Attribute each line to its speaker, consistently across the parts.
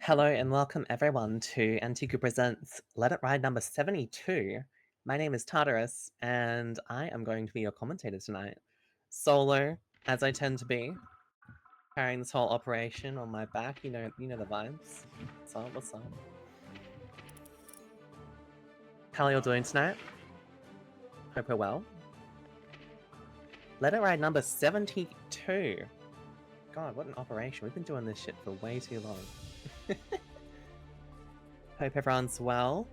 Speaker 1: Hello and welcome everyone to Antiku Presents Let It Ride number 72. My name is Tartarus and I am going to be your commentator tonight. Solo, as I tend to be, carrying this whole operation on my back. You know the vibes. What's up, what's up? How are you all doing tonight? Hope you're well. Let It Ride number 72. God, what an operation. We've been doing this shit for way too long. Hope everyone's well.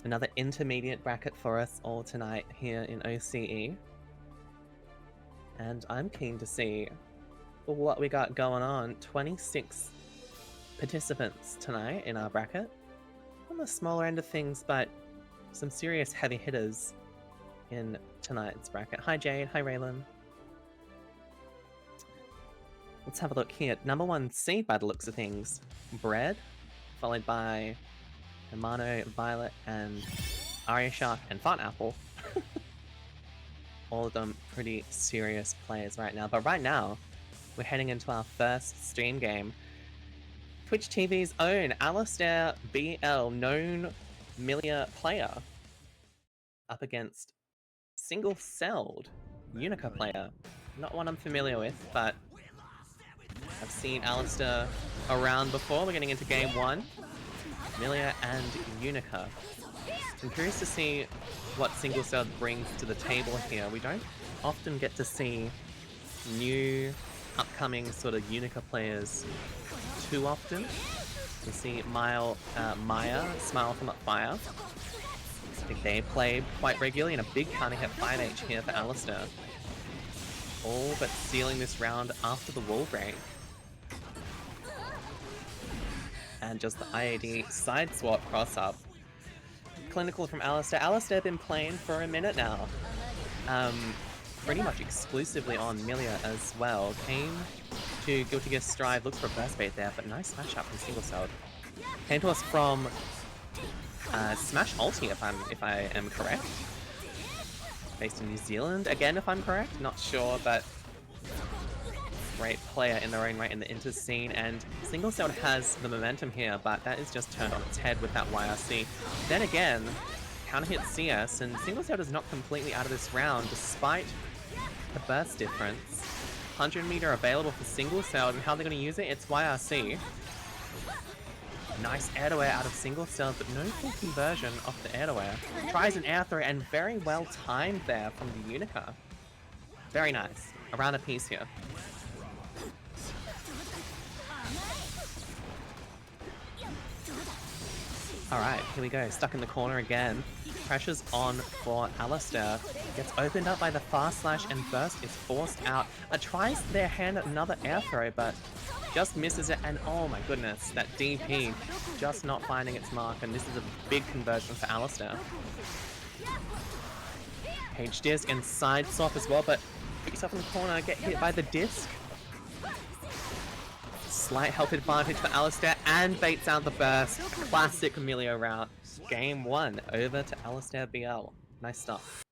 Speaker 1: Another intermediate bracket for us all tonight here in OCE. And I'm keen to see what we got going on. 26 participants tonight in our bracket. On the smaller end of things, but some serious heavy hitters in tonight's bracket. Hi Jade, hi Raylan. Let's have a look here. Number 1 seed by the looks of things. Bread, followed by Hermano, Violet, and Arya Shark and Fart Apple. All of them pretty serious players right now. But right now, we're heading into our first stream game. Twitch TV's own Alistair BL, known Milia player, up against single-celled Unica player. Not one I'm familiar with, but I've seen Alistair around before. We're getting into game 1. Milia and Unica. I'm curious to see what single-celled brings to the table here. We don't often get to see new, upcoming sort of Unica players too often. We see Maya, Smile from Up Fire. I think they play quite regularly, and a big counter hit 5H here for Alistair. All but sealing this round after the wall break. And just the IAD side swap cross up. Clinical from Alistair. Alistair been playing for a minute now. Pretty much exclusively on Milia as well. Came to Guilty Gear Strive, looks for a burst bait there, but nice smash up from single celled. Came to us from Smash Ulti, if I am correct. Based in New Zealand, again if I'm correct, not sure, but great player in their own right in the inter scene, and single celled has the momentum here, but that is just turned on its head with that YRC. Then again, counter hit CS, and single celled is not completely out of this round despite the burst difference. 100 meter available for single celled, and how they're going to use it? It's YRC. Nice air to air out of single celled, but no full conversion off the air to air. Tries an air throw, and very well timed there from the Unica. Very nice. Around a piece here. Alright, here we go. Stuck in the corner again. Pressure's on for Alistair. Gets opened up by the fast slash, and burst is forced out. Tries their hand at another air throw, but just misses it, and oh my goodness, that DP just not finding its mark, and this is a big conversion for Alistair. Page disc and side swap as well, but put yourself in the corner, get hit by the disc. Slight health advantage for Alistair, and baits out the burst. Classic Milia route. Game 1 over to Alistair BL. Nice stuff.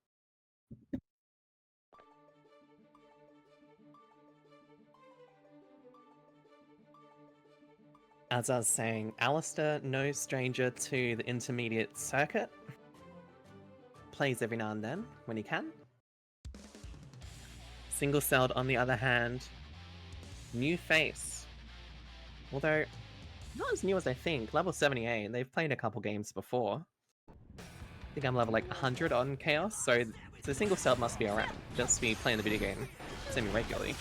Speaker 1: As I was saying, Alistair, no stranger to the intermediate circuit. Plays every now and then, when he can. Single-celled, on the other hand, new face. Although, not as new as I think. Level 78, they've played a couple games before. I think I'm level like 100 on Chaos, so single-celled must be around. Just be playing the video game semi-regularly.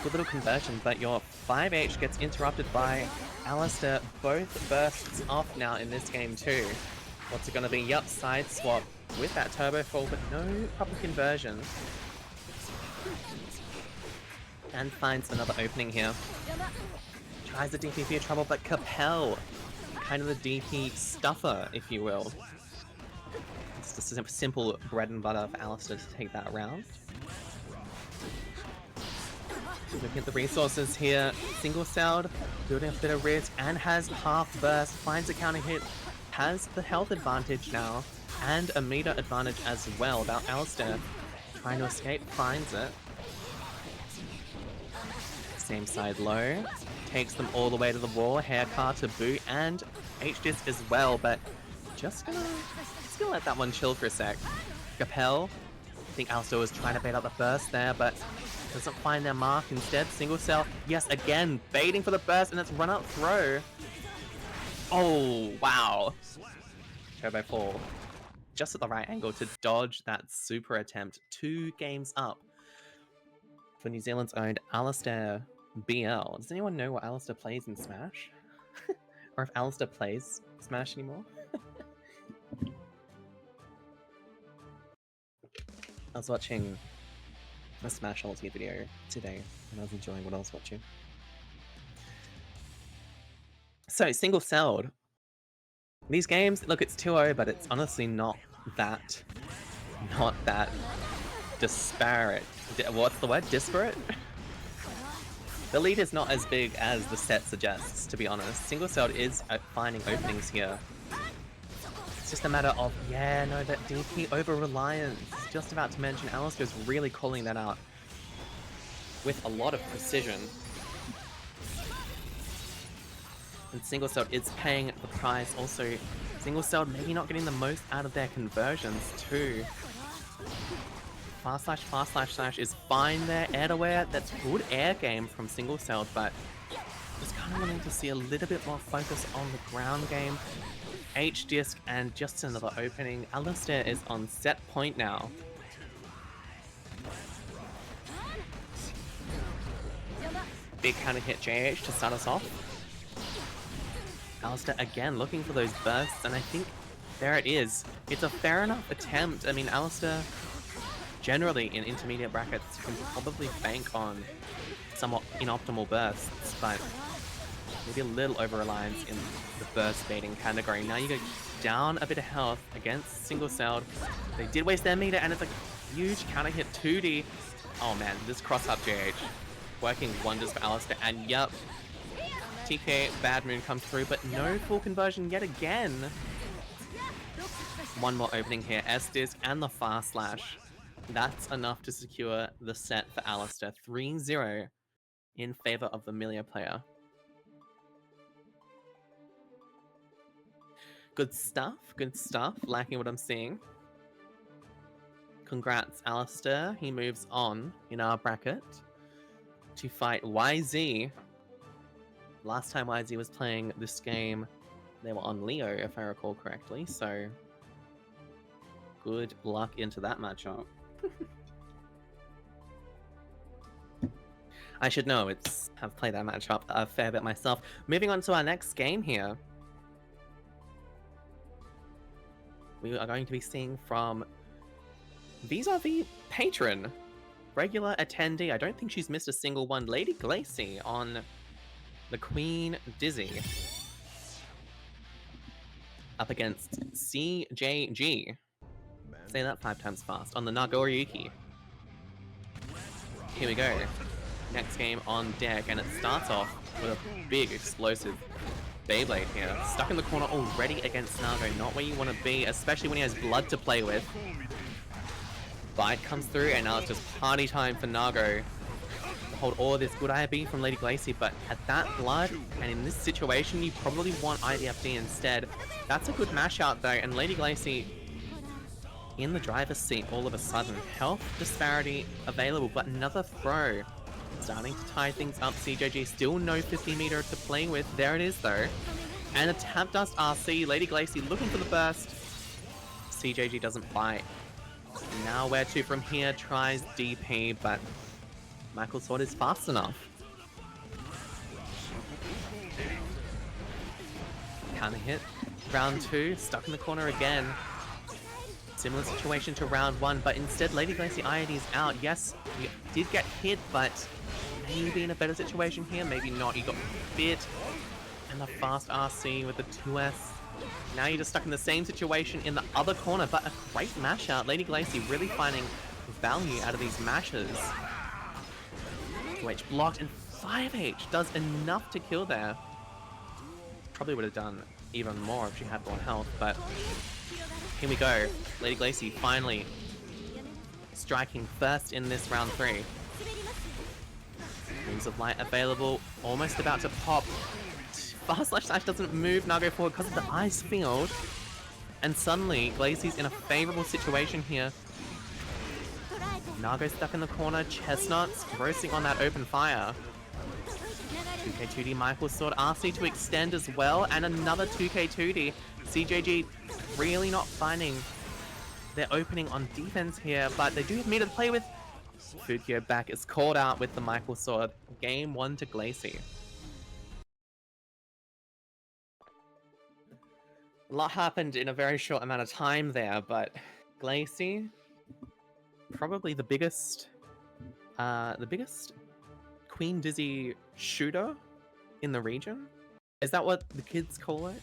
Speaker 1: Good little conversion, but your 5H gets interrupted by Alistair. Both bursts off now in this game too. What's it gonna be? Yup, side swap with that turbo fall, but no proper conversion. And finds another opening here. Tries the DP for trouble, but Capel, kind of the DP stuffer, if you will. It's just a simple bread and butter for Alistair to take that round. Looking at the resources here, single-celled, building a bit of risk, and has half burst, finds a counter hit, has the health advantage now, and a meter advantage as well. About Alistair trying to escape, finds it. Same side low. Takes them all the way to the wall. Haircar to boot and H-Disc as well, but just gonna let that one chill for a sec. Capel, I think Alistar was trying to bait out the burst there, but doesn't find their mark. Instead, single cell, yes, again, baiting for the burst, and it's run up throw. Oh, wow. Turbo fall. Just at the right angle to dodge that super attempt. 2 games up for New Zealand's owned Alistar BL. Does anyone know what Alistar plays in Smash? Or if Alistar plays Smash anymore? I was watching a Smash Ulti video today, and I was enjoying what I was watching. So, single-celled. These games, look, it's 2-0, but it's honestly not that disparate. What's the word? Disparate? The lead is not as big as the set suggests, to be honest. Single-celled is finding openings here. It's just a matter of, yeah, no, that DP over-reliance. Just about to mention, Alistar's really calling that out with a lot of precision. And single-celled is paying the price. Also, single-celled maybe not getting the most out of their conversions too. Fast slash is fine there. Air to air, that's good air game from single-celled, but just kind of wanting to see a little bit more focus on the ground game. H-Disc and just another opening. Alistar is on set point now. Big counter hit JH to start us off. Alistar again looking for those bursts, and I think there it is. It's a fair enough attempt. I mean, Alistar generally in intermediate brackets can probably bank on somewhat inoptimal bursts, but maybe a little over-reliance in the burst baiting category. Now you go down a bit of health against single-celled. They did waste their meter, and it's a huge counter hit 2D. Oh man, this cross-up JH working wonders for Alistar, and yup, TK Bad Moon comes through, but no full conversion yet again. One more opening here, S-Disc and the fast slash. That's enough to secure the set for Alistar. 3-0 in favor of the Millia player. Good stuff, liking what I'm seeing. Congrats, Alistar. He moves on in our bracket to fight YZ. Last time YZ was playing this game, they were on Leo, if I recall correctly, so good luck into that matchup. I should know, I've played that matchup a fair bit myself. Moving on to our next game here. We are going to be seeing from vis-a-vis patron, regular attendee. I don't think she's missed a single one. Lady Glacy on the Queen Dizzy. Up against CJG. Say that 5 times fast. On the Nagoriyuki. Here we go. Next game on deck, and it starts off with a big explosive Beyblade here. Stuck in the corner already against Nago. Not where you want to be, especially when he has blood to play with. Bite comes through, and now it's just party time for Nago. Hold all this good IB from Lady Glacy, but at that blood, and in this situation, you probably want IDFD instead. That's a good mash out though, and Lady Glacy in the driver's seat all of a sudden. Health disparity available, but another throw. Starting to tie things up. CJG still no 50 meter to play with. There it is though. And a Tap Dust RC. Lady Glacy looking for the burst. CJG doesn't bite. Now where to from here? Tries DP, but Michael Sword is fast enough. Counter hit. Round 2, stuck in the corner again. Similar situation to round 1, but instead Lady Glacy IID is out. Yes, you did get hit, but maybe in a better situation here, maybe not. You got bit, and the fast RC with the 2S. Now you're just stuck in the same situation in the other corner, but a great mash out. Lady Glacy really finding value out of these mashes. 2H blocked, and 5H does enough to kill there. Probably would have done even more if she had more health, but here we go. Lady Glacy finally striking first in this round 3. Beams of Light available, almost about to pop. Fast Slash doesn't move Nago forward because of the ice field. And suddenly, Glacey's in a favorable situation here. Nago stuck in the corner, Chestnuts roasting on that open fire. 2K2D Michael Sword, RC to extend as well, and another 2K2D. CJG really not finding their opening on defense here, but they do have meter to play with. Food Gear back is called out with the Michael Sword. Game 1 to Glacey. A lot happened in a very short amount of time there, but Glacey, probably the biggest Queen Dizzy shooter in the region. Is that what the kids call it?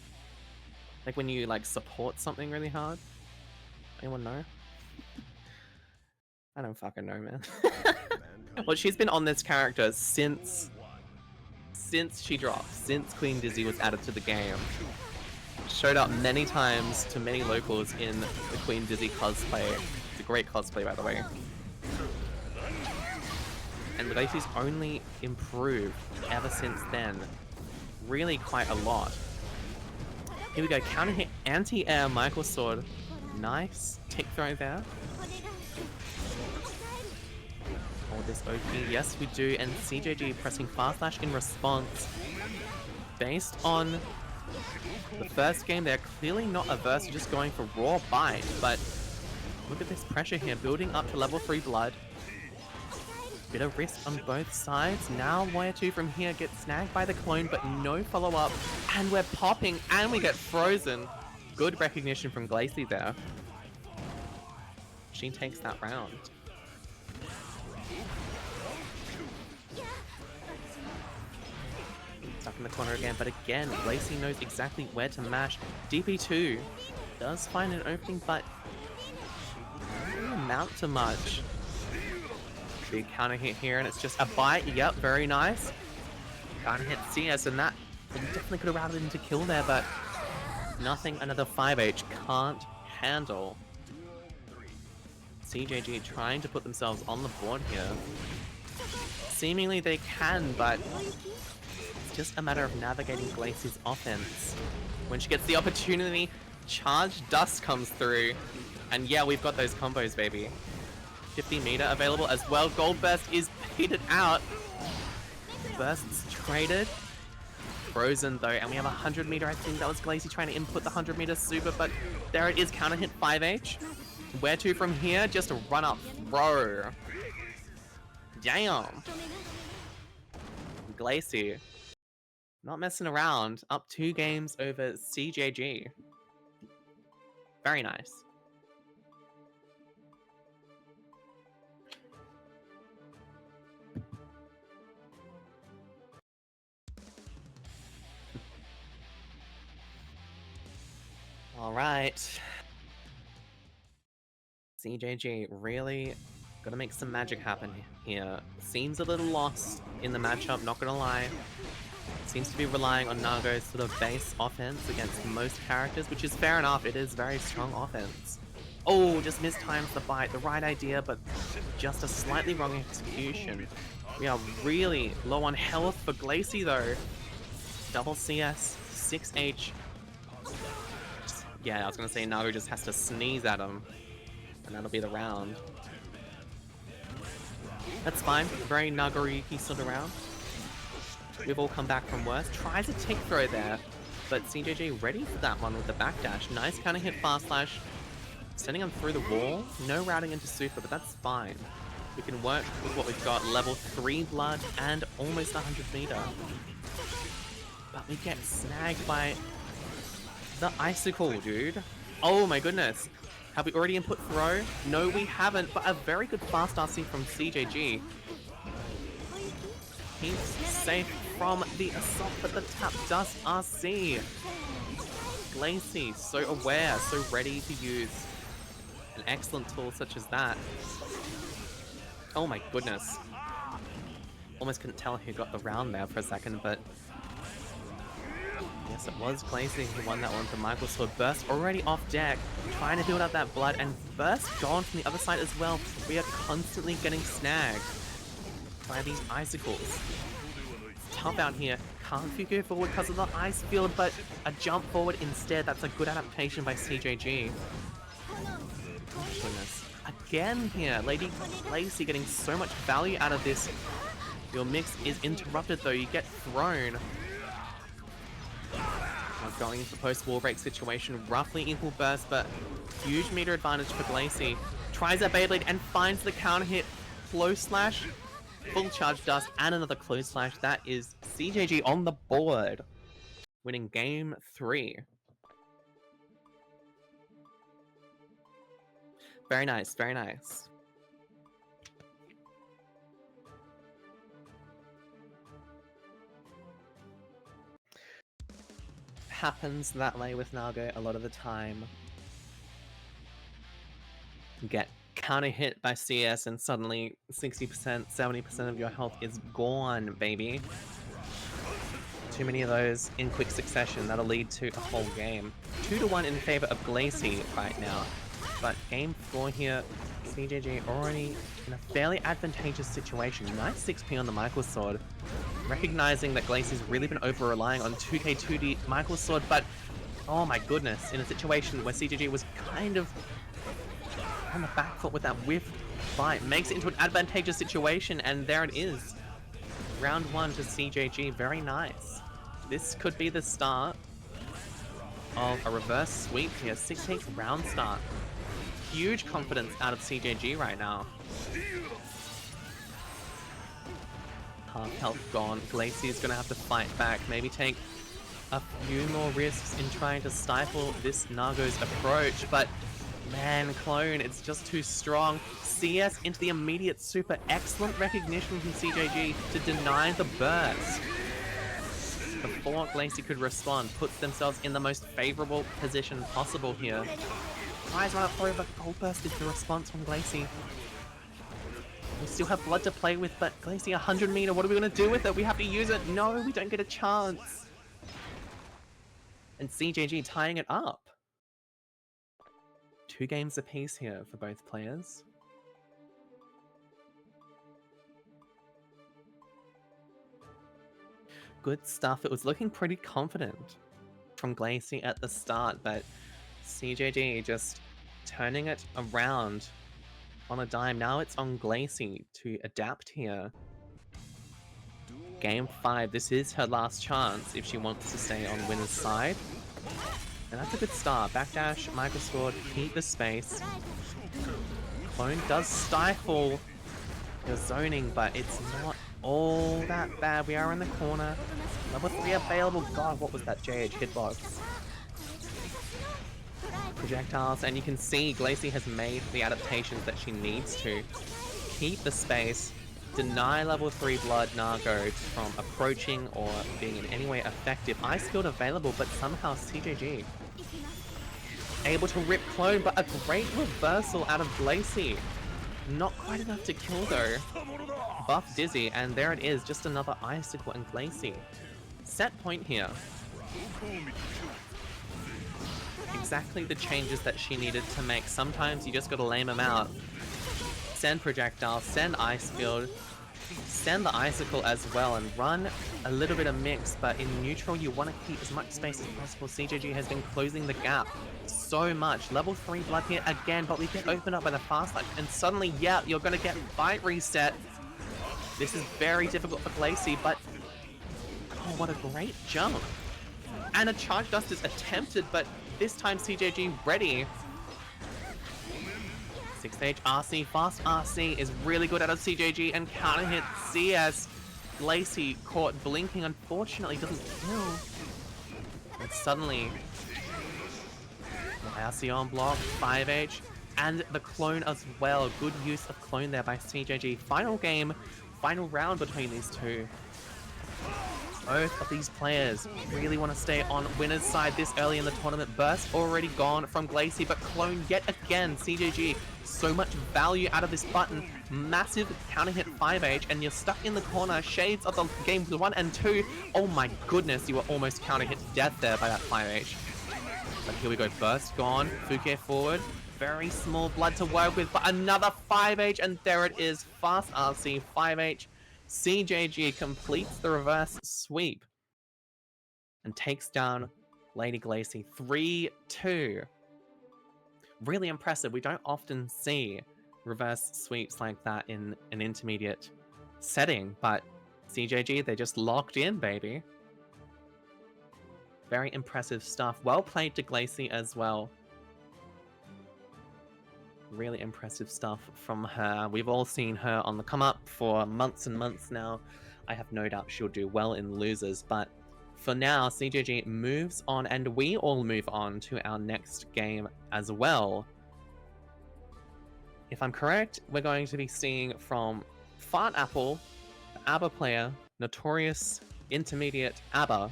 Speaker 1: Like when you like support something really hard? Anyone know? I don't fucking know, man. Well, she's been on this character since she dropped, since Queen Dizzy was added to the game. Showed up many times to many locals in the Queen Dizzy cosplay. It's a great cosplay, by the way. And Glacey's only improved ever since then. Really quite a lot. Here we go, counter hit, anti-air, Michael Sword. Nice tick throw there. Oh, this OP, yes we do, and CJG pressing Fast Slash in response. Based on the first game, they're clearly not averse to just going for raw bite, but look at this pressure here, building up to level 3 blood. Bit of risk on both sides. Now Warrior 2 from here gets snagged by the clone, but no follow-up. And we're popping, and we get frozen. Good recognition from Glacey there. She takes that round. Stuck in the corner again, but again, Glacey knows exactly where to mash. DP2 does find an opening, but doesn't amount to much. Big counter hit here, and it's just a bite. Yep, very nice. Counter hit CS, and that definitely could have routed into kill there, but nothing another 5H can't handle. CJG trying to put themselves on the board here. Seemingly they can, but it's just a matter of navigating Glacey's offense. When she gets the opportunity, Charged Dust comes through, and yeah, we've got those combos, baby. 50 meter available as well. Gold Burst is petered out. Bursts traded. Frozen though, and we have 100 meter. I think that was Glacey trying to input the 100 meter super, but there it is, counter hit 5H. Where to from here? Just a run up throw. Damn. Glacey. Not messing around. Up 2 games over CJG. Very nice. Alright. CJG really gonna make some magic happen here. Seems a little lost in the matchup, not gonna lie. Seems to be relying on Nago's sort of base offense against most characters, which is fair enough. It is very strong offense. Oh, just mistimes the bite. The right idea, but just a slightly wrong execution. We are really low on health for Glacey though. Double CS, 6H. Yeah, I was gonna say Nago just has to sneeze at him, and that'll be the round. That's fine. Very Nagoriyuki sort of round. We've all come back from worse. Tries a tick throw there, but CJG ready for that one with the backdash. Nice counter hit Fast Slash, sending him through the wall. No routing into super, but that's fine. We can work with what we've got. Level 3 blood and almost 100 meter. But we get snagged by the icicle, dude. Oh my goodness. Have we already input throw? No, we haven't, but a very good fast RC from CJG. He's safe from the assault, but the tap does RC. Glacey, so aware, so ready to use an excellent tool such as that. Oh my goodness. Almost couldn't tell who got the round there for a second, but yes, it was Glacey who won that one for Michael Sword. Burst already off deck, trying to build up that blood, and Burst gone from the other side as well. We are constantly getting snagged. by these icicles. Tough out here. Can't go forward because of the ice field, but a jump forward instead. That's a good adaptation by CJG. Oh goodness. Again here, Lady Glacy getting so much value out of this. Your mix is interrupted though, you get thrown. Going into the post-wall break situation, roughly equal burst, but huge meter advantage for Glacy. Tries that Beyblade and finds the counter hit. Close slash, full charge dust, and another close slash. That is CJG on the board, winning game 3. Very nice, very nice. Happens that way with Nago a lot of the time. You get counter hit by CS and suddenly 60%, 70% of your health is gone, baby. Too many of those in quick succession, that'll lead to a whole game. 2-1 in favor of Glacy right now. But game 4 here, CJG already in a fairly advantageous situation. Nice 6p on the Michael Sword. Recognizing that Glacy's really been over-relying on 2k2d Michael Sword, but oh my goodness, in a situation where CJG was kind of on the back foot with that whiff fight, makes it into an advantageous situation, and there it is. Round 1 to CJG, very nice. This could be the start of a reverse sweep here, 16th round start. Huge confidence out of CJG right now. Half health gone. Glacy is going to have to fight back, maybe take a few more risks in trying to stifle this Nago's approach, but man, Clone, it's just too strong. CS into the immediate super. Excellent recognition from CJG to deny the burst. Before Glacy could respond, puts themselves in the most favorable position possible here. Tries right up through, but Gold Burst is the response from Glacy. We still have blood to play with, but Glacy 100 meter, what are we going to do with it? We have to use it. No, we don't get a chance. And CJG tying it up. 2 games apiece here for both players. Good stuff. It was looking pretty confident from Glacy at the start, but CJG just turning it around on a dime. Now it's on Glacy to adapt here. Game 5. This is her last chance if she wants to stay on winner's side. And that's a good start. Backdash, Michael Sword, keep the space. Clone does stifle your zoning, but it's not all that bad. We are in the corner. Level 3 available. God, what was that JH hitbox? Projectiles, and you can see Glacy has made the adaptations that she needs to. Keep the space, deny level 3 blood Nago from approaching or being in any way effective. Ice field available, but somehow CJG able to rip Clone, but a great reversal out of Glacy. Not quite enough to kill though. Buff Dizzy, and there it is, just another icicle and Glacy. Set point here. Exactly the changes that she needed to make. Sometimes you just gotta lame them out. Send projectile, send ice field, send the icicle as well, and run a little bit of mix, but in neutral you want to keep as much space as possible. CJG has been closing the gap so much. Level 3 blood here again, but we get opened up by the fast life, and suddenly, yeah, you're gonna get fight reset. This is very difficult for Glacy, but oh, what a great jump. And a charge dust is attempted, but this time CJG ready. 6-stage RC, fast RC is really good out of CJG, and counter hit CS. Glacy caught blinking, unfortunately doesn't kill. And suddenly, RC on block, 5H, and the clone as well. Good use of clone there by CJG. Final game, final round between these two. Both of these players really want to stay on winner's side this early in the tournament. Burst already gone from Glacy, but Clone yet again. CJG, so much value out of this button. Massive counter hit 5H, and you're stuck in the corner. Shades of the game 1 and 2. Oh my goodness, you were almost counter hit to death there by that 5H. But here we go, Burst gone. Fuke forward. Very small blood to work with, but another 5H, and there it is. Fast RC, 5H. CJG completes the reverse sweep and takes down Lady Glacy 3-2. Really impressive. We don't often see reverse sweeps like that in an intermediate setting, but CJG, they just locked in, baby. Very impressive stuff. Well played to Glacy as well. Really impressive stuff from her. We've all seen her on the come up for months and months now. I have no doubt she'll do well in losers, but for now, CJG moves on, and we all move on to our next game as well. If I'm correct, we're going to be seeing from Fart Apple, the ABBA player, notorious intermediate ABBA,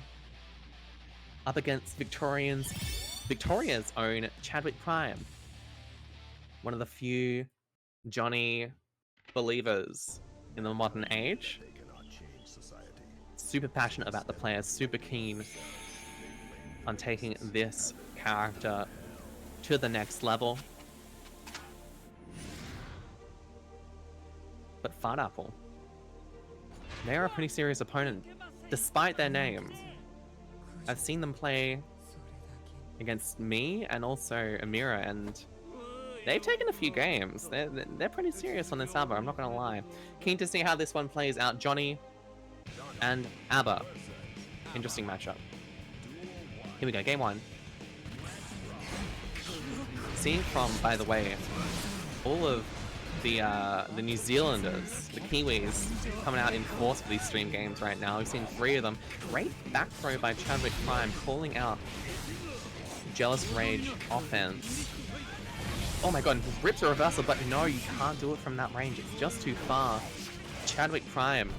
Speaker 1: up against Victoria's own Chadwick Prime. One of the few Johnny believers in the modern age. Super passionate about the player, super keen on taking this character to the next level. But Fart Apple, they are a pretty serious opponent, despite their name. I've seen them play against me and also Amira, and they've taken a few games. They're pretty serious on this ABBA, I'm not gonna lie. Keen to see how this one plays out. Johnny and ABBA. Interesting matchup. Here we go, game one. Seeing from, by the way, all of the New Zealanders, the Kiwis, coming out in force for these stream games right now. We've seen 3 of them. Great back throw by Chadwick Prime, calling out Jealous Rage offense. Oh my god, rips a reversal, but no, you can't do it from that range. It's just too far. Chadwick Prime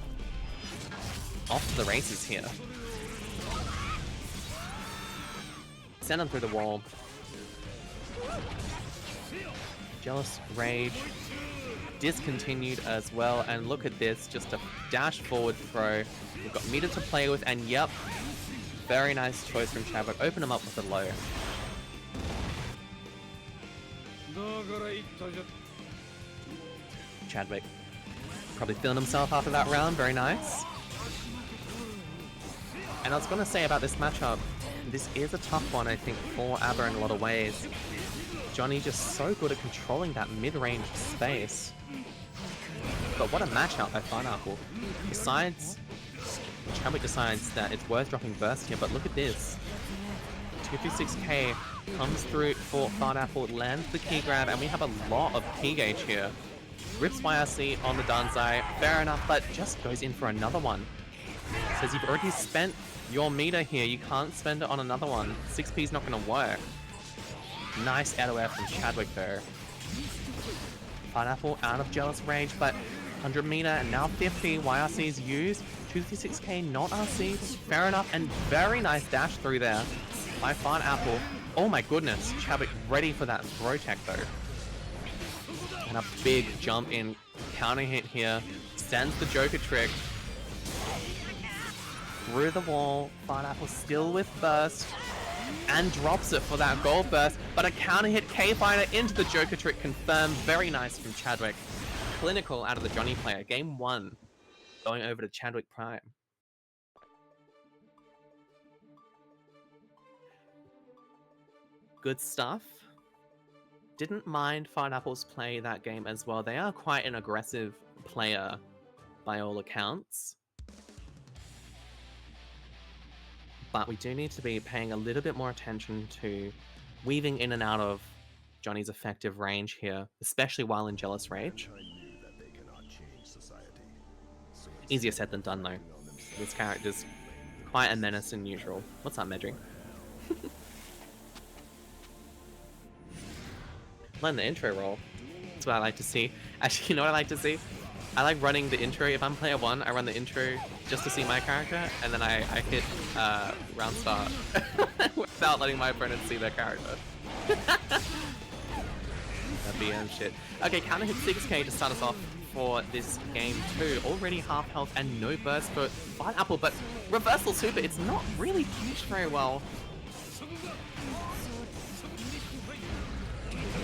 Speaker 1: off to the races here. Send him through the wall. Jealous Rage discontinued as well, and look at this, just a dash forward throw. We've got meter to play with, and yep, very nice choice from Chadwick. Open him up with a low. Chadwick probably feeling himself after that round, very nice. And I was going to say about this matchup, this is a tough one, I think, for ABBA in a lot of ways. Johnny just so good at controlling that mid-range space. But what a matchup by Fart Apple. Besides, Chadwick decides that it's worth dropping burst here, but look at this. 236k comes through for Fart Apple, lands the key grab, and we have a lot of key gauge here. Rips YRC on the Danzai, fair enough, but just goes in for another one. Says you've already spent your meter here, you can't spend it on another one. 6P's not going to work. Nice out of air from Chadwick though. Fart Apple out of Jealous Rage, but 100 meter and now 50. YRC is used. 256k not RC. Fair enough, and very nice dash through there by Fart Apple. Oh my goodness, Chadwick ready for that throw tech though. And a big jump in counter hit here. Sends the Joker trick through the wall. Fart Apple still with burst. And drops it for that gold burst, but a counter hit K-Fighter into the Joker trick confirmed. Very nice from Chadwick. Clinical out of the Johnny player. Game 1 going over to Chadwick Prime. Good stuff. Didn't mind Fart Apple's play that game as well. They are quite an aggressive player by all accounts. But we do need to be paying a little bit more attention to weaving in and out of Johnny's effective range here, especially while in Jealous Rage. Easier said than done though. This character's quite a menace in neutral. What's up, Medri? Learn the intro roll. That's what I like to see. Actually, you know what I like to see? I like running the intro. If I'm player 1, I run the intro just to see my character, and then I hit round start without letting my opponent see their character. That BM shit. Okay, counter hit 6k to start us off for this game 2. Already half health and no burst for Fart Apple, but reversal super, it's not really pushed very well.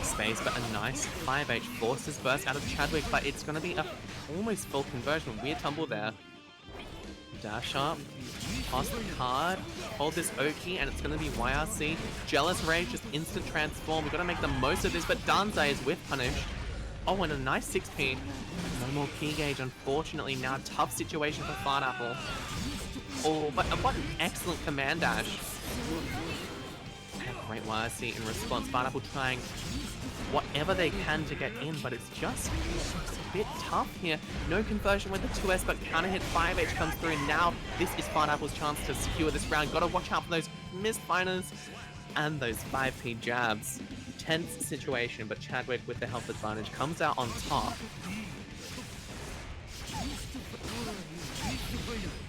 Speaker 1: space, but a nice 5H forces burst out of Chadwick, but it's going to be a almost full conversion. Weird tumble there. Dash up, toss the card, hold this Oki, and it's going to be YRC. Jealous Rage, just instant transform. We've got to make the most of this, but Danzai is whiff punished. Oh, and a nice 6P. No more P gauge, unfortunately. Now a tough situation for Fartapple. Oh, but what an excellent command dash. Great YRC in response. Fartapple trying whatever they can to get in, but it's just a bit tough here. No conversion with the 2S, but counter hit 5H comes through. Now this is Fartapple's chance to secure this round. Gotta watch out for those missed finers and those 5P jabs. Tense situation, but Chadwick with the health advantage comes out on top.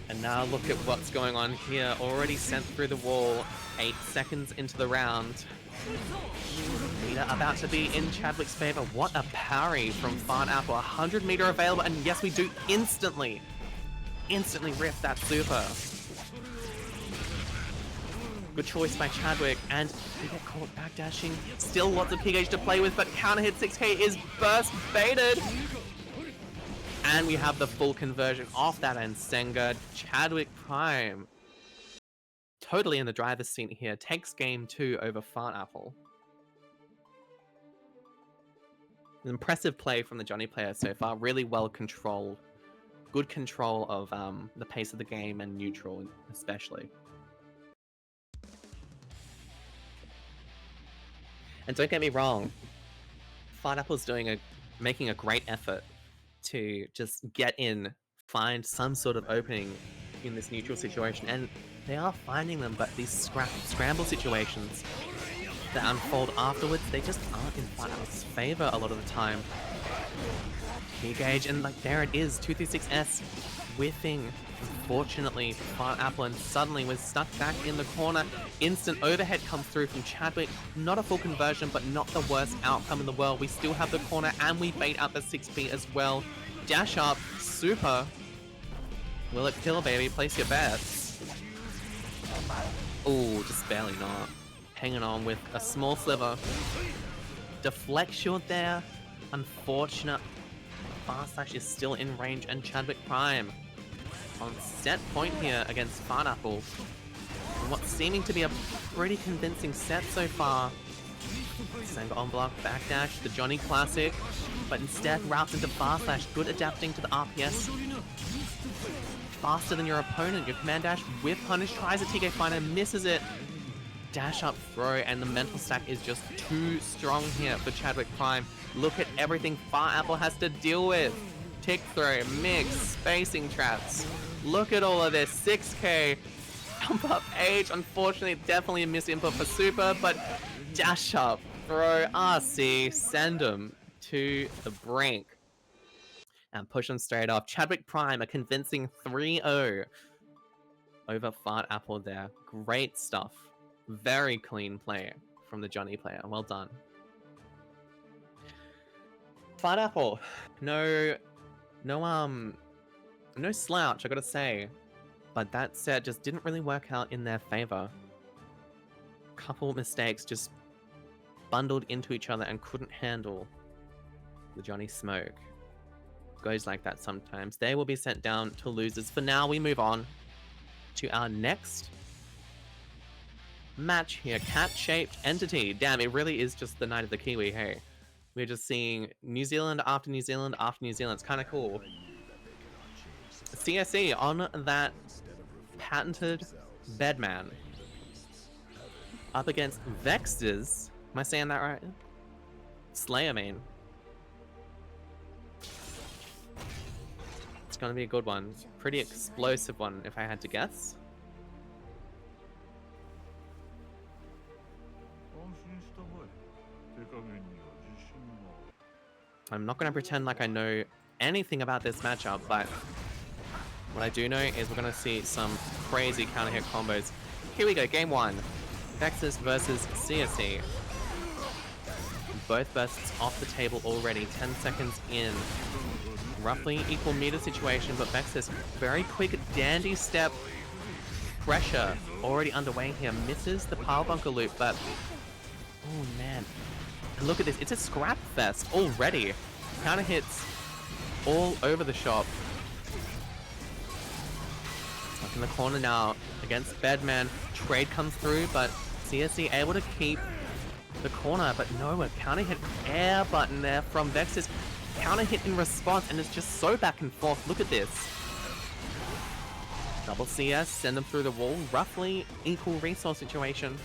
Speaker 1: And now look at what's going on here. Already sent through the wall. 8 seconds into the round. Meter about to be in Chadwick's favor. What a parry from Fartapple. 100 meter available, and yes, we do instantly rip that super. Good choice by Chadwick, and we get caught backdashing. Still lots of P gauge to play with, but counter hit 6K is burst baited. And we have the full conversion off that end. Senga, Chadwick Prime, totally in the driver's seat here, takes game 2 over Fartapple. An impressive play from the Johnny player so far, really well controlled. Good control of the pace of the game and neutral especially. And don't get me wrong, Fartapple's making a great effort to just get in, find some sort of opening in this neutral situation, and they are finding them, but these scramble situations that unfold afterwards, they just aren't in Fartapple's favor a lot of the time. P-gauge, and like there it is, 236S whiffing, unfortunately, for Fartapple, and suddenly we're stuck back in the corner. Instant overhead comes through from Chadwick. Not a full conversion, but not the worst outcome in the world. We still have the corner, and we bait out the 6P as well. Dash up, super. Will it kill, baby? Place your bets. Ooh, just barely not. Hanging on with a small sliver. Deflect shield there. Unfortunate. Fast Slash is still in range, and Chadwick Prime on set point here against Fartapple. What's seeming to be a pretty convincing set so far. Senga on block, backdash, the Johnny classic, but instead routes into Fast Slash. Good adapting to the RPS. Faster than your opponent. Your command dash with punish, tries a TK finder, misses it. Dash up throw, and the mental stack is just too strong here for Chadwick Prime. Look at everything Fartapple has to deal with. Tick throw, mix, spacing traps. Look at all of this. 6K, jump up age. Unfortunately, definitely a miss input for super, but dash up, throw, RC, send them to the brink. And push them straight off. Chadwick Prime, a convincing 3-0 over Fartapple there. Great stuff. Very clean play from the Johnny player. Well done. Fartapple, no slouch, I gotta say. But that set just didn't really work out in their favor. Couple mistakes just bundled into each other and couldn't handle the Johnny smoke. Goes like that sometimes. They will be sent down to losers. For now, we move on to our next match here. Cat-shaped entity. Damn, it really is just the night of the Kiwi, hey. We're just seeing New Zealand after New Zealand after New Zealand. It's kind of cool. CSE on that patented Bedman. Up against Vexters. Am I saying that right? Slayer main. It's gonna be a good one. Pretty explosive one, if I had to guess. I'm not gonna pretend like I know anything about this matchup, but what I do know is we're gonna see some crazy counter hit combos. Here we go, game 1. Vexus versus CSE. Both bursts off the table already, 10 seconds in. Roughly equal meter situation, but Vexus, very quick dandy step. Pressure already underway here. Misses the power bunker loop, but oh man. And look at this, it's a scrap fest already. Counter hits all over the shop. Stuck in the corner now against Bedman. Trade comes through, but CSC able to keep the corner, but no, a counter hit air button there from Vexus. Counter hit in response, and it's just so back and forth. Look at this. Double CS, send them through the wall. Roughly equal resource situation.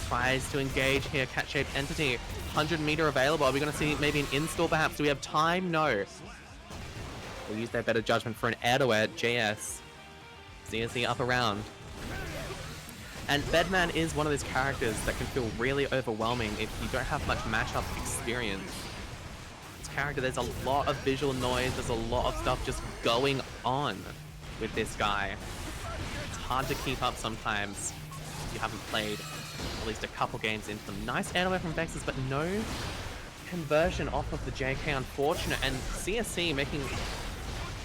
Speaker 1: Tries to engage here, cat-shaped entity. 100 meter available. Are we going to see maybe an install perhaps? Do we have time? No. We'll use their better judgment for an air to air. JS. CSC up around. And Bedman is one of those characters that can feel really overwhelming if you don't have much mashup experience. This character, there's a lot of visual noise, there's a lot of stuff just going on with this guy. It's hard to keep up sometimes if you haven't played at least a couple games into them. Nice air away from Vexus, but no conversion off of the JK, unfortunate. And CSC making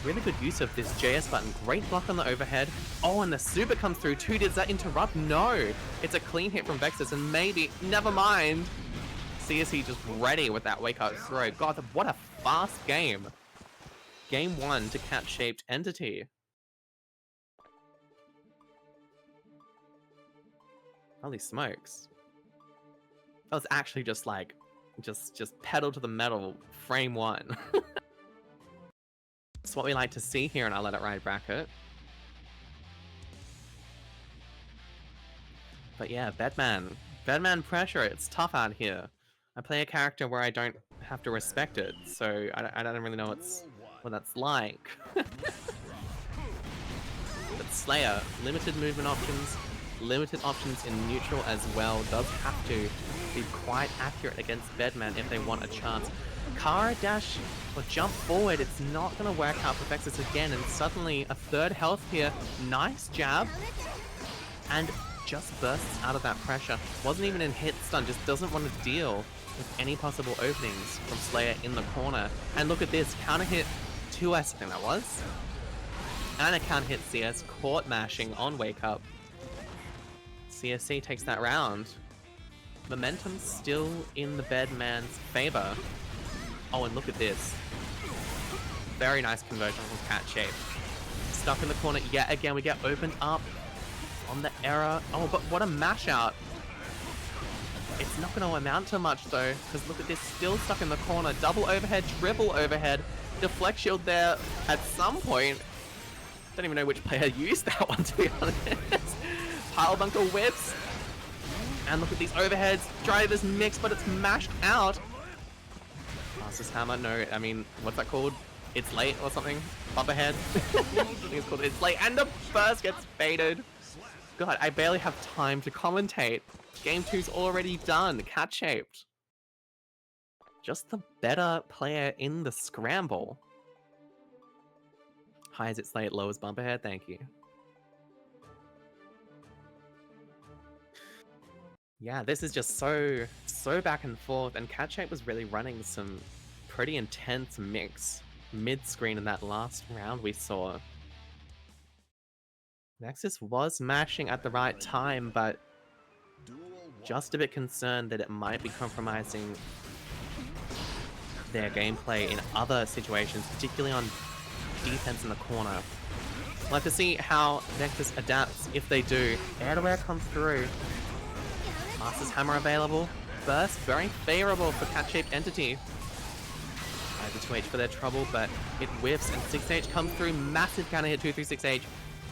Speaker 1: really good use of this JS button. Great block on the overhead. Oh, and the super comes through too. Does that interrupt? No. It's a clean hit from Vexus, and maybe, never mind. CSC just ready with that wake up throw. God, what a fast game. Game 1 to cat-shaped entity. Holy smokes. That was actually just like, just pedal to the metal, frame 1. It's what we like to see here in our Let It Ride bracket. But yeah, Bedman. Bedman pressure, it's tough out here. I play a character where I don't have to respect it, so I don't really know what that's like. But Slayer, limited movement options, limited options in neutral as well, does have to be quite accurate against Bedman if they want a chance. Kara dash or jump forward, it's not going to work out for Vexus again, and suddenly a third health here. Nice jab, and just bursts out of that pressure. Wasn't even in hit stun, just doesn't want to deal with any possible openings from Slayer in the corner. And look at this, counter hit 2S, I think that was. And a counter hit CS, court mashing on Wake Up. CSC takes that round. Momentum still in the Bedman's favor. Oh, and look at this. Very nice conversion from Cat Shape. Stuck in the corner yet again. We get opened up on the error. Oh, but what a mash out. It's not going to amount to much though, because look at this. Still stuck in the corner. Double overhead, triple overhead. Deflect shield there at some point. Don't even know which player used that one, to be honest. Pile bunker whips. And look at these overheads. Try this mix, but it's mashed out. Fastest hammer, no, I mean, what's that called? It's late or something? Bump ahead? I think it's called It's Late, and the burst gets faded. God, I barely have time to commentate. Game 2's already done, cat-shaped. Just the better player in the scramble. High as It's Late, low as bump ahead, thank you. Yeah, this is just so back and forth, and Catshape was really running some pretty intense mix mid-screen in that last round we saw. Nexus was mashing at the right time, but just a bit concerned that it might be compromising their gameplay in other situations, particularly on defense in the corner. We'll have to see how Nexus adapts if they do. Air-to-air comes through. Master's Hammer available. Burst, very favorable for cat-shaped entity. The 2H for their trouble, but it whiffs, and 6H comes through. Massive counter hit 2 through 6H.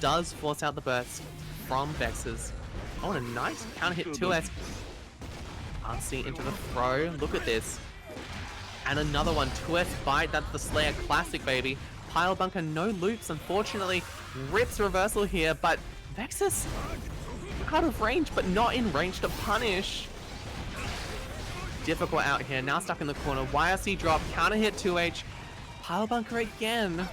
Speaker 1: Does force out the burst from Vexus. Oh, and a nice counter hit 2S. RC into the throw. Look at this. And another one. 2S bite. That's the Slayer classic, baby. Pile bunker, no loops, unfortunately. Rips reversal here, but Vexus out of range, but not in range to punish. Difficult out here, now stuck in the corner. YRC drop, counter hit 2H. Pile bunker again.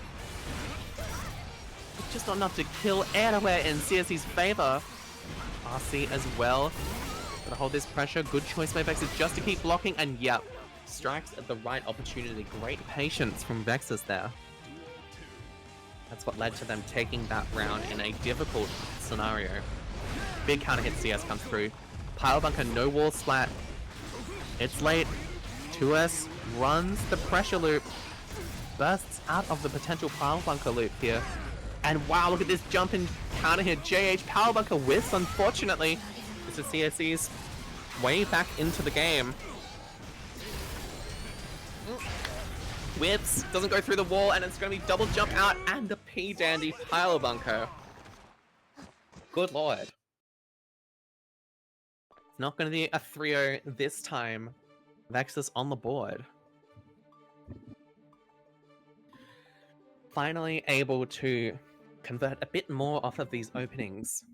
Speaker 1: It's just not enough to kill Airware in CSC's favor. RC as well. Gotta hold this pressure. Good choice by Vexus just to keep blocking, and yep, strikes at the right opportunity. Great patience from Vexus there. That's what led to them taking that round in a difficult scenario. Big counter hit CS comes through. Pile Bunker, no wall splat. It's late. 2S runs the pressure loop. Bursts out of the potential Pile Bunker loop here. And wow, look at this jump and counter here. JH Pile Bunker whiffs, unfortunately. This is CSE's way back into the game. Whips, doesn't go through the wall, and it's going to be double jump out and the P Dandy Pile Bunker. Good lord. It's not going to be a 3-0 this time. Vexus on the board. Finally able to convert a bit more off of these openings.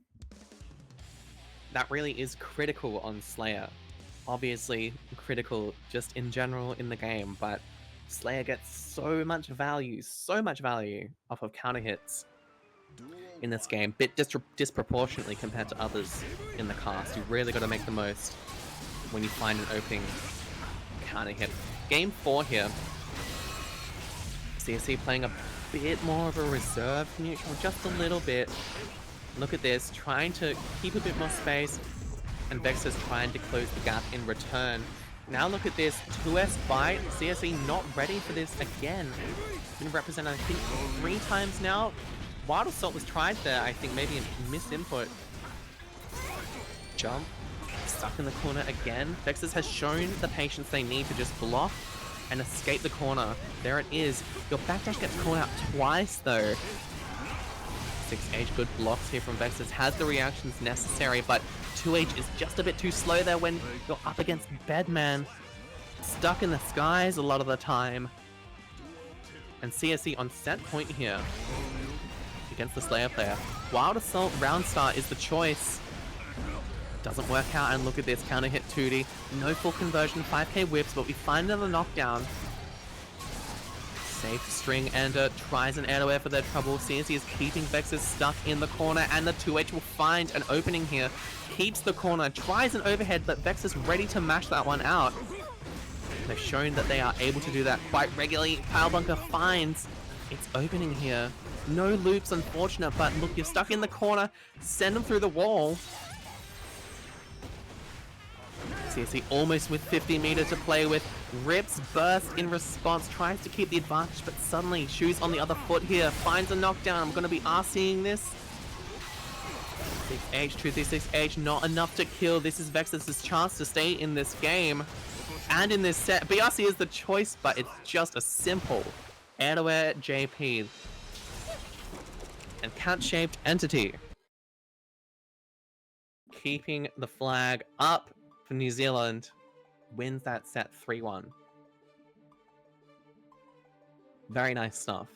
Speaker 1: That really is critical on Slayer. Obviously critical just in general in the game, but Slayer gets so much value off of counter hits in this game, bit disproportionately compared to others in the cast. You really got to make the most when you find an opening counter hit. Game 4 here. CSE playing a bit more of a reserve neutral, just a little bit. Look at this, trying to keep a bit more space, and Vexus trying to close the gap in return. Now look at this, 2S fight, CSE not ready for this again. Been represented, I think, 3 times now. Wild Assault was tried there, I think maybe a misinput. Jump, stuck in the corner again. Vexus has shown the patience they need to just block and escape the corner. There it is. Your backdash gets called out twice though. 6H, good blocks here from Vexus, has the reactions necessary, but 2H is just a bit too slow there when you're up against Bedman. Stuck in the skies a lot of the time. And CSE on set point here against the Slayer player. Wild Assault round start is the choice. Doesn't work out, and look at this, counter hit 2D. No full conversion, 5k whips, but we find another knockdown. Safe string ender, tries an air-to-air for their trouble. CSE is keeping Vexus stuck in the corner, and the 2H will find an opening here. Keeps the corner, tries an overhead, but Vexus ready to mash that one out. They've shown that they are able to do that quite regularly. Pile Bunker finds its opening here. No loops, unfortunate, but look, you're stuck in the corner. Send them through the wall. CSE almost with 50 meters to play with. Rips burst in response, tries to keep the advantage, but suddenly Shoes on the other foot here, finds a knockdown. I'm going to be RCing this. 6H, 236H, not enough to kill. This is Vexus' chance to stay in this game and in this set. BRC is the choice, but it's just a simple air-to-air JP. And cat-shaped entity. Keeping the flag up. New Zealand wins that set 3-1. Very nice stuff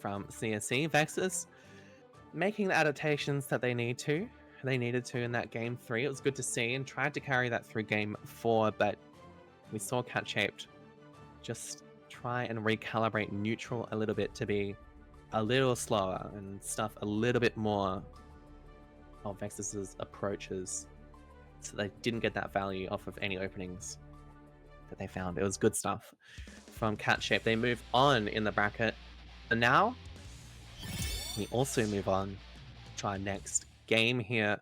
Speaker 1: from CSE. Vexus making the adaptations that they needed to in that game 3. It was good to see, and tried to carry that through game 4, but we saw Cat Shaped just try and recalibrate neutral a little bit to be a little slower and stuff a little bit more of Vexus's approaches. So they didn't get that value off of any openings that they found. It was good stuff from Cat Shape. They move on in the bracket. And now, we also move on to our next game here.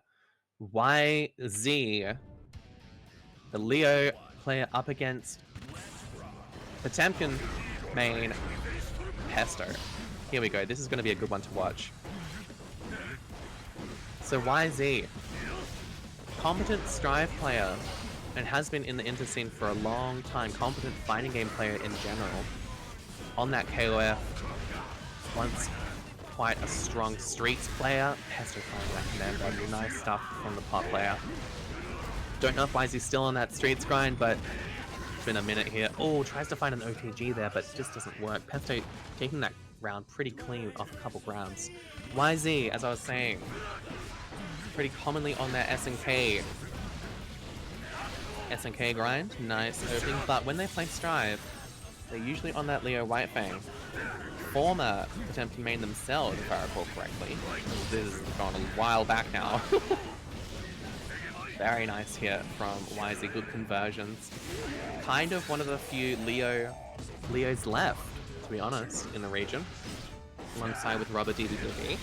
Speaker 1: YZ, the Leo player up against Potemkin main Pesto. Here we go. This is going to be a good one to watch. So YZ, competent Strive player, and has been in the inter scene for a long time. Competent fighting game player in general. On that KOF, once quite a strong Streets player. Pesto finding that commander. Nice stuff from the pot player. Don't know if YZ's still on that Streets grind, but it's been a minute here. Oh, tries to find an OTG there, but it just doesn't work. Pesto taking that round pretty clean off a couple rounds. YZ, as I was saying, pretty commonly on their SNK grind. Nice opening, but when they play Strive, they're usually on that Leo Whitefang. Former Potemkin main themselves, if I recall correctly. This is gone a while back now. Very nice here from YZ, good conversions. Kind of one of the few Leos left, to be honest, in the region. Alongside with Rubber DBDB.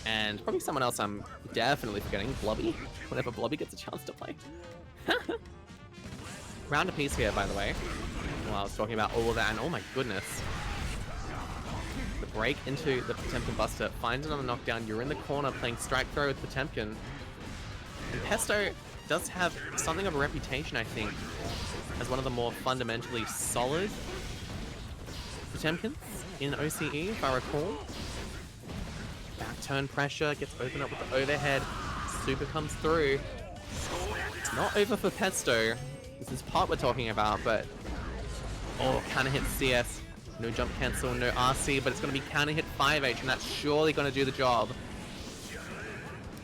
Speaker 1: And probably someone else I'm definitely forgetting, Blobby, whenever Blobby gets a chance to play. Round apiece here, by the way. While I was talking about all of that, and oh my goodness. The break into the Potemkin Buster, finds another knockdown. You're in the corner playing strike throw with Potemkin. And Pesto does have something of a reputation, I think, as one of the more fundamentally solid Potemkins in OCE, if I recall. Back turn pressure, gets opened up with the overhead. Super comes through. It's not over for Pesto. This is Pot we're talking about, but... Oh, counter hit CS. No jump cancel, no RC, but it's going to be counter hit 5H, and that's surely going to do the job.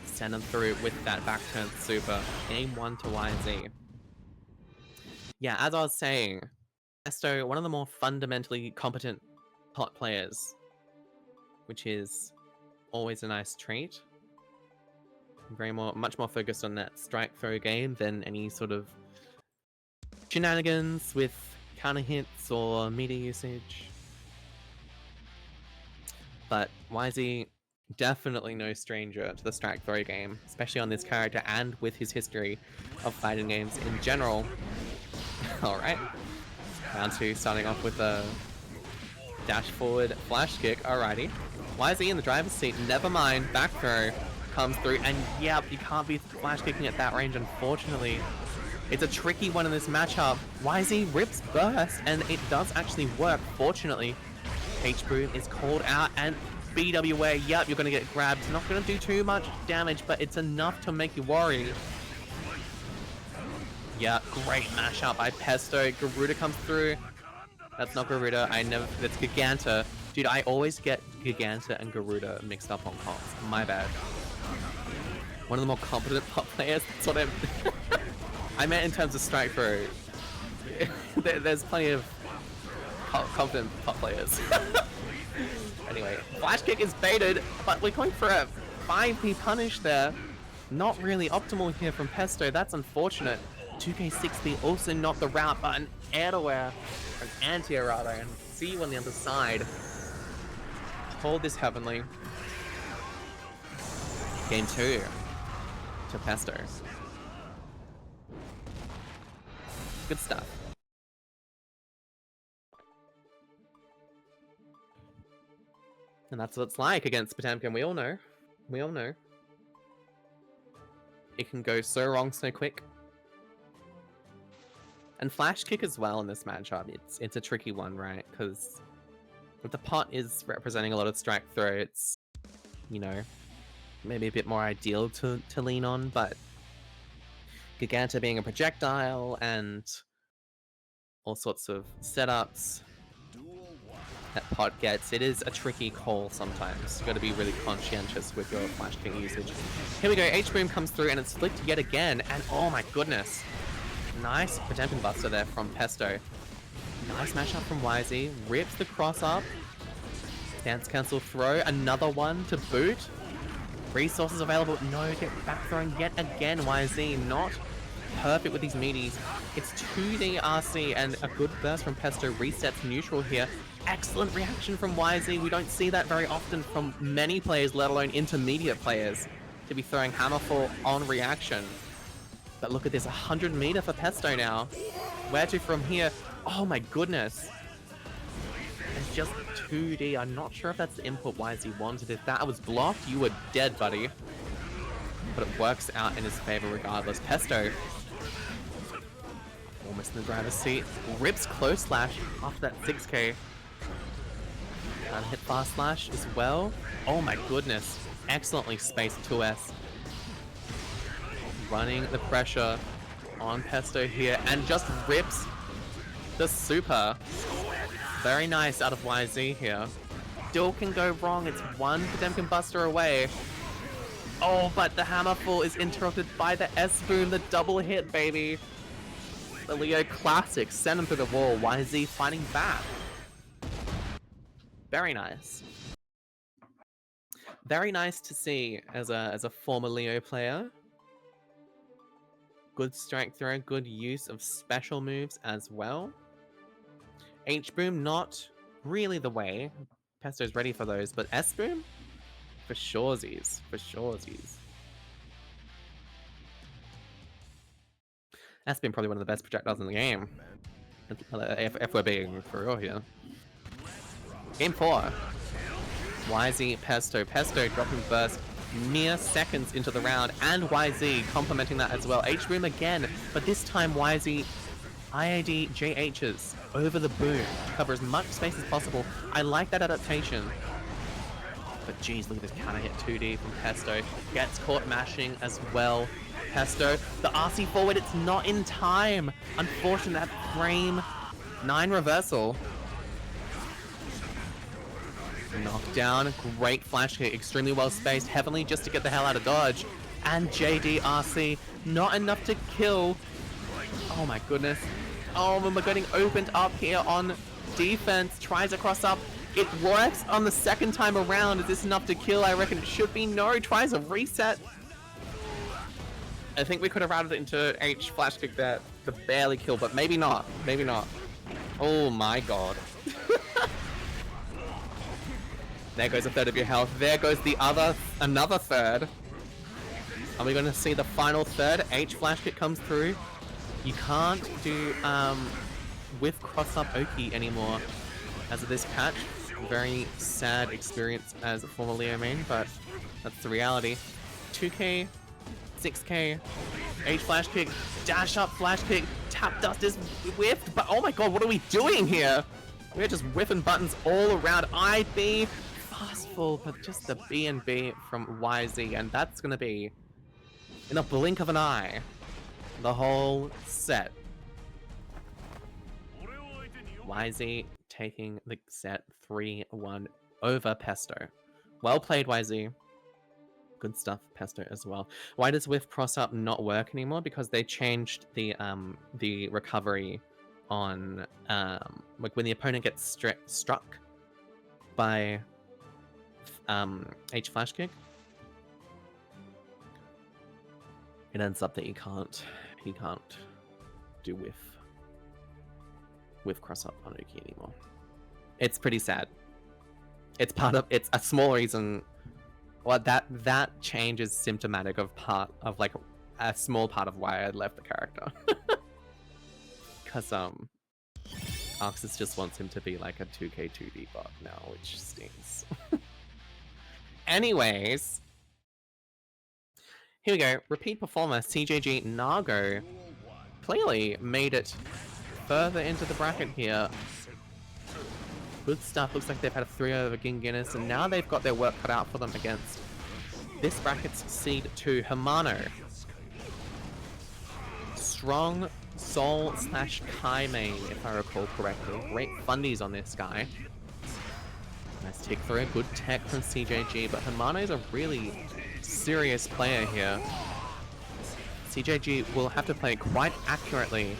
Speaker 1: Send him through with that back turn super. Game 1 to YZ. Yeah, as I was saying, Pesto, one of the more fundamentally competent Pot players, which is always a nice treat. Much more focused on that strike throw game than any sort of shenanigans with counter hits or meter usage. But YZ, definitely no stranger to the strike throw game, especially on this character and with his history of fighting games in general. Alright. Round 2, starting off with a dash forward flash kick. Alrighty. YZ in the driver's seat. Never mind. Back throw comes through. And yep, you can't be flash kicking at that range, unfortunately. It's a tricky one in this matchup. YZ rips burst, and it does actually work, fortunately. H-Boom is called out, and BWA, yep, you're going to get grabbed. Not going to do too much damage, but it's enough to make you worry. Yeah, great mashup by Pesto. Garuda comes through. That's not Garuda. That's Giganta. Dude, I always get Giganta and Garuda mixed up on comps. My bad. One of the more competent Pot players. That's what I meant in terms of strike throw. There's plenty of competent Pot players. Anyway, flash kick is baited, but we're going for a 5p punish there. Not really optimal here from Pesto. That's unfortunate. 2k6p also not the route, but an air-to-air, an anti-air rather, and see you on the other side. Hold this heavenly. Game 2 to Pesto. Good stuff. And that's what it's like against Potemkin. We all know. We all know. It can go so wrong so quick. And flash kick as well in this matchup. It's a tricky one, right? Because if the Pot is representing a lot of strike throw, it's, you know, maybe a bit more ideal to lean on, but Giganta being a projectile and all sorts of setups that Pot gets, it is a tricky call sometimes. You got to be really conscientious with your flash kick usage. Here we go, H-Boom comes through and it's flicked yet again, and oh my goodness. Nice Potemkin Buster there from Pesto. Nice mashup from YZ. Rips the cross up. Dance cancel throw. Another one to boot. Resources available. No, get back thrown yet again. YZ not perfect with these meaties. It's 2D RC and a good burst from Pesto. Resets neutral here. Excellent reaction from YZ. We don't see that very often from many players, let alone intermediate players, to be throwing Hammerfall on reaction. But look at this, 100 meter for Pesto now. Where to from here? Oh my goodness. It's just 2D. I'm not sure if that's the input YZ wanted. If that was blocked, you were dead, buddy. But it works out in his favor regardless. Pesto, almost in the driver's seat, rips close slash after that 6k. And hit fast slash as well. Oh my goodness. Excellently spaced 2S. Running the pressure on Pesto here and just rips the super. Very nice out of YZ here. Still can go wrong. It's one Potemkin Buster away. Oh, but the Hammerfall is interrupted by the S-Boom, the double hit, baby. The Leo classic. Send him through the wall. YZ fighting back. Very nice. Very nice to see as a former Leo player. Good strike throw, good use of special moves as well. H-Boom, not really the way. Pesto's ready for those, but S-Boom? For suresies. For suresies. That's been probably one of the best projectiles in the game. If we're being for real here. Game 4. YZ, Pesto. Pesto dropping burst mere seconds into the round, and YZ complementing that as well. H-Room again, but this time YZ IAD JHs over the boom to cover as much space as possible. I like that adaptation. But geez, look at this counter hit 2D from Pesto. Gets caught mashing as well. Pesto, the RC forward, it's not in time. Unfortunate, that frame 9 reversal. Knockdown, great flash hit, extremely well spaced. Heavenly just to get the hell out of dodge. And JDRC, not enough to kill. Oh my goodness. Oh, we're getting opened up here on defense. Tries a cross up. It works on the second time around. Is this enough to kill? I reckon it should be. No, tries a reset. I think we could have routed it into H flash kick there to barely kill, but maybe not. Maybe not. Oh my god. There goes a third of your health. There goes another third. Are we going to see the final third? H flash kick comes through. You can't do with cross up Oki anymore as of this patch. Very sad experience as a former Leo main, but that's the reality. 2k, 6k, H flash kick, dash up flash kick, tap dust is whiffed, but oh my god, what are we doing here? We're just whiffing buttons all around. IB, fast full, but just the B&B from YZ, and that's gonna be, in a blink of an eye, the whole set. YZ taking the set 3-1 over Pesto. Well played, YZ. Good stuff, Pesto as well. Why does Whiff Cross Up not work anymore? Because they changed the recovery on like when the opponent gets struck by H flash kick. It ends up that he can't do whiff cross up on Uki anymore. It's pretty sad. It's a small reason. Well, that change is symptomatic of like a small part of why I left the character. Cause Arxis just wants him to be like a 2k 2D bot now, which stings. Anyways, here we go. Repeat performer CJG Nago clearly made it further into the bracket here. Good stuff. Looks like they've had a 3 over Ginginis, and now they've got their work cut out for them against this bracket's seed 2, Hermano. Strong Soul / Kai main, if I recall correctly. Great fundies on this guy. Nice tick through, good tech from CJG, but Hermano's a really serious player here. CJG will have to play quite accurately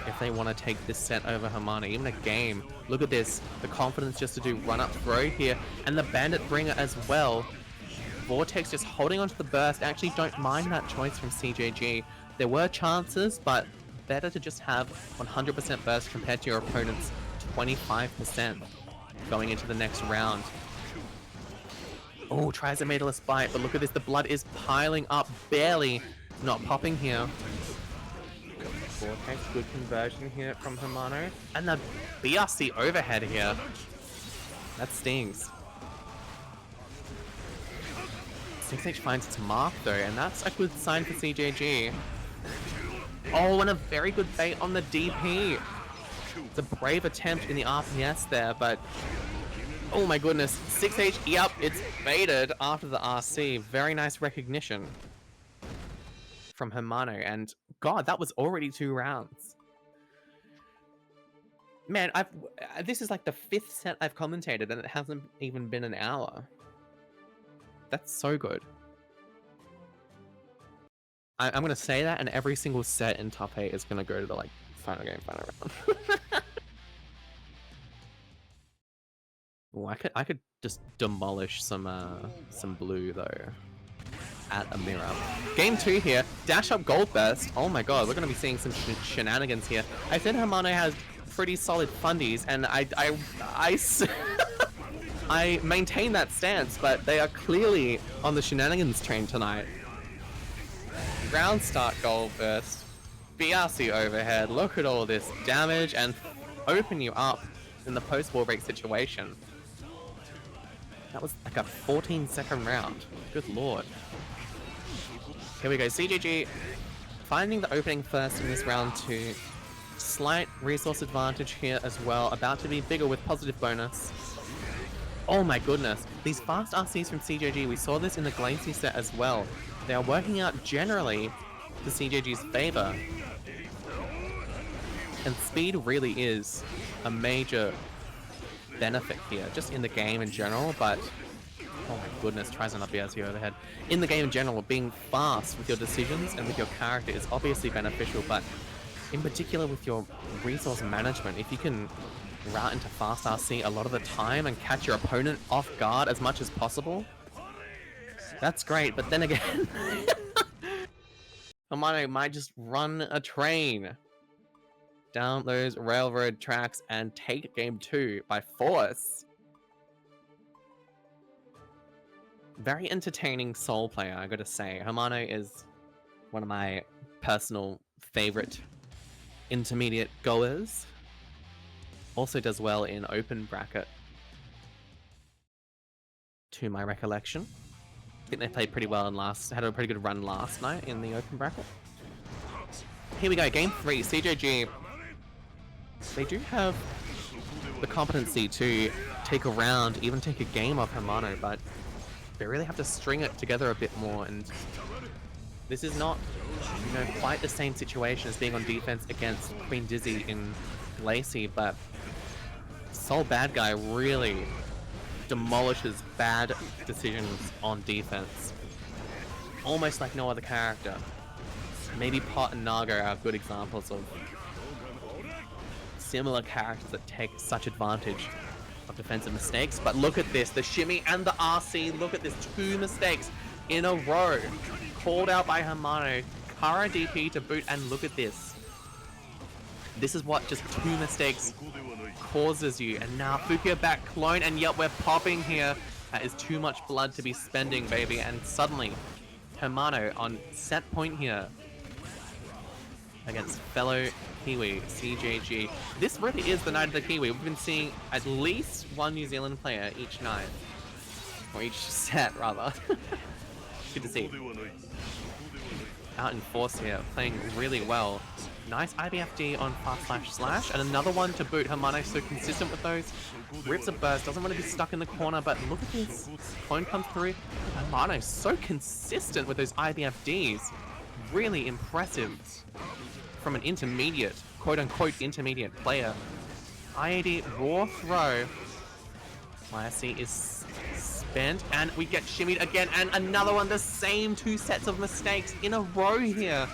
Speaker 1: if they want to take this set over Hermano, even a game. Look at this, the confidence just to do run-up throw here, and the Bandit Bringer as well. Vortex just holding onto the burst. I actually don't mind that choice from CJG. There were chances, but better to just have 100% burst compared to your opponent's 25% going into the next round. Oh, tries a meterless bite, but look at this, the blood is piling up, barely not popping here. Vortex, good conversion here from Hermano. And the BRC overhead here. That stings. 6H finds its mark though, and that's a good sign for CJG. Oh, and a very good bait on the DP. It's a brave attempt in the RPS there, but oh my goodness. 6H, yep, it's baited after the RC. Very nice recognition from Hermano, and god, that was already 2 rounds. Man, this is like the 5th set I've commentated, and it hasn't even been an hour. That's so good. I'm gonna say that, and every single set in top 8 is gonna go to the like final game, final round. Oh, I could just demolish some blue though. At a mirror. Game 2 here. Dash up gold burst. Oh my god, we're gonna be seeing some shenanigans here. I said Hermano has pretty solid fundies, and I maintain that stance, but they are clearly on the shenanigans train tonight. Ground start goal burst. BRC overhead. Look at all this damage and open you up in the post-wall break situation. That was like a 14-second round. Good lord. Here we go. CJG finding the opening first in this round 2. Slight resource advantage here as well. About to be bigger with positive bonus. Oh my goodness. These fast RCs from CJG, we saw this in the Glacier set as well. They are working out generally to CJG's favor. And speed really is a major benefit here, just in the game in general, but oh my goodness, tries to not be BRC overhead. In the game in general, being fast with your decisions and with your character is obviously beneficial, but in particular with your resource management, if you can route into fast RC a lot of the time and catch your opponent off guard as much as possible, that's great. But then again, Hamano might just run a train down those railroad tracks and take game 2 by force. Very entertaining Soul player, I gotta say. Hamano is one of my personal favorite intermediate goers. Also does well in open bracket, to my recollection. I think they played pretty well had a pretty good run last night in the open bracket. Here we go, game 3, CJG. They do have the competency to take a round, even take a game off Hamano, but they really have to string it together a bit more, and this is not, you know, quite the same situation as being on defense against Queen Dizzy in Lacey, but Soul Bad Guy really demolishes bad decisions on defense. Almost like no other character. Maybe Pot and Naga are good examples of similar characters that take such advantage of defensive mistakes, but look at this, the shimmy and the RC, look at this, 2 mistakes in a row, called out by Hamano, Kara DP to boot, and look at this. This is what just 2 mistakes causes you, and now Fukia back clone, and yep, we're popping here. That is too much blood to be spending, baby, and suddenly, Hamano on set point here against fellow Kiwi, CJG. This really is the night of the Kiwi. We've been seeing at least one New Zealand player each night. Or each set, rather. Good to see. Out in force here, playing really well. Nice IBFD on fast slash, and another one to boot. Hamano so consistent with those. Rips a burst, doesn't want to be stuck in the corner, but look at this. Clone comes through. Hamano so consistent with those IBFDs. Really impressive from an intermediate, quote-unquote intermediate player. IAD raw throw. YSC is spent, and we get shimmied again, and another one, the same 2 sets of mistakes in a row here.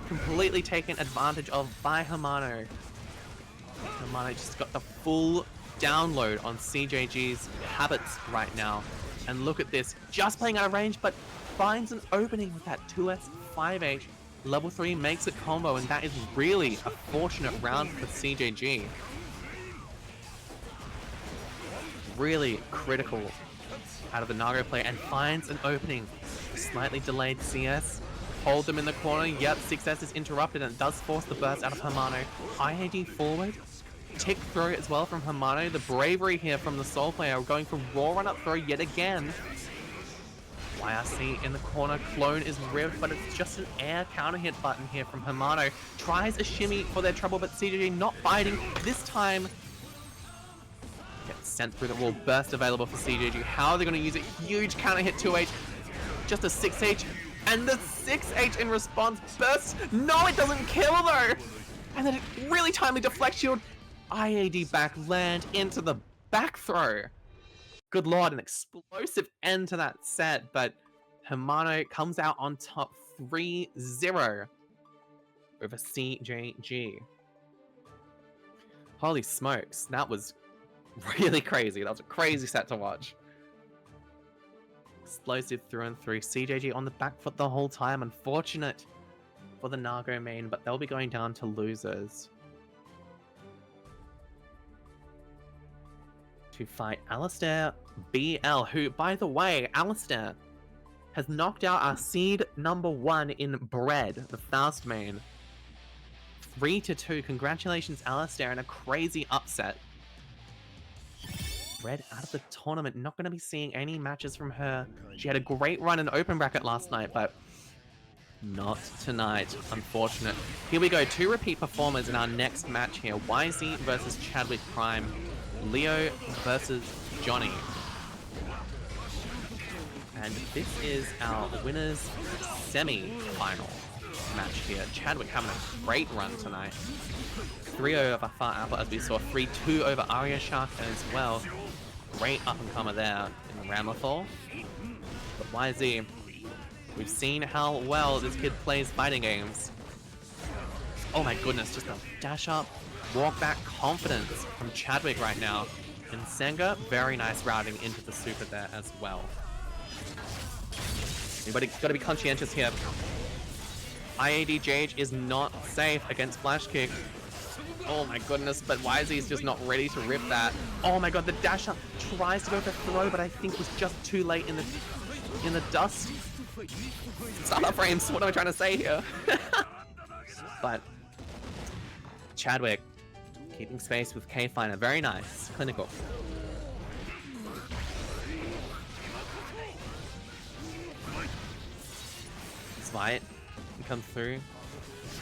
Speaker 1: Completely taken advantage of by Hamano. Hamano just got the full download on CJG's habits right now. And look at this, just playing out of range, but finds an opening with that 2S 5H. Level 3 makes it combo, and that is really a fortunate round for CJG. Really critical out of the Nago play, and finds an opening. Slightly delayed CS. Hold them in the corner. Yep, 6S is interrupted, and it does force the burst out of Hamano. IAD forward. Tick throw as well from Hamano. The bravery here from the Soul player, going for raw run up throw yet again. YRC in the corner, clone is ripped, but it's just an air counter hit button here from Hamano. Tries a shimmy for their trouble, but CJG not biting. This time, gets sent through the wall. Burst available for CJG. How are they going to use it? Huge counter hit 2H. Just a 6H, and the 6H in response bursts. No, it doesn't kill though. And then it really timely deflect shield. IAD back land into the back throw. Good lord, an explosive end to that set, but Hamano comes out on top 3-0 over CJG. Holy smokes, that was really crazy. That was a crazy set to watch. Explosive through and through. CJG on the back foot the whole time. Unfortunate for the Nago main, but they'll be going down to losers. to fight Alistair BL, who, by the way, Alistair has knocked out our seed #1 in Bread, the Faust main. 3-2. Congratulations, Alistair, and a crazy upset. Bread out of the tournament. Not going to be seeing any matches from her. She had a great run in open bracket last night, but not tonight. Unfortunate. Here we go. 2 repeat performers in our next match here. YZ versus Chadwick Prime. Leo versus Johnny. And this is our winners semi-final match here. Chadwick having a great run tonight. 3-0 over Far Apple, as we saw. 3-2 over Arya Shark as well. Great up-and-comer there in the Ramlethal. But YZ, we've seen how well this kid plays fighting games. Oh my goodness, just a dash up, walk back confidence from Chadwick right now. And Senga, very nice routing into the super there as well. But got to be conscientious here. IAD is not safe against Flash Kick. Oh my goodness, but YZ is just not ready to rip that. Oh my god, the dash up tries to go for throw, but I think was just too late in the dust. Startup frames, what am I trying to say here? But Chadwick keeping space with K-Finer, very nice, clinical. Fight comes through.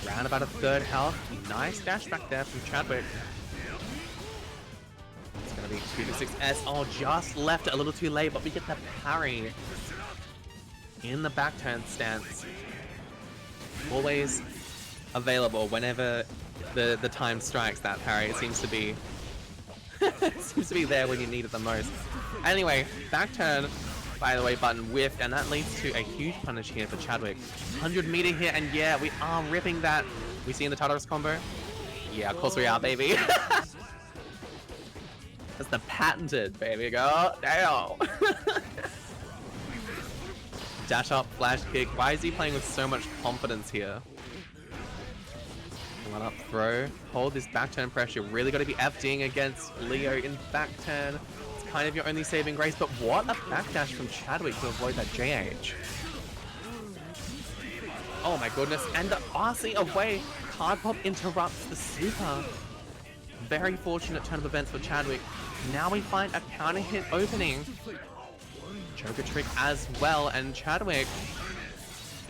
Speaker 1: Round about a 3rd health. Nice dash back there from Chadwick. It's gonna be 2-6S. Oh, just left it a little too late, but we get the parry in the back turn stance. Always available whenever the time strikes. That parry, it seems to be there when you need it the most. Anyway, back turn. By the way, button whiffed, and that leads to a huge punish here for Chadwick. 100 meter here, and yeah, we are ripping that. We see in the Tartarus combo? Yeah, of course we are, baby. That's the patented, baby. Go, damn. Dash up, flash kick. Why is he playing with so much confidence here? One up throw. Hold this back turn pressure. Really got to be FDing against Leo in back turn. Kind of your only saving grace, but what a backdash from Chadwick to avoid that JH. Oh my goodness, and the RC away. Card pop interrupts the super. Very fortunate turn of events for Chadwick. Now we find a counter hit opening. Joker trick as well, and Chadwick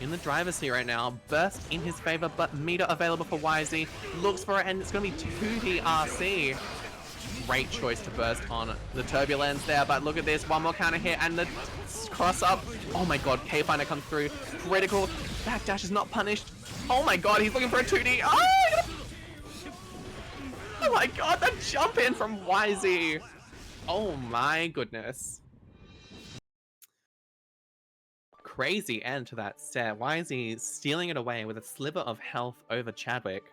Speaker 1: in the driver's seat right now. Burst in his favor, but meter available for YZ. Looks for it, and it's going to be 2D RC. Great choice to burst on the turbulence there, but look at this, one more counter hit and the cross up. Oh my god, K-Finer comes through. Critical. Backdash is not punished. Oh my god, he's looking for a 2D. Oh my god, that jump in from YZ. Oh my goodness. Crazy end to that set. YZ stealing it away with a sliver of health over Chadwick.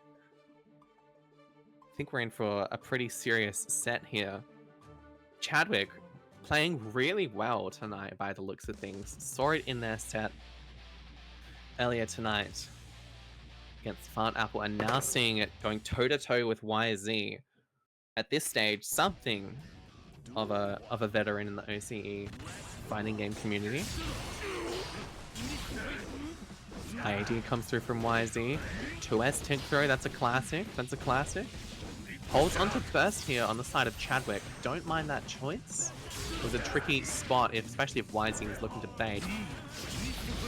Speaker 1: I think we're in for a pretty serious set here. Chadwick playing really well tonight by the looks of things. Saw it in their set earlier tonight against Fart Apple, and now seeing it going toe-to-toe with YZ. At this stage, something of a veteran in the OCE fighting game community. IAD comes through from YZ. 2S tick throw, that's a classic. That's a classic. Holds onto first here on the side of Chadwick. Don't mind that choice. It was a tricky spot, especially if YZ is looking to bait.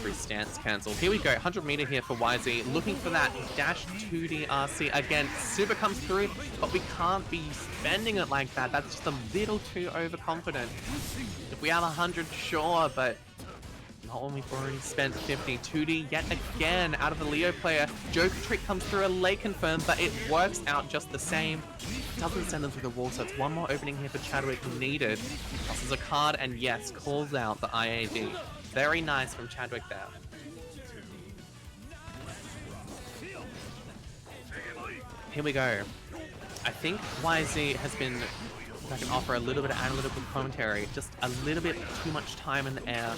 Speaker 1: Free stance cancel. Here we go, 100 meter here for YZ. Looking for that dash 2D RC again. Super comes through, but we can't be spending it like that. That's just a little too overconfident. If we have 100, sure, but not when we've already spent 50. 2D yet again out of the Leo player. Joker trick comes through, a late confirm, but it works out just the same. Doesn't send them through the wall, so it's one more opening here for Chadwick needed. Tosses a card, and yes, calls out the IAD. Very nice from Chadwick there. Here we go. I think YZ has been, if I can offer a little bit of analytical commentary, just a little bit too much time in the air.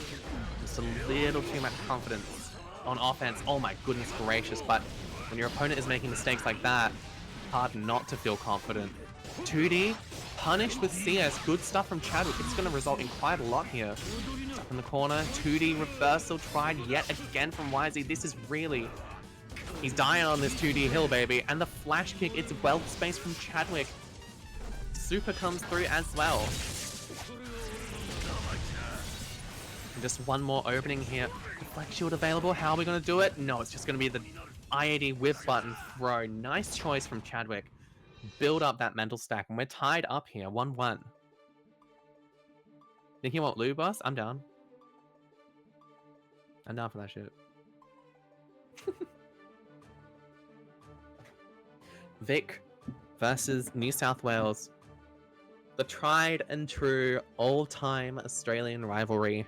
Speaker 1: Just a little too much confidence on offense. Oh my goodness gracious, but when your opponent is making mistakes like that, hard not to feel confident. 2D, punished with CS. Good stuff from Chadwick. It's going to result in quite a lot here. Up in the corner, 2D reversal tried yet again from YZ. This is really... He's dying on this 2D hill, baby. And the flash kick, it's well spaced from Chadwick. Super comes through as well. And just one more opening here. Flex shield available. How are we going to do it? No, it's just going to be the IAD whip button throw. Nice choice from Chadwick. Build up that mental stack. And we're tied up here, 1-1. Think you want Lou boss? I'm down. I'm down for that shit. Vic versus New South Wales. The tried and true all-time Australian rivalry.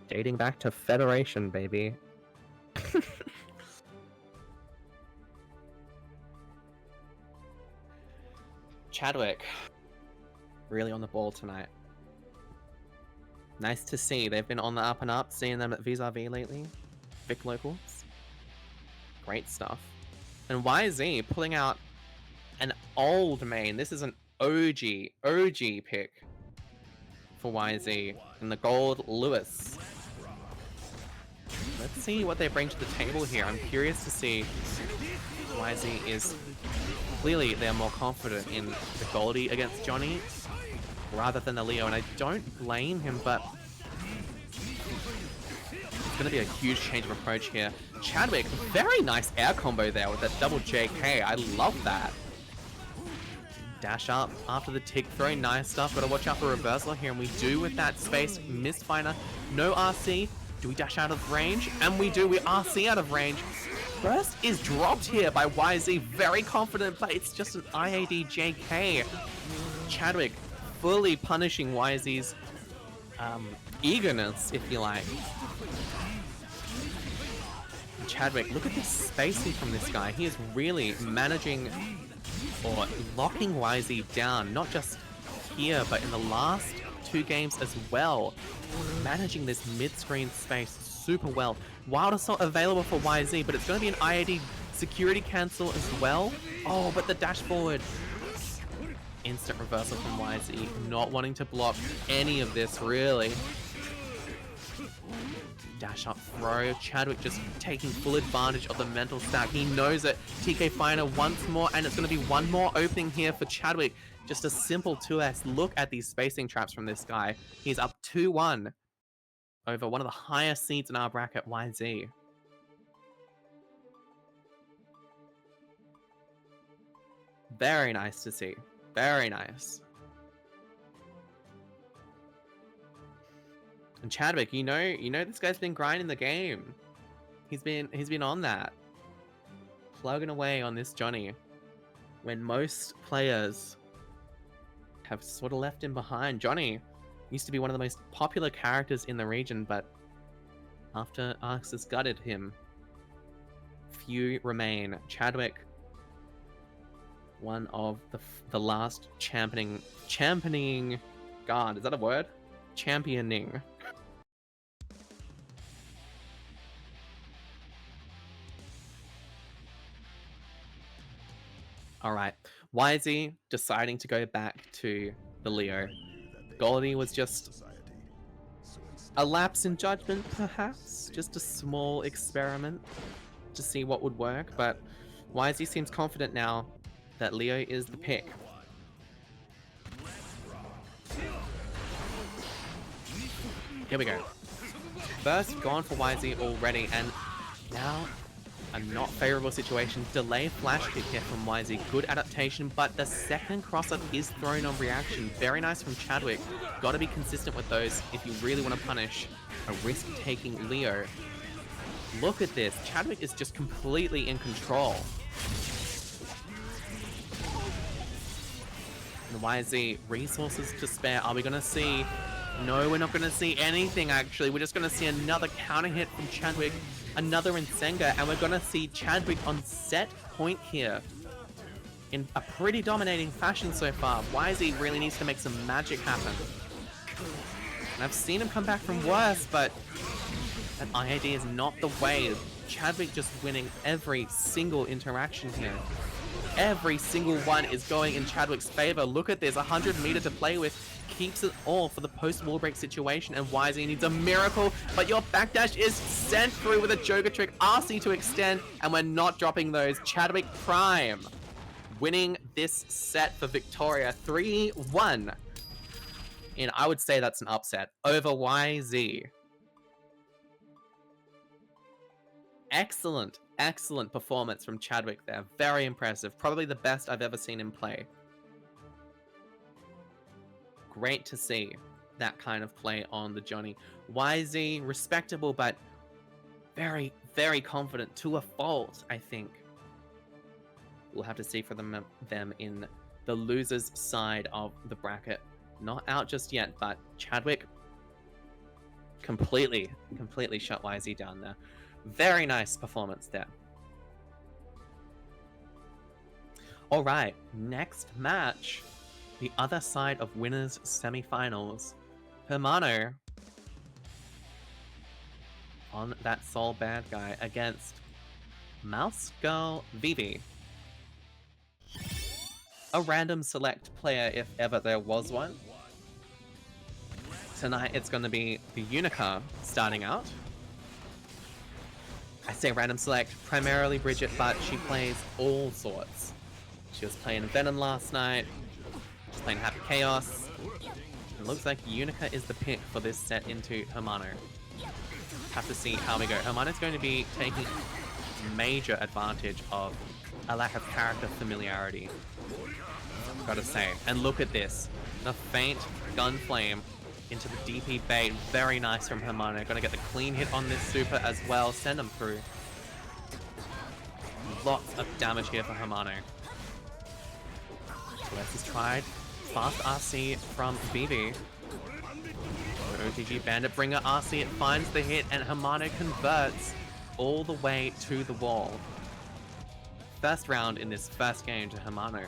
Speaker 1: Dating back to Federation, baby. Chadwick. Really on the ball tonight. Nice to see. They've been on the up and up, seeing them at Vis-a-Vis lately. Vic locals. Great stuff. And YZ pulling out an old main. This is an OG pick for YZ in the gold Lewis. Let's see what they bring to the table here. I'm curious to see. YZ is clearly they're more confident in the Goldie against Johnny rather than the Leo, and I don't blame him, but it's going to be a huge change of approach here. Chadwick, very nice air combo there with that double JK. I love that. Dash up after the tick throw. Nice stuff. Gotta watch out for reversal here, and we do with that space. Mistfinder. No RC. Do we dash out of range? And we do. We RC out of range. First is dropped here by YZ. Very confident, but it's just an IAD JK. Chadwick fully punishing YZ's eagerness, if you like. Chadwick, look at this spacing from this guy. He is really managing or locking YZ down, not just here, but in the last 2 games as well. Managing this mid-screen space super well. Wild Assault available for YZ, but it's going to be an IAD security cancel as well. Oh, but the dash forward. Instant reversal from YZ, not wanting to block any of this, really. Dash up throw. Chadwick just taking full advantage of the mental stack. He knows it. TK Finer once more, and it's going to be one more opening here for Chadwick. Just a simple 2S. Look at these spacing traps from this guy. He's up 2-1 over one of the highest seeds in our bracket, YZ. Very nice to see. Very nice. And Chadwick, you know this guy's been grinding the game. He's been on that. Plugging away on this Johnny. When most players have sort of left him behind. Johnny used to be one of the most popular characters in the region, but after Arxis gutted him, few remain. Chadwick, one of the last championing God, is that a word? Championing. Alright, YZ deciding to go back to the Leo. Goldie was just a lapse in judgment, perhaps? Just a small experiment to see what would work, but YZ seems confident now that Leo is the pick. Here we go. First gone for YZ already, and now a not favorable situation. Delay flash kick here from YZ. Good adaptation, but the second cross-up is thrown on reaction. Very nice from Chadwick. Gotta be consistent with those if you really want to punish a risk-taking Leo. Look at this. Chadwick is just completely in control. And YZ, resources to spare. Are we gonna see? No, we're not gonna see anything actually. We're just gonna see another counter hit from Chadwick. Another Nsenga, and we're gonna see Chadwick on set point here in a pretty dominating fashion so far. YZ really needs to make some magic happen. And I've seen him come back from worse, but that IAD is not the way. Chadwick just winning every single interaction here. Every single one is going in Chadwick's favor. Look at this, 100 meter to play with. Keeps it all for the post-wall break situation, and YZ needs a miracle, but your backdash is sent through with a Joker trick. RC to extend, and we're not dropping those. Chadwick Prime winning this set for Victoria 3-1. And I would say that's an upset over YZ. Excellent, excellent performance from Chadwick there. Very impressive. Probably the best I've ever seen him play. Great to see that kind of play on the Johnny. YZ, respectable, but very, very confident to a fault, I think. We'll have to see for them in the losers side of the bracket. Not out just yet, but Chadwick completely shut YZ down there. Very nice performance there. All right, next match. The other side of winners semifinals. Hermano on that Soul bad guy against Mouse Girl Vivi. A random select player if ever there was one. Tonight it's going to be the Unica starting out. I say random select, primarily Bridget, but she plays all sorts. She was playing Venom last night. She's playing Happy Chaos. It looks like Unica is the pick for this set into Hermano. Have to see how we go. Hermano's going to be taking major advantage of a lack of character familiarity, gotta say. And look at this. The faint gun flame into the DP bait. Very nice from Hermano. Gonna get the clean hit on this super as well. Send him through. Lots of damage here for Hermano. Celeste is tried. Fast RC from Vivi. OTG Bandit Bringer RC, it finds the hit, and Hermano converts all the way to the wall. First round in this first game to Hermano.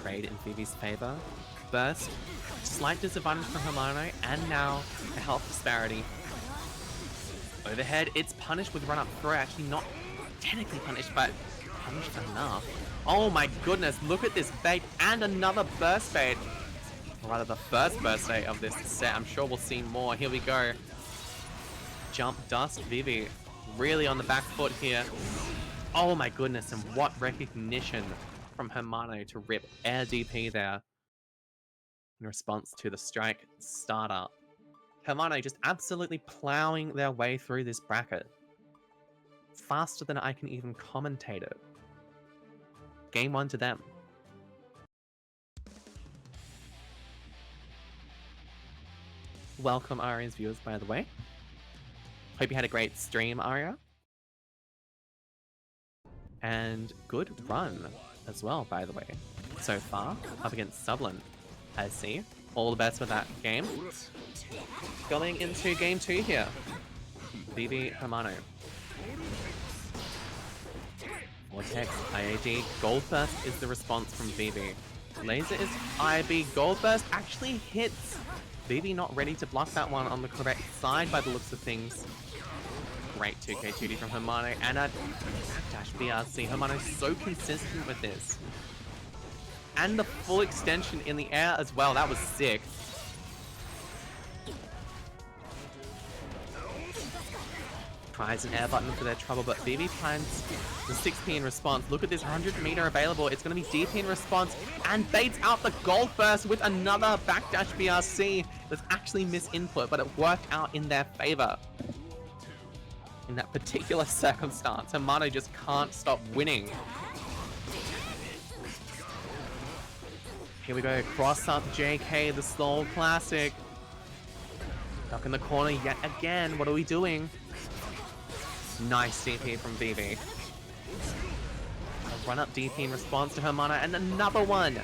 Speaker 1: Trade in Vivi's favor. Burst. Slight disadvantage for Hermano, and now a health disparity. Overhead, it's punished with run-up throw. Actually not technically punished, but punished enough. Oh my goodness, look at this bait, and another burst bait. Or rather, the first burst bait of this set. I'm sure we'll see more. Here we go. Jump Dust Vivi. Really on the back foot here. Oh my goodness, and what recognition from Hermano to rip air DP there in response to the strike startup. Hermano just absolutely plowing their way through this bracket. Faster than I can even commentate it. Game 1 to them. Welcome, Aria's viewers, by the way. Hope you had a great stream, Aria. And good run as well, by the way. So far, up against Sublin. I see. All the best with that game. Going into game 2 here. Vivi Hermano. Vortex, IAD, Gold Burst is the response from Vivi. Laser is IB. Gold Burst actually hits. Vivi not ready to block that one on the correct side by the looks of things. Great 2K2D from Hermano, and a backdash BRC. Hermano's so consistent with this. And the full extension in the air as well. That was sick. Tries an air button for their trouble, but Vivi finds the 6P in response. Look at this 100 meter available. It's going to be DP in response and baits out the Gold Burst with another backdash BRC. That's actually misinput, but it worked out in their favor. In that particular circumstance, Hermano just can't stop winning. Here we go, cross up JK, the Soul Classic. Stuck in the corner yet again. What are we doing? Nice DP from Vivi. A run up DP in response to Hermano, and another one.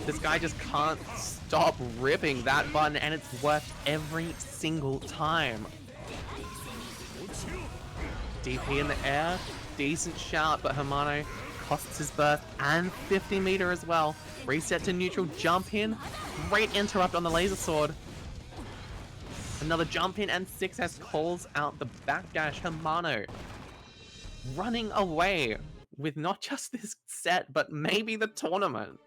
Speaker 1: This guy just can't stop ripping that button, and it's worked every single time. DP in the air, decent shout, but Hermano costs his burst and 50 meter as well. Reset to neutral, jump in, great interrupt on the laser sword. Another jump in, and 6S calls out the backdash. Hermano running away with not just this set, but maybe the tournament.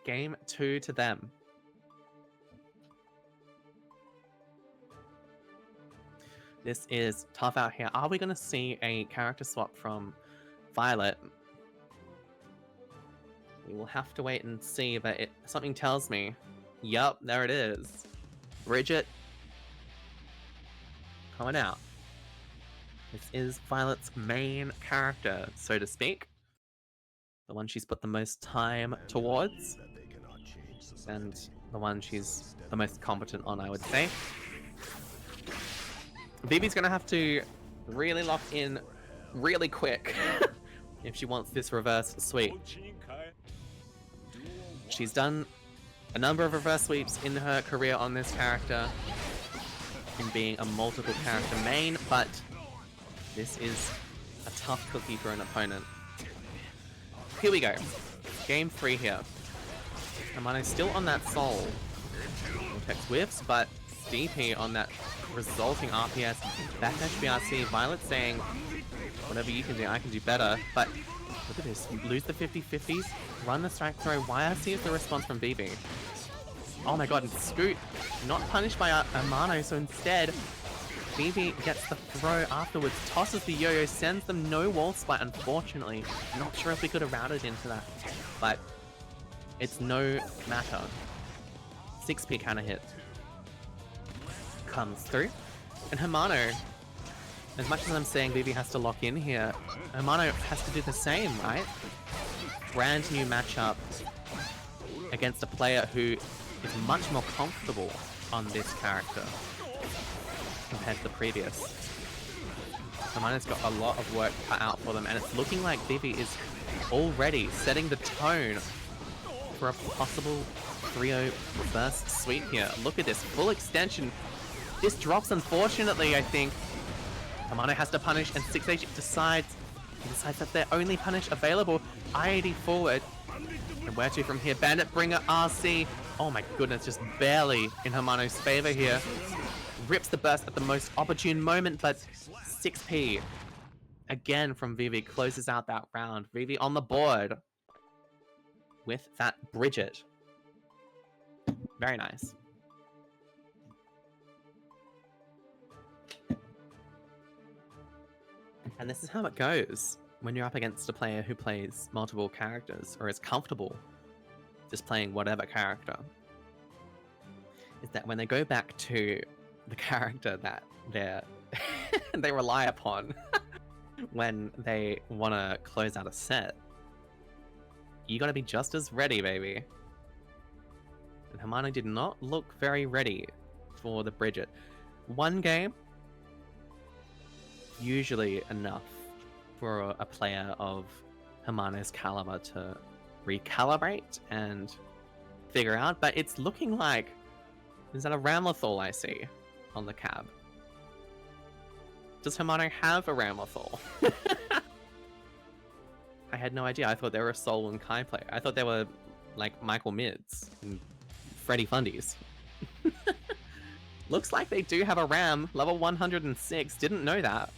Speaker 1: Game 2 to them. This is tough out here. Are we going to see a character swap from Violet? We will have to wait and see, but something tells me. Yup, there it is. Bridget coming out. This is Violet's main character, so to speak. The one she's put the most time towards. And the one she's the most competent on, I would say. Vivi's gonna have to really lock in really quick if she wants this reverse sweep. She's done a number of reverse sweeps in her career on this character, in being a multiple character main, but this is a tough cookie for an opponent. Here we go. Game 3 here. Hermano's still on that soul. Vortex whiffs, but DP on that resulting RPS. Backdash BRC. Violet saying, whatever you can do, I can do better. But look at this. You lose the 50-50s, run the strike throw. YRC is the response from BB. Oh my god, and Scoot not punished by Hermano, so instead BB gets the throw afterwards, tosses the yo-yo, sends them no wall spite, unfortunately. Not sure if we could have routed into that, but it's no matter. 6P counter hit comes through. And Hermano, as much as I'm saying BB has to lock in here, Hermano has to do the same, right? Brand new matchup against a player who is much more comfortable on this character compared to the previous. Hermano's got a lot of work cut out for them, and it's looking like Vivi is already setting the tone for a possible 3-0 reverse sweep here. Look at this, full extension. This drops, unfortunately, I think. Hermano has to punish, and 6H decides that their only punish available. IAD forward. And where to from here? Bandit Bringer RC. Oh my goodness, just barely in Hermano's favor here. Rips the burst at the most opportune moment, but 6P again from Vivi closes out that round. Vivi on the board with that Bridget. Very nice. And this is how it goes when you're up against a player who plays multiple characters or is comfortable just playing whatever character. Is that when they go back to the character that they rely upon when they want to close out a set, you got to be just as ready, baby. And Hermano did not look very ready for the Bridget. One game, usually enough for a player of Hermano's caliber to recalibrate and figure out, but it's looking like, is that a Ramlethal I see on the cab? Does Hermano have a Ramlethal? I had no idea. I thought they were a Sol and Kai player. I thought they were like Michael Mids and Freddy Fundies. Looks like they do have a Ram, level 106. Didn't know that.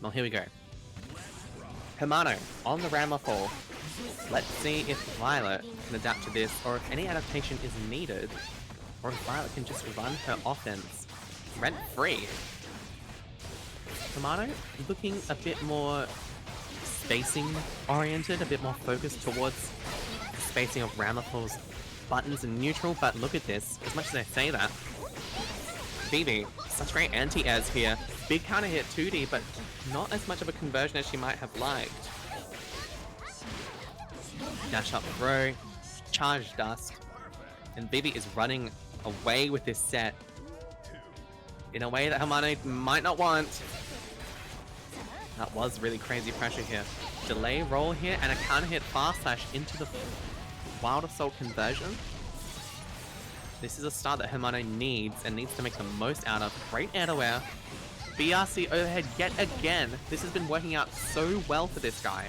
Speaker 1: Well, here we go. Hermano on the Ramlethal. Let's see if Violet can adapt to this, or if any adaptation is needed, or if Violet can just run her offense rent-free. Hermano looking a bit more spacing-oriented, a bit more focused towards the spacing of Ramlethal's buttons and neutral, but look at this. As much as I say that, Vivi, such great anti-airs here. Big counter hit 2D, but not as much of a conversion as she might have liked. Dash up throw, charge dust, and Vivi is running away with this set in a way that Hermano might not want. That was really crazy pressure here. Delay roll here, and a counter hit fast slash into the Wild Assault conversion. This is a start that Hermano needs, and needs to make the most out of. Great air to air. BRC overhead yet again. This has been working out so well for this guy.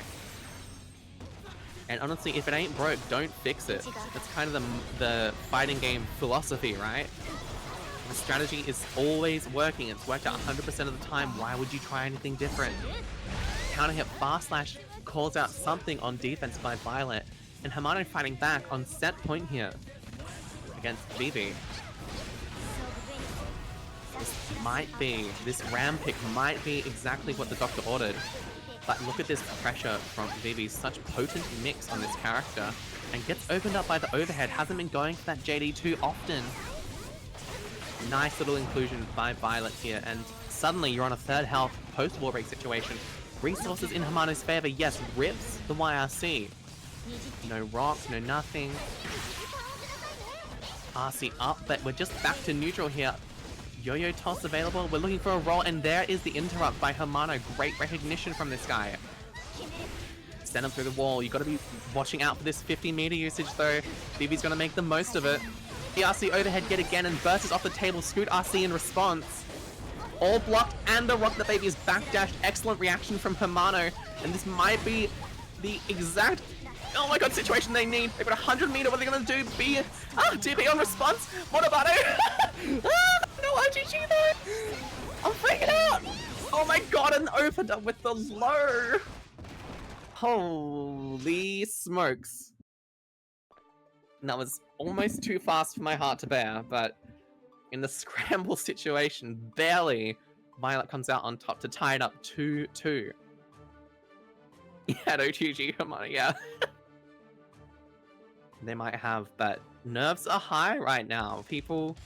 Speaker 1: And honestly, if it ain't broke, don't fix it. That's kind of the fighting game philosophy, right? The strategy is always working. It's worked out 100% of the time. Why would you try anything different? Counter hit fast slash calls out something on defense by Violet. And Hamano fighting back on set point here against Vivi. This Ram pick might be exactly what the Doctor ordered. But look at this pressure from Vivi, such potent mix on this character. And gets opened up by the overhead, hasn't been going for that JD too often. Nice little inclusion by Violet here, and suddenly you're on a third health post-wall break situation. Resources in Hamano's favor, yes, rips the YRC. No rock, no nothing. RC up, but we're just back to neutral here. Yo-yo toss available, we're looking for a roll, and there is the interrupt by Hamano. Great recognition from this guy. Send him through the wall. You gotta be watching out for this 50-meter usage though. Vivi's gonna make the most of it. The RC overhead yet again and bursts off the table. Scoot RC in response. All blocked, and the Rock the Baby is backdashed. Excellent reaction from Hamano, and this might be the exact, oh my god, situation they need. They've got 100-meter. What are they gonna do? DP on response. Monobato. No RGG though. I'm freaking out. Oh my god, and opened up with the low. Holy smokes. That was almost too fast for my heart to bear, but in the scramble situation, barely, Violet comes out on top to tie it up 2-2. Yeah, no 2G, come on, yeah. They might have, but nerves are high right now. People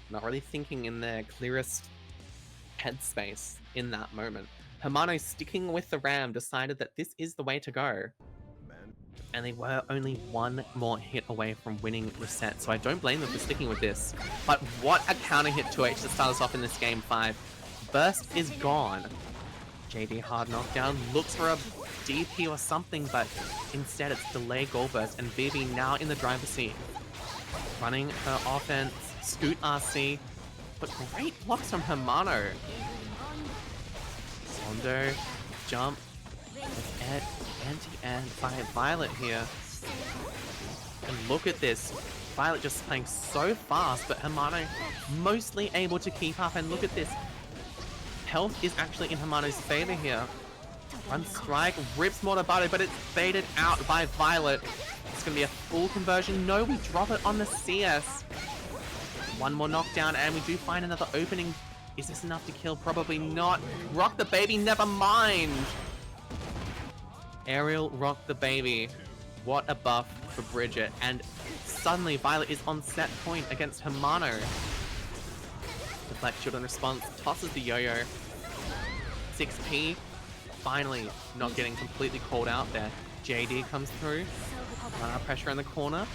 Speaker 1: not really thinking in their clearest headspace in that moment. Hamano, sticking with the Ram, decided that this is the way to go. And they were only one more hit away from winning the set, so I don't blame them for sticking with this. But what a counter hit 2H to start us off in this game 5. Burst is gone. JD hard knockdown, looks for a DP or something, but instead it's delay goal burst, and Vivi now in the driver's seat. Running her offense, Scoot RC, but great blocks from Hamano. Rondo, jump, anti-and by Violet here. And look at this. Violet just playing so fast, but Hamano mostly able to keep up. And look at this. Health is actually in Hamano's favor here. Run strike, rips Monobato, but it's baited out by Violet. It's going to be a full conversion. No, we drop it on the CS. One more knockdown, and we do find another opening. Is this enough to kill? Probably not. Rock the Baby, never mind. Aerial Rock the Baby. What a buff for Bridget. And suddenly Violet is on set point against Hamano. Deflect shield in response. Tosses the yo-yo. 6P. Finally not getting completely called out there. JD comes through. Run out pressure in the corner.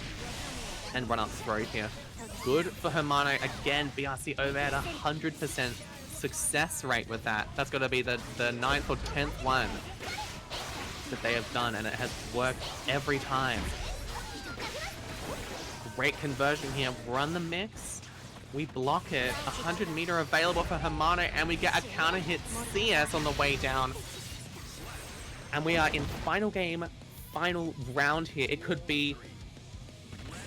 Speaker 1: And run out throw here. Good for Hamano. Again, BRC over at 100% success rate with that. That's got to be the 9th or 10th one that they have done, and it has worked every time. Great conversion here. Run the mix. We block it. 100-meter available for Hamano, and we get a counter hit CS on the way down. And we are in final game, final round here. It could be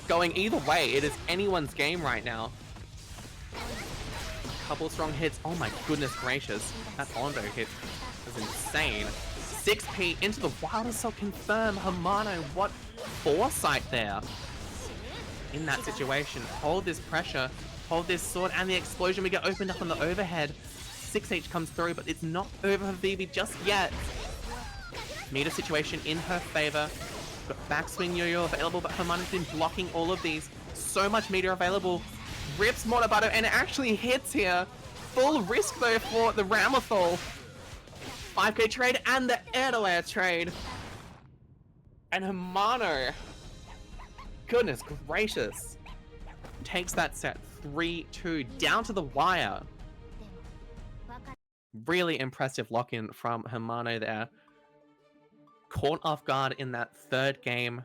Speaker 1: going either way. It is anyone's game right now. A couple strong hits. Oh my goodness gracious. That Ondo hit was insane. 6P into the Wild Assault, confirm. Hamano, what foresight there in that situation. Hold this pressure, hold this sword, and the explosion. We get opened up on the overhead. 6H comes through, but it's not over for Vivi just yet. Meter situation in her favor. Got backswing yo-yo available, but Hamano's been blocking all of these. So much meter available. Rips Monobato, and it actually hits here. Full risk though for the Ramathol. 5k trade and the air-to-air trade. And Hamano, goodness gracious, takes that set 3-2 down to the wire. Really impressive lock-in from Hamano there. Caught off guard in that third game.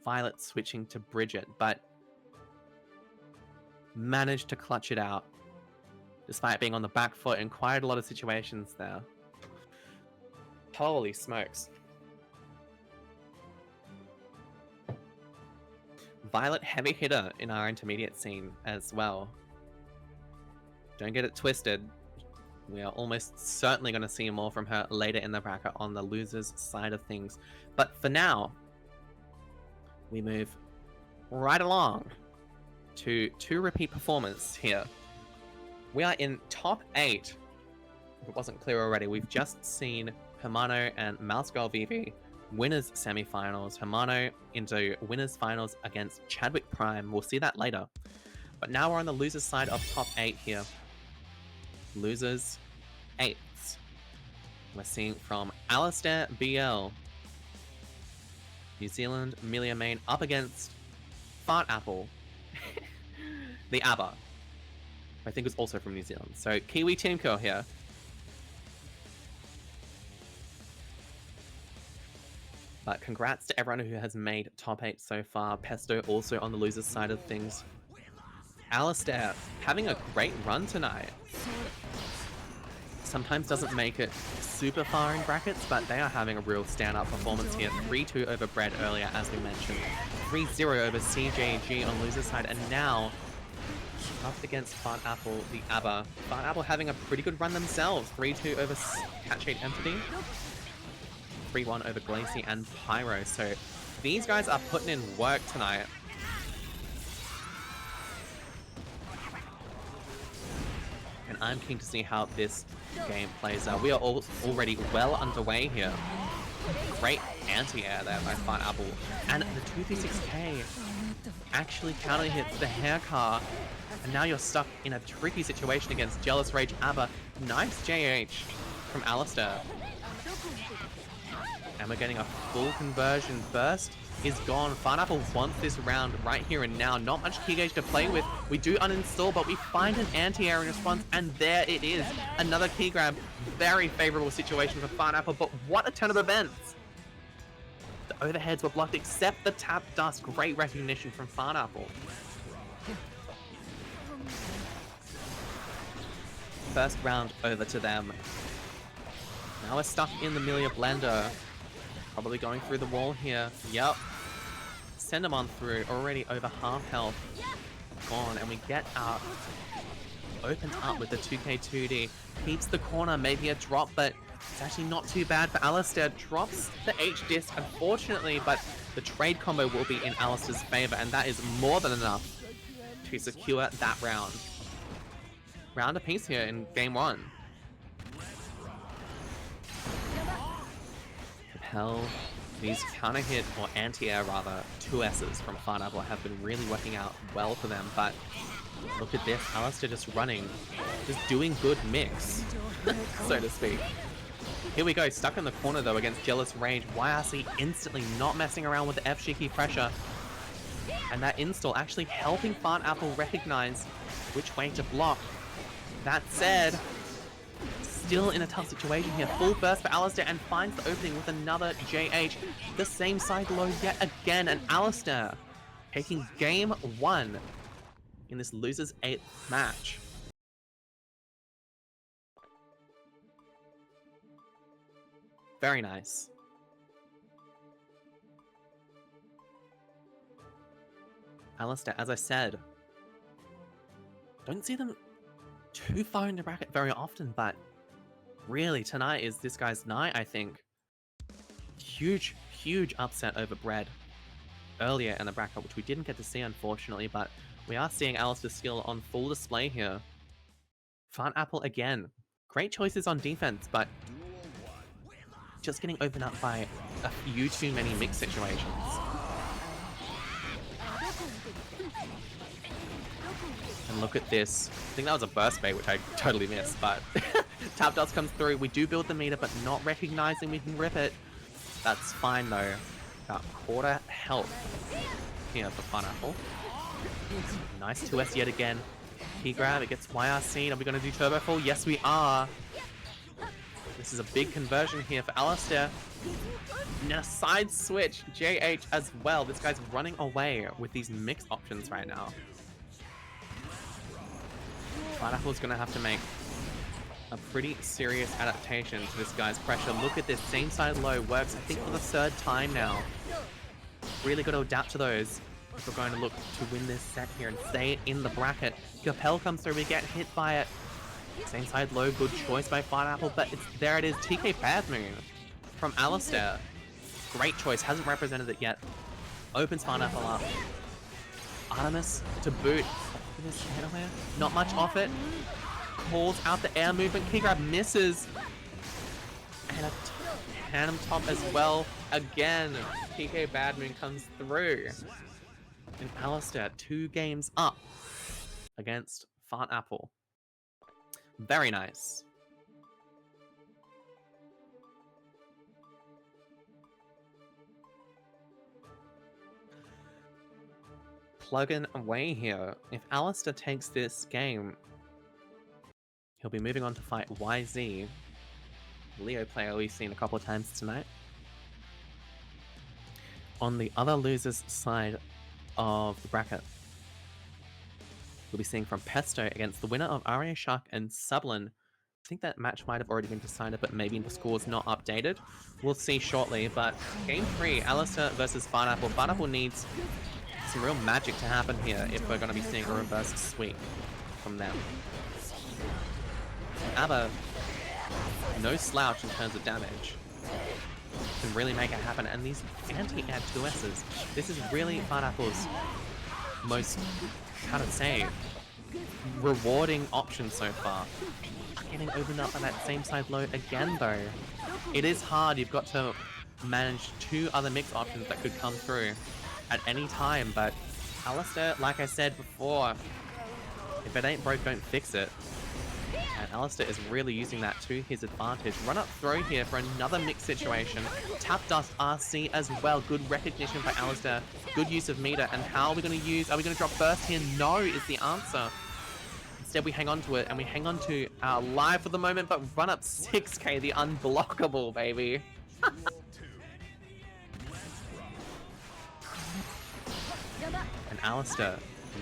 Speaker 1: Violet switching to Bridget, but managed to clutch it out, despite being on the back foot in quite a lot of situations there. Holy smokes. Violet heavy hitter in our intermediate scene as well. Don't get it twisted. We are almost certainly going to see more from her later in the bracket on the losers side of things. But for now, we move right along to 2 repeat performers here. We are in top 8. If it wasn't clear already, we've just seen Hermano and Mouse Girl Vivi winners semifinals. Hermano into winners finals against Chadwick Prime. We'll see that later. But now we're on the losers side of top 8 here. Losers 8ths. We're seeing from Alistair BL, New Zealand, Amelia Main up against Fart Apple, the ABBA, I think was also from New Zealand. So Kiwi Teamco here. But congrats to everyone who has made top 8 so far. Pesto also on the losers side of things. Alistair having a great run tonight. Sometimes doesn't make it super far in brackets, but they are having a real stand-up performance here. 3-2 over Bread earlier, as we mentioned. 3-0 over CJG on loser's side, and now up against Fart Apple, the ABBA. Fart Apple having a pretty good run themselves. 3-2 over Catshade Entity. 3-1 over Glacy and Pyro. So these guys are putting in work tonight. And I'm keen to see how this game plays out. We are already well underway here. Great anti-air there by Fart Apple. And the 236k actually counter hits the hair car. And now you're stuck in a tricky situation against Jealous Rage ABBA. Nice JH from Alistair. And we're getting a full conversion. Burst is gone. Fart Apple wants this round right here and now. Not much key gauge to play with. We do uninstall, but we find an anti-air in response, and there it is. Another key grab. Very favorable situation for Fart Apple, but what a turn of events. The overheads were blocked except the tap dust. Great recognition from Fart Apple. First round over to them. Now we're stuck in the Milia Blender. Probably going through the wall here. Yep. Send them on through. Already over half health. Gone. And we get out. Opens up with the 2K2D. Keeps the corner. Maybe a drop, but it's actually not too bad for Alistair. Drops the H-Disc, unfortunately, but the trade combo will be in Alistair's favor, and that is more than enough to secure that round. Round apiece here in game 1. Hell, these counter hit, or anti-air rather, 2S's from Fart Apple have been really working out well for them, but look at this, Alistair just running, just doing good mix, so to speak. Here we go, stuck in the corner though against Jealous Rage. YRC instantly not messing around with the F key pressure, and that install actually helping Fart Apple recognize which way to block. That said, still in a tough situation here. Full burst for Alistair and finds the opening with another JH. The same side low yet again, and Alistair taking game 1 in this losers 8th match. Very nice. Alistair, as I said, don't see them too far in the bracket very often, but really, tonight is this guy's night, I think. Huge, huge upset over Bread earlier in the bracket, which we didn't get to see, unfortunately, but we are seeing Alistair's skill on full display here. Fart Apple again. Great choices on defense, but just getting opened up by a few too many mix situations. And look at this. I think that was a burst bait, which I totally missed, but tap dust comes through. We do build the meter, but not recognizing we can rip it. That's fine though. About quarter health here for Fart Apple. Nice 2S yet again. Key grab, it gets YRC. Are we going to do turbo fall? Yes, we are. This is a big conversion here for Alistair. And a side switch, JH as well. This guy's running away with these mix options right now. Fart Apple's going to have to make a pretty serious adaptation to this guy's pressure. Look at this, same side low works, I think for the 3rd time now. Really got to adapt to those. if we're going to look to win this set here and stay in the bracket. Capel comes through, we get hit by it. Same side low, good choice by Fineapple, but there it is, TK Bad Moon from Alistar. Great choice, hasn't represented it yet. Opens Fineapple up. Artemis to boot. Not much off it. Calls out the air movement, key grab misses. And a tandem top as well. Again, TK Bad Moon comes through. And Alistar 2 games up against Fineapple. Very nice. Plugging away here. If Alistar takes this game, he'll be moving on to fight YZ. Leo player we've seen a couple of times tonight. On the other loser's side of the bracket, we'll be seeing from Pesto against the winner of Aria Shark and Sublin. I think that match might have already been decided, but maybe the score's not updated. We'll see shortly, but Game 3, Alistar versus Fineapple. Fineapple needs some real magic to happen here if we're going to be seeing a reverse sweep from them. Aber, no slouch in terms of damage. Can really make it happen, and these anti-air 2S's, this is really Fineapple's most, how to say, rewarding option so far. Getting opened up by that same side load again though. It is hard, you've got to manage 2 other mix options that could come through at any time, but Alistar, like I said before, if it ain't broke, don't fix it. And Alistar is really using that to his advantage. Run up throw here for another mix situation. Tap Dust RC as well. Good recognition by Alistar. Good use of meter. And how are we going to use... Are we going to drop burst here? No is the answer. Instead we hang on to it, and we hang on to our life for the moment, but run up 6k, the unblockable, baby. And Alistar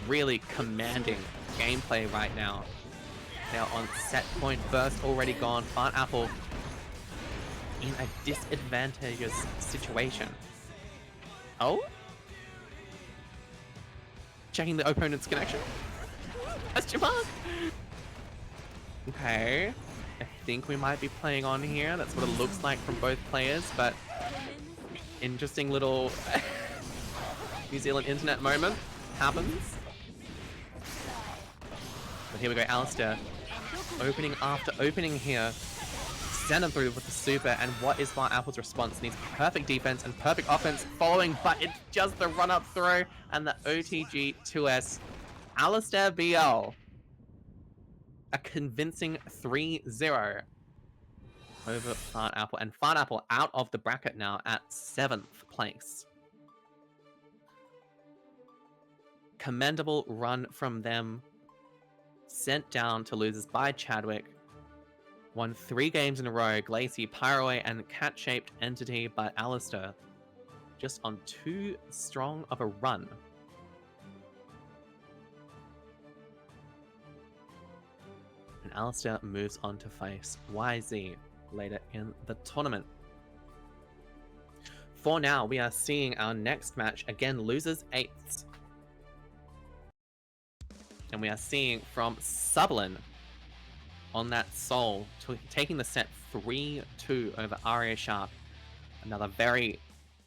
Speaker 1: really commanding gameplay right now. Now on set point, burst already gone. Fineapple in a disadvantageous situation. Oh? Checking the opponent's connection. Question mark? Okay. I think we might be playing on here. That's what it looks like from both players, but interesting little New Zealand internet moment happens. But here we go, Alistar. Opening after opening here. Send him through with the super, and what is Fineapple's response? Needs perfect defense and perfect offense following, but it's just the run up throw and the OTG 2S. Alistar BL. A convincing 3-0 over Fineapple, and Fineapple out of the bracket now at 7th place. Commendable run from them. Sent down to losers by Chadwick. Won 3 games in a row. Glacy, Pyroe, and Cat-Shaped Entity, but Alistar just on too strong of a run. And Alistar moves on to face YZ later in the tournament. For now, we are seeing our next match. Again, losers 8ths. And we are seeing from Sublin on that Soul, taking the set 3-2 over Aria Shark. Another very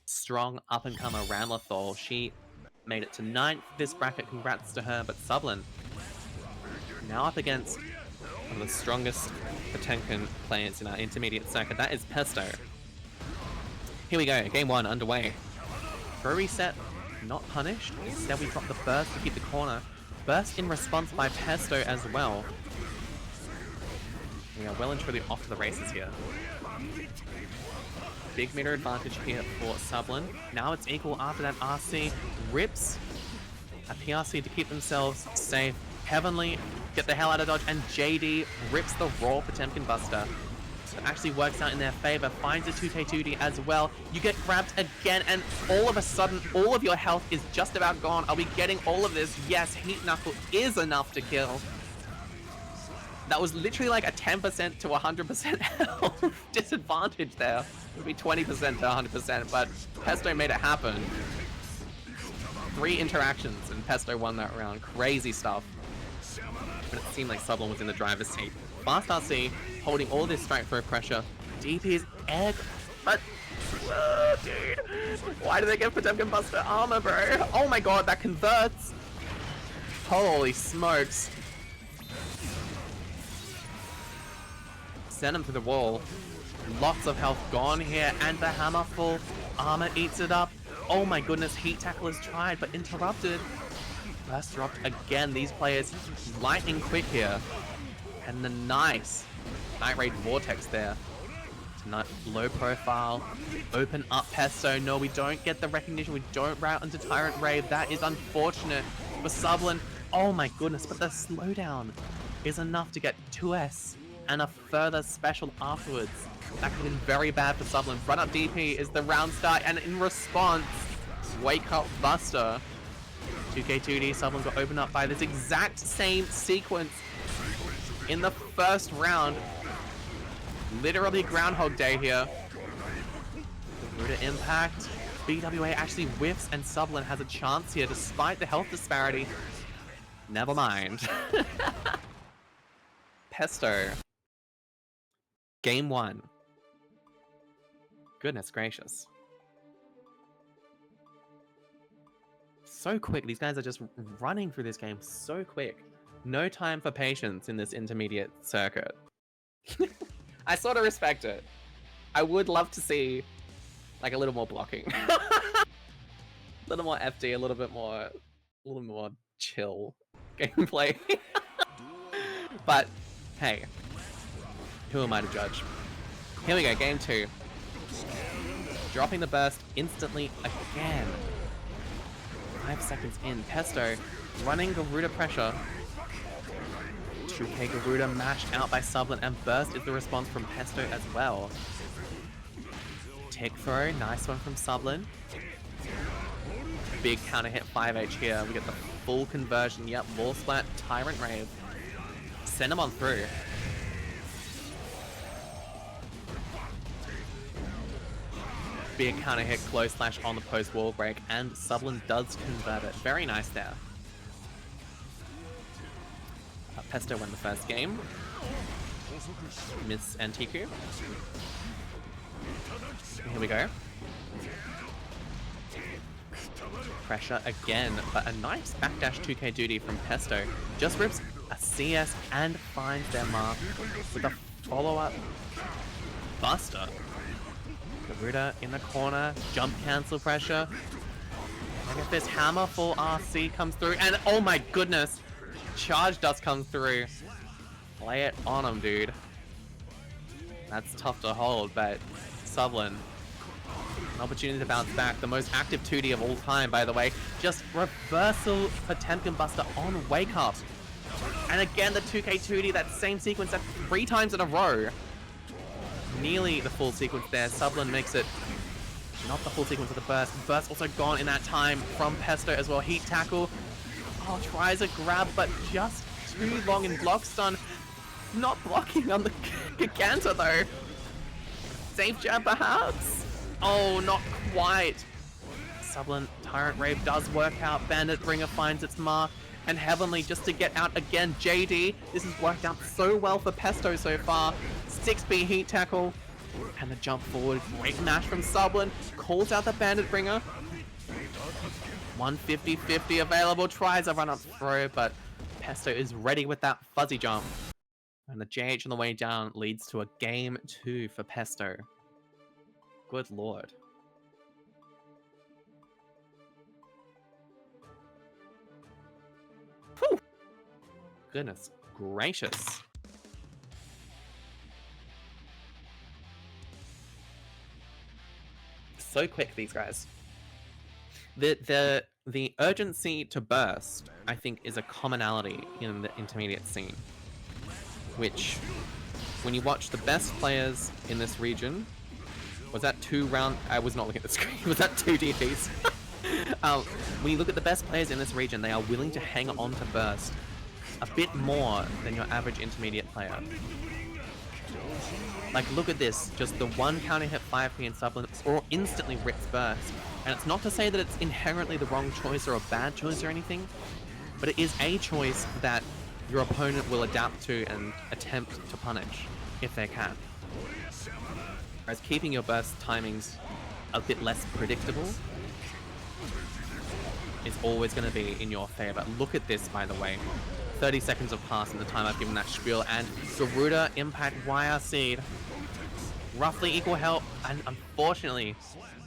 Speaker 1: strong up-and-comer Ramlathor. She made it to 9th this bracket, congrats to her, but Sublin now up against one of the strongest Potemkin players in our intermediate circuit. That is Pesto. Here we go, game 1 underway. Throw reset, not punished. Instead we drop the burst to keep the corner. Burst in response by Pesto as well. We are well and truly off to the races here. Big meter advantage here for Sublin. Now it's equal after that RC. Rips a PRC to keep themselves safe. Heavenly, get the hell out of dodge, and JD rips the raw Potemkin Buster. So it actually works out in their favor. Finds a 2K2D as well. You get grabbed again, and all of a sudden, all of your health is just about gone. Are we getting all of this? Yes, Heat Knuckle is enough to kill. That was literally like a 10% to 100% health disadvantage there. It would be 20% to 100%, but Pesto made it happen. 3 interactions, and Pesto won that round. Crazy stuff. But it seemed like Sublin was in the driver's seat. Fast RC, holding all this strike throw pressure. DP's egg, but... dude, why do they give Potemkin Buster armor, bro? Oh my god, that converts! Holy smokes. Send him to the wall. Lots of health gone here, and the hammer full. Armor eats it up. Oh my goodness, Heat Tackle is tried, but interrupted. Burst dropped again. These players lightning quick here. And the nice Night Raid Vortex there. Tonight, low profile. Open up Pesto. No, we don't get the recognition. We don't route into Tyrant Raid. That is unfortunate for Sublin. Oh my goodness, but the slowdown is enough to get 2S and a further special afterwards. That could have been very bad for Sublin. Run up DP is the round start, and in response, Wake Up Buster. 2K2D, Sublin got opened up by this exact same sequence in the first round. Literally Groundhog Day here. Garuda impact. BWA actually whiffs, and Sublin has a chance here despite the health disparity. Never mind. Pesto. Game 1. Goodness gracious. So quick. These guys are just running through this game so quick. No time for patience in this intermediate circuit. I sort of respect it. I would love to see like a little more blocking. A little more FD, a little more chill gameplay. But hey, who am I to judge? Here we go, game 2. Dropping the burst instantly again. 5 seconds in. Pesto running Garuda pressure. 2K Garuda mashed out by Sublin, and burst is the response from Pesto as well. Tick throw, nice one from Sublin. Big counter hit 5H here. We get the full conversion. Yep, wall splat, Tyrant Rave. Send him on through. Big counter hit, close slash on the post wall break, and Sublin does convert it. Very nice there. Pesto won the first game. Miss Antiku. Here we go. Pressure again, but a nice backdash 2K duty from Pesto. Just rips a CS and finds their mark with a follow-up Buster. Garuda in the corner, jump cancel pressure. Look at this hammer, full RC comes through, and oh my goodness, charge dust comes through. Lay it on him, dude. That's tough to hold, but Sublin, an opportunity to bounce back. The most active 2D of all time, by the way. Just reversal Potemkin Buster on Wake Up. And again, the 2K 2D, that same sequence that 3 times in a row. Nearly the full sequence there. Sublin makes it not the full sequence of the burst. Burst also gone in that time from Pesto as well. Heat tackle. Oh, tries a grab, but just too long in block stun. Not blocking on the Giganta though. Safe jab perhaps? Oh, not quite. Sublin Tyrant Rave does work out. Bandit Bringer finds its mark. And Heavenly just to get out again. JD, this has worked out so well for Pesto so far. 6B heat tackle. And the jump forward. Great mash from Sublin. Calls out the Bandit Bringer. 150-50 available. Tries a run up throw, but Pesto is ready with that fuzzy jump. And the JH on the way down leads to a game 2 for Pesto. Good lord. Whew. Goodness gracious. So quick, these guys. The urgency to burst, I think, is a commonality in the intermediate scene. Which, when you watch the best players in this region, was that 2 round? I was not looking at the screen. Was that 2 DPs? When you look at the best players in this region, they are willing to hang on to burst a bit more than your average intermediate player. Like, look at this. Just the one counter hit 5P and Sublin or instantly rips burst. And it's not to say that it's inherently the wrong choice or a bad choice or anything, but it is a choice that your opponent will adapt to and attempt to punish if they can. Whereas keeping your burst timings a bit less predictable is always going to be in your favor. Look at this, by the way. 30 seconds have passed in the time I've given that spiel, and Garuda Impact YRC'd. Roughly equal health, and unfortunately,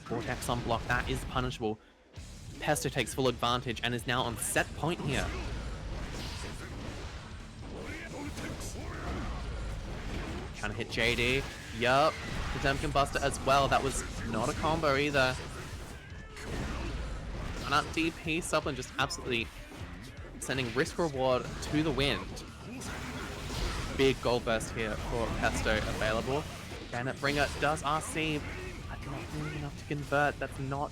Speaker 1: Vortex on block, that is punishable. Pesto takes full advantage and is now on set point here. Trying to hit JD. Yup. Potemkin Buster as well. That was not a combo either. And that DP Sublin just absolutely sending risk reward to the wind. Big gold burst here for Pesto available. Bandit Bringer does RC, but not really enough to convert. That's not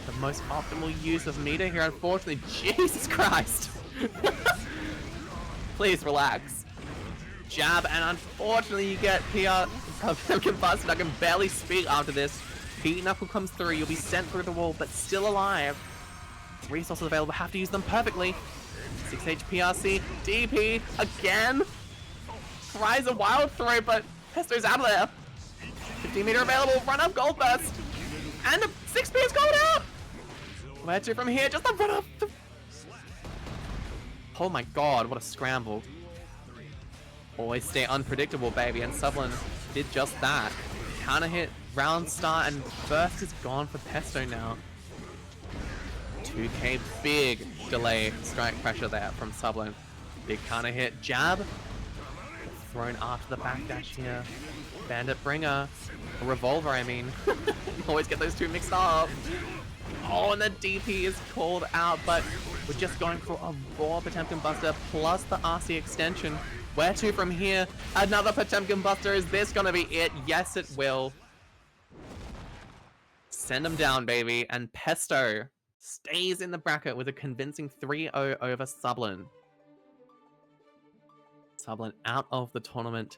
Speaker 1: the most optimal use of meter here, unfortunately. Jesus Christ! Please relax. Jab, and unfortunately you get PR Potemkin Buster. I can barely speak after this. Heat Knuckle comes through, you'll be sent through the wall, but still alive. Resources available, have to use them perfectly. 6 HP RC, DP again. Tries a wild throw, but Pesto's out of there. 15 meter available, run up gold burst. And a 6P is going out! Where to from here? Just a run up. Oh my god, what a scramble. Always stay unpredictable, baby, and Sublin did just that. Counter hit, round start, and burst is gone for Pesto now. 2k, big delay strike pressure there from Sublin. Big counter hit, jab. Thrown after the backdash here. Bandit Bringer. A revolver, I mean. Always get those two mixed up. Oh, and the DP is called out, but we're just going for a raw Potemkin Buster plus the RC extension. Where to from here? Another Potemkin Buster. Is this gonna be it? Yes, it will. Send him down, baby. And Pesto stays in the bracket with a convincing 3-0 over Sublin. Sublin out of the tournament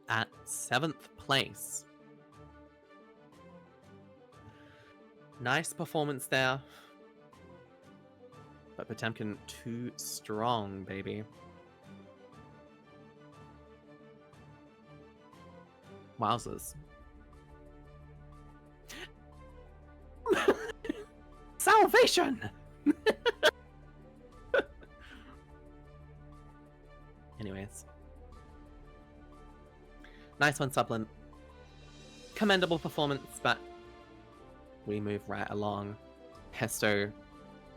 Speaker 1: at 7th place. Nice performance there. But Potemkin too strong, baby. Wowzers. Salvation! Anyways. Nice one, Sublin. Commendable performance, but we move right along. Pesto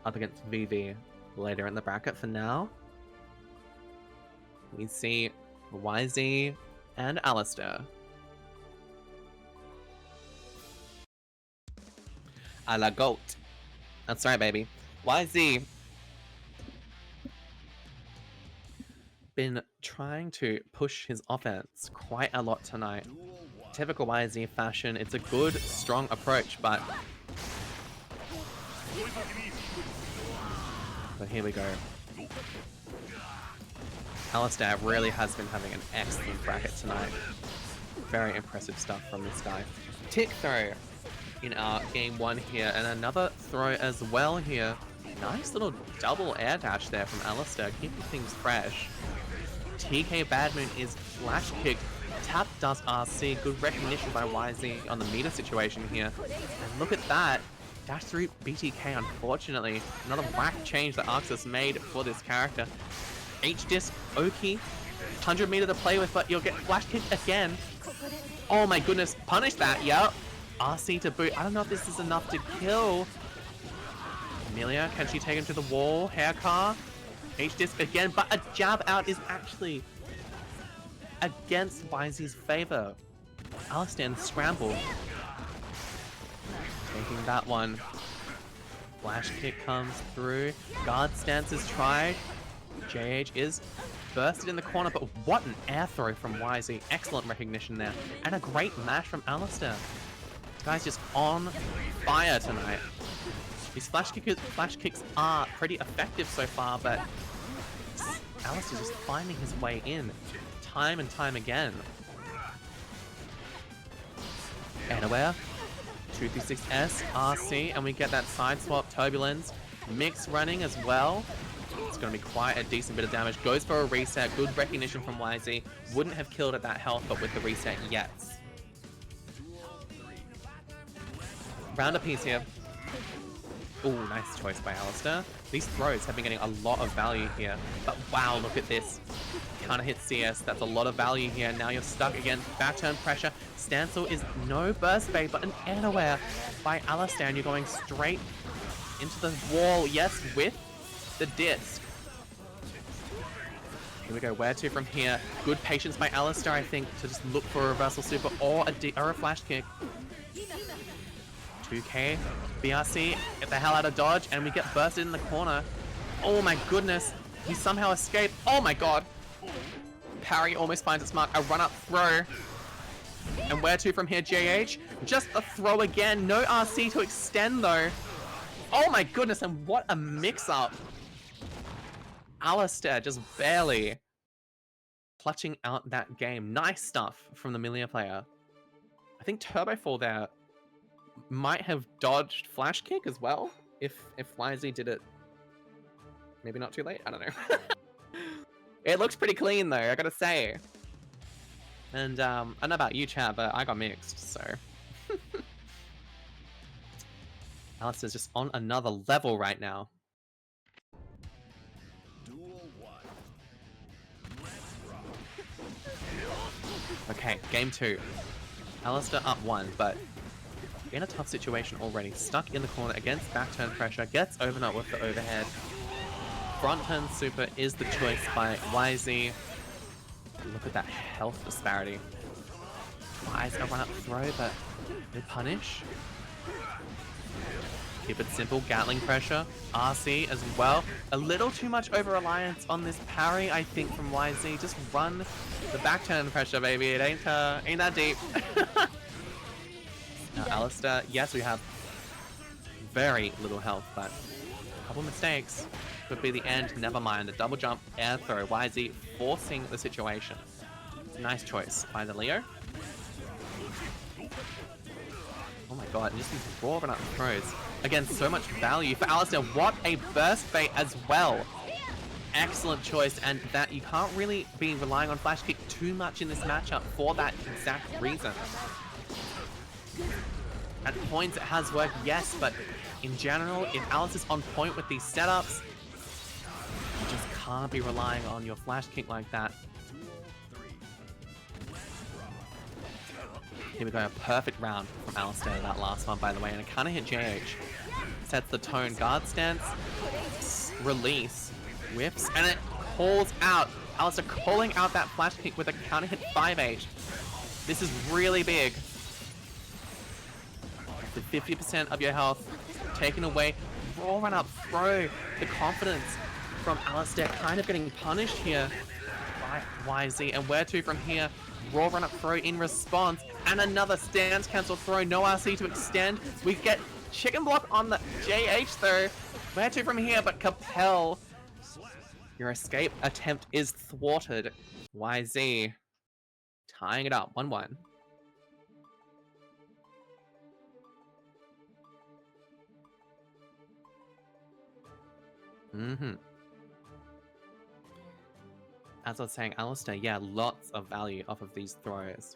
Speaker 1: up against VV later in the bracket. For now, we see YZ and Alistair. A la goat. That's right, baby. YZ been trying to push his offense quite a lot tonight. Typical YZ fashion. It's a good, strong approach, but here we go. Alistair really has been having an excellent bracket tonight. Very impressive stuff from this guy. Tick throw in our game 1 here, and another throw as well here. Nice little double air dash there from Alistair, keeping things fresh. TK Badmoon is flash kicked. Tap does RC. Good recognition by YZ on the meter situation here. And look at that. Dash through BTK, unfortunately. Another whack change that Arxis made for this character. H-Disc, Oki. 100 meter to play with, but you'll get flash kicked again. Oh my goodness. Punish that, yep. RC to boot. I don't know if this is enough to kill. Amelia, can she take him to the wall? Hair car. H-Disc again, but a jab out is actually against YZ's favor. Alistair in the scramble. Taking that one. Flash kick comes through. Guard stance is tried. JH is bursted in the corner, but what an air throw from YZ. Excellent recognition there. And a great mash from Alistair. Guy's just on fire tonight. These flash kicks are pretty effective so far, but Alistair's just finding his way in time and time again. Anywhere. 236S, RC, and we get that side swap, Turbulence. Mix running as well. It's going to be quite a decent bit of damage. Goes for a reset. Good recognition from YZ. Wouldn't have killed at that health, but with the reset, yes. Round a piece here. Ooh, nice choice by Alistar. These throws have been getting a lot of value here. But wow, look at this. Counter hit CS. That's a lot of value here. Now you're stuck again. Back turn pressure. Stancil is no burst bait, but an air by Alistar. And you're going straight into the wall. Yes, with the disc. Here we go. Where to from here? Good patience by Alistar, I think, to just look for a reversal super or a flash kick. 2k. BRC, get the hell out of dodge, and we get bursted in the corner. Oh my goodness. He somehow escaped. Oh my god. Parry almost finds its mark. A run-up throw. And where to from here, JH? Just a throw again. No RC to extend, though. Oh my goodness, and what a mix-up. Alistar just barely clutching out that game. Nice stuff from the Millia player. I think Turbofall there might have dodged flash kick as well if YZ did it maybe not too late. I don't know. It looks pretty clean though, I gotta say. And I don't know about you, chat, but I got mixed, so Alistar's just on another level right now. Okay, game 2. Alistar up 1, but in a tough situation already. Stuck in the corner against back turn pressure. Gets overnight with the overhead. Front turn super is the choice by YZ. Look at that health disparity. Wise a run up throw, but they punish. Keep it simple. Gatling pressure. RC as well. A little too much over-reliance on this parry, I think, from YZ. Just run the back turn pressure, baby. It ain't that deep. Now Alistar, yes, we have very little health, but a couple mistakes. Could be the end, never mind. A double jump, air throw. YZ forcing the situation. Nice choice by the Leo. Oh my god, and just these raw run up throws. Again, so much value for Alistar. What a burst bait as well. Excellent choice, and that you can't really be relying on flash kick too much in this matchup for that exact reason. At points it has worked, yes, but in general, if Alistar's on point with these setups, you just can't be relying on your flash kick like that. Here we go, a perfect round from Alistar, that last one, by the way, and a counter hit JH. Sets the tone, guard stance, release, whiffs, and it calls out. Alistar calling out that flash kick with a counter hit 5H. This is really big. The 50% of your health taken away. Raw run up throw. The confidence from Alistar kind of getting punished here by YZ. And where to from here? Raw run up throw in response. And another stance cancel throw. No RC to extend. We get chicken block on the JH though. Where to from here? But Capel, your escape attempt is thwarted. YZ tying it up 1-1. As I was saying, Alistar, yeah, lots of value off of these throws.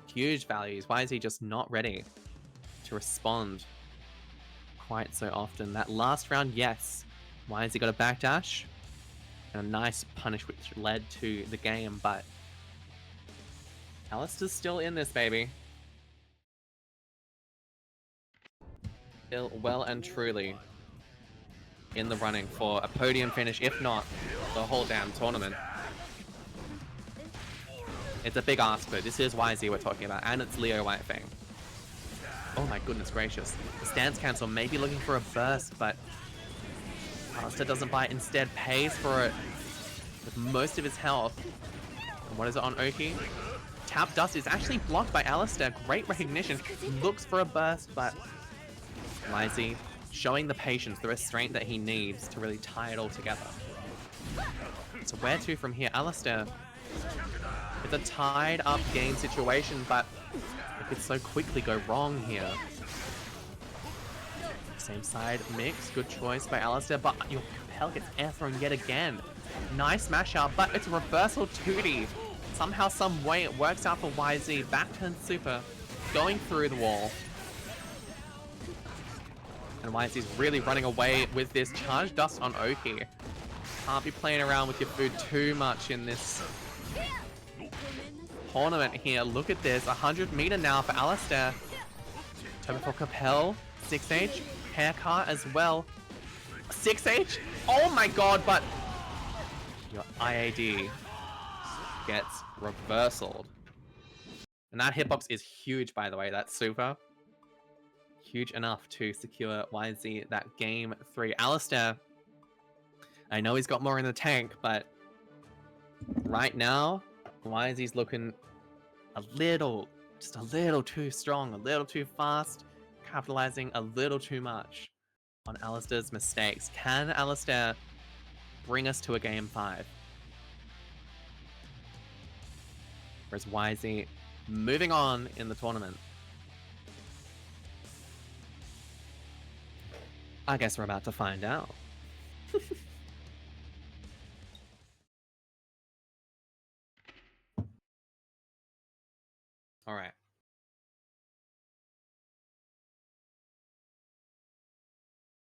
Speaker 1: Huge values. Why is he just not ready to respond quite so often? That last round, yes. Why has he got a backdash? And a nice punish which led to the game, but Alistar's still in this, baby. Still well and truly in the running for a podium finish, if not the whole damn tournament. It's a big ask, but this is YZ we're talking about, and it's Leo Whitefang. Oh my goodness gracious. The stance cancel may be looking for a burst, but Alistar doesn't bite, instead pays for it with most of his health. And what is it on Oki? Tap Dust is actually blocked by Alistar. Great recognition. Looks for a burst, but YZ showing the patience, the restraint that he needs to really tie it all together. So where to from here? Alistar, it's a tied up game situation, but it could so quickly go wrong here. Same side mix. Good choice by Alistair, but your Capel gets air thrown yet again. Nice mash up, but it's a reversal 2D. Somehow, some way, it works out for YZ. Back turn super, going through the wall. And YZ's really running away with this charge dust on Oki. Can't be playing around with your food too much in this tournament here. Look at this, 100 meter now for Alistair. Turbo for Capel, 6H, haircut as well. 6H? Oh my god, but your IAD gets reversaled. And that hitbox is huge, by the way. That's super. Huge enough to secure YZ that game 3. Alistair, I know he's got more in the tank, but right now, YZ's looking just a little too strong, a little too fast, capitalizing a little too much on Alistair's mistakes. Can Alistair bring us to a game 5? Whereas YZ moving on in the tournament? I guess we're about to find out. All right.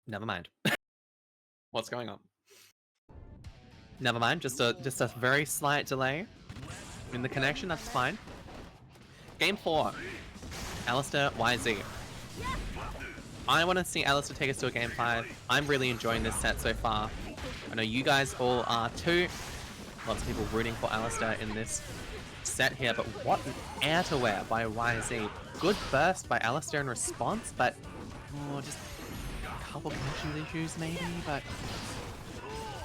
Speaker 1: Never mind. What's going on? Never mind. Just a very slight delay in the connection. That's fine. Game 4. Alistair YZ. I want to see Alistair take us to a game 5. I'm really enjoying this set so far. I know you guys all are too. Lots of people rooting for Alistair in this set here, but what an air to wear by YZ. Good burst by Alistair in response, but just a couple connection issues maybe, but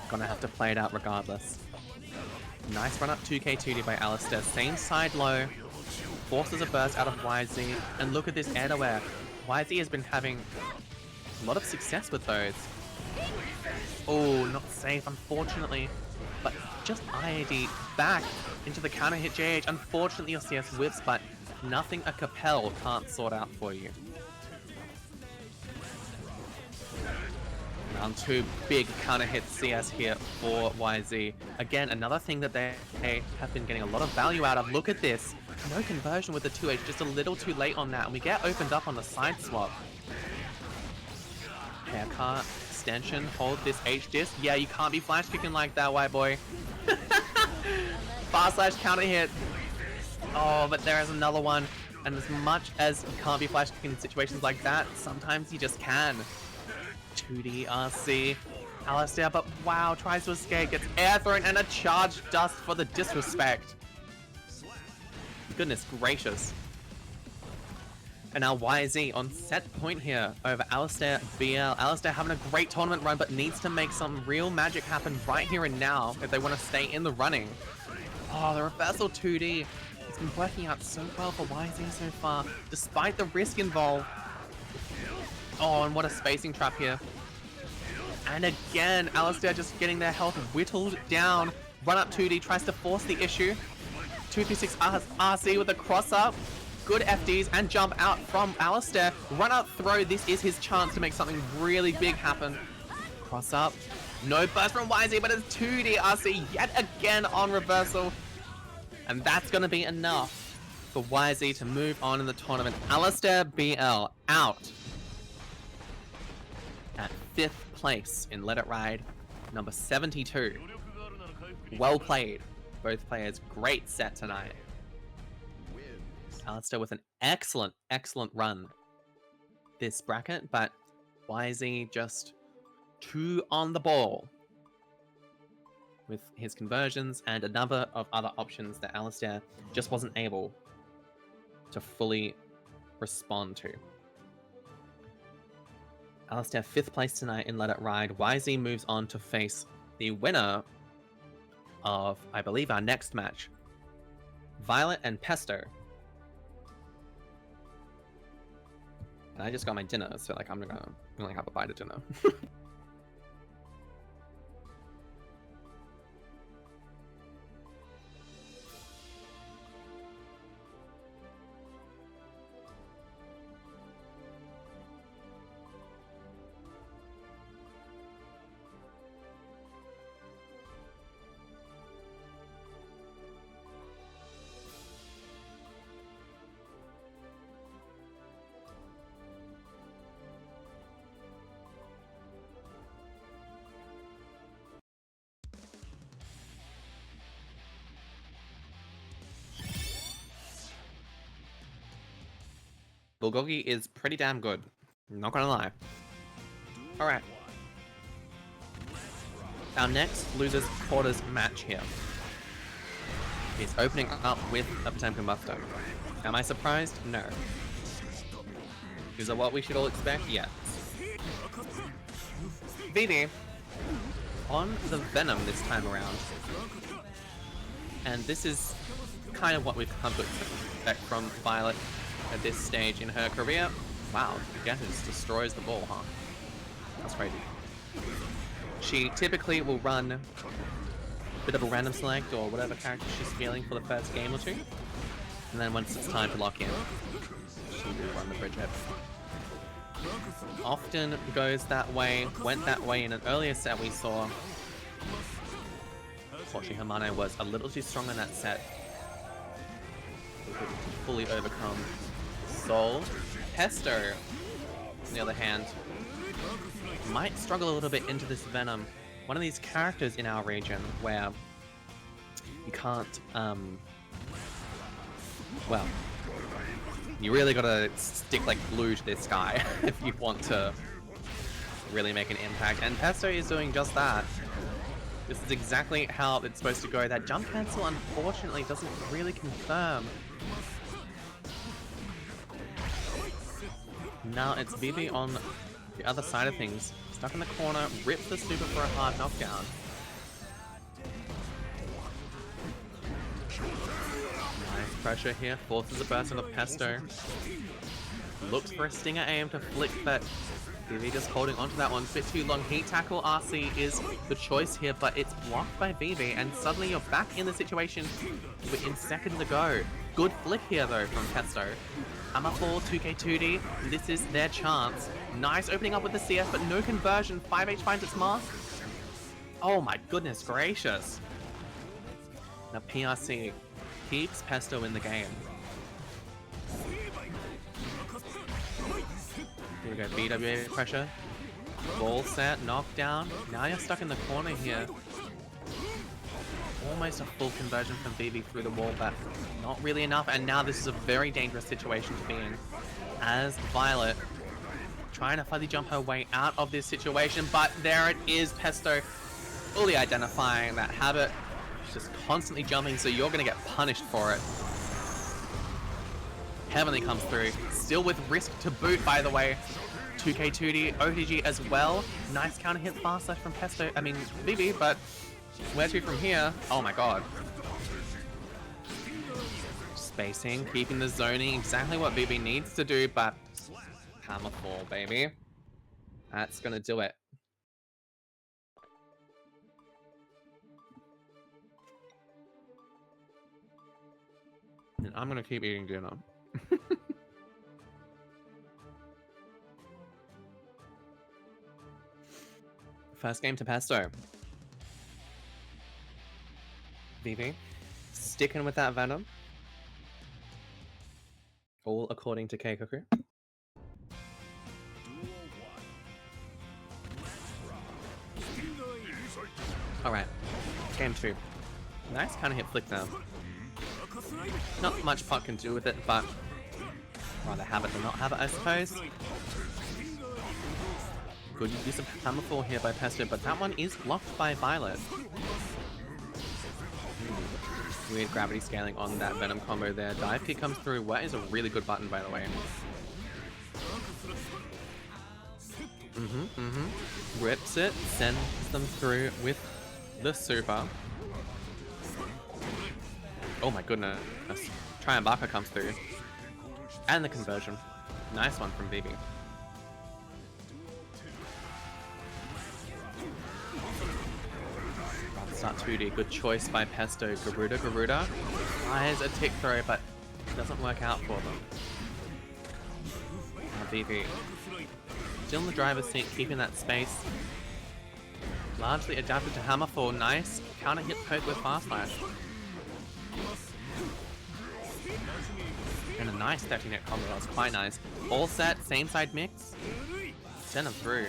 Speaker 1: gonna have to play it out regardless. Nice run up 2k2d by Alistair. Same side low. Forces a burst out of YZ, and look at this air to wear. YZ has been having a lot of success with those. Oh, not safe, unfortunately. But just IAD back into the counter hit JH. Unfortunately, your CS whips, but nothing a Capel can't sort out for you. Round 2, big counter hit CS here for YZ. Again, another thing that they have been getting a lot of value out of. Look at this. No conversion with the 2H, just a little too late on that. And we get opened up on the side swap. Haircut, extension, hold this H disc. Yeah, you can't be flash kicking like that, white boy. Fast slash counter hit. Oh, but there is another one. And as much as you can't be flash kicking in situations like that, sometimes you just can. 2D RC. Alistair, but wow, tries to escape, gets air thrown, and a charge dust for the disrespect. Goodness gracious. And now YZ on set point here over Alistair BL. Alistair having a great tournament run, but needs to make some real magic happen right here and now if they want to stay in the running. Oh, the reversal 2D. It's been working out so well for YZ so far, despite the risk involved. Oh, and what a spacing trap here. And again, Alistair just getting their health whittled down. Run up 2D, tries to force the issue. 236 RC with a cross up. Good FDs and jump out from Alistair. Run up throw. This is his chance to make something really big happen. Cross up. No burst from YZ, but it's 2D RC yet again on reversal. And that's going to be enough for YZ to move on in the tournament. Alistair BL out at 5th place in Let It Ride, number 72. Well played. Both players, great set tonight. Alistair with an excellent, excellent run this bracket, but YZ just too on the ball with his conversions and a number of other options that Alistair just wasn't able to fully respond to. Alistair 5th place tonight in Let It Ride. YZ moves on to face the winner of, I believe, our next match, Violet and Pesto. And I just got my dinner, so like I'm gonna have a bite of dinner. Bulgogi is pretty damn good. Not gonna lie. Alright. Our next losers quarters match here is opening up with a Potemkin Buster. Am I surprised? No. Is that what we should all expect? Yes. Vivi on the Venom this time around. And this is kind of what we've come to expect from Violet at this stage in her career. Wow, Getters destroys the ball, huh? That's crazy. She typically will run a bit of a random select or whatever character she's feeling for the first game or two. And then once it's time to lock in, she will run the Bridget. Often goes that way, went that way in an earlier set we saw. Unfortunately, Hermano was a little too strong in that set to fully overcome Soul. Pesto, on the other hand, might struggle a little bit into this Venom. One of these characters in our region where you can't, well, you really gotta stick like glue to this guy if you want to really make an impact. And Pesto is doing just that. This is exactly how it's supposed to go. That jump cancel, unfortunately, doesn't really confirm. Now it's Vivi on the other side of things. Stuck in the corner, rips the super for a hard knockdown. Nice pressure here, forces a burst on the Pesto. Looks for a stinger aim to flick, but Vivi just holding onto that one a bit too long. Heat tackle RC is the choice here, but it's blocked by Vivi, and suddenly you're back in the situation within seconds to go. Good flick here though from Pesto. Hammerfall, 2K2D, this is their chance. Nice opening up with the CS, but no conversion. 5H finds its mark. Oh my goodness gracious. Now PRC keeps Pesto in the game. Here we go, BWA pressure. Ball set, knockdown. Now you're stuck in the corner here. Almost a full conversion from Vivi through the wall, but not really enough. And now this is a very dangerous situation to be in, as Violet trying to fuzzy jump her way out of this situation. But there it is, Pesto fully identifying that habit. She's just constantly jumping, so you're going to get punished for it. Heavenly comes through, still with risk to boot, by the way. 2K2D, OTG as well. Nice counter hit fast slash from Pesto, I mean Vivi, but where to from here? Oh my god. Spacing, keeping the zoning, exactly what Vivi needs to do, but Hammerfall, baby. That's gonna do it. And I'm gonna keep eating dinner. First game to Pesto. Vivi sticking with that Venom. All according to Keikoku. Alright, game 2. Nice kind of hit flick now. Not much Pot can do with it, but rather have it than not have it, I suppose. Good use of Hammerfall here by Pesto, but that one is blocked by Violet. Weird gravity scaling on that Venom combo there. Dive kick comes through. What is a really good button, by the way. Rips it, sends them through with the super. Oh my goodness. Triumvirka comes through. And the conversion. Nice one from Vivi. Start 2D, good choice by Pesto. Garuda tries a tick throw, but it doesn't work out for them. Now Vivi still in the driver's seat, keeping that space. Largely adapted to Hammerfall. Nice counter hit poke with fast slash. And a nice 30-net combo, that was quite nice. All set, same side mix. Send them through.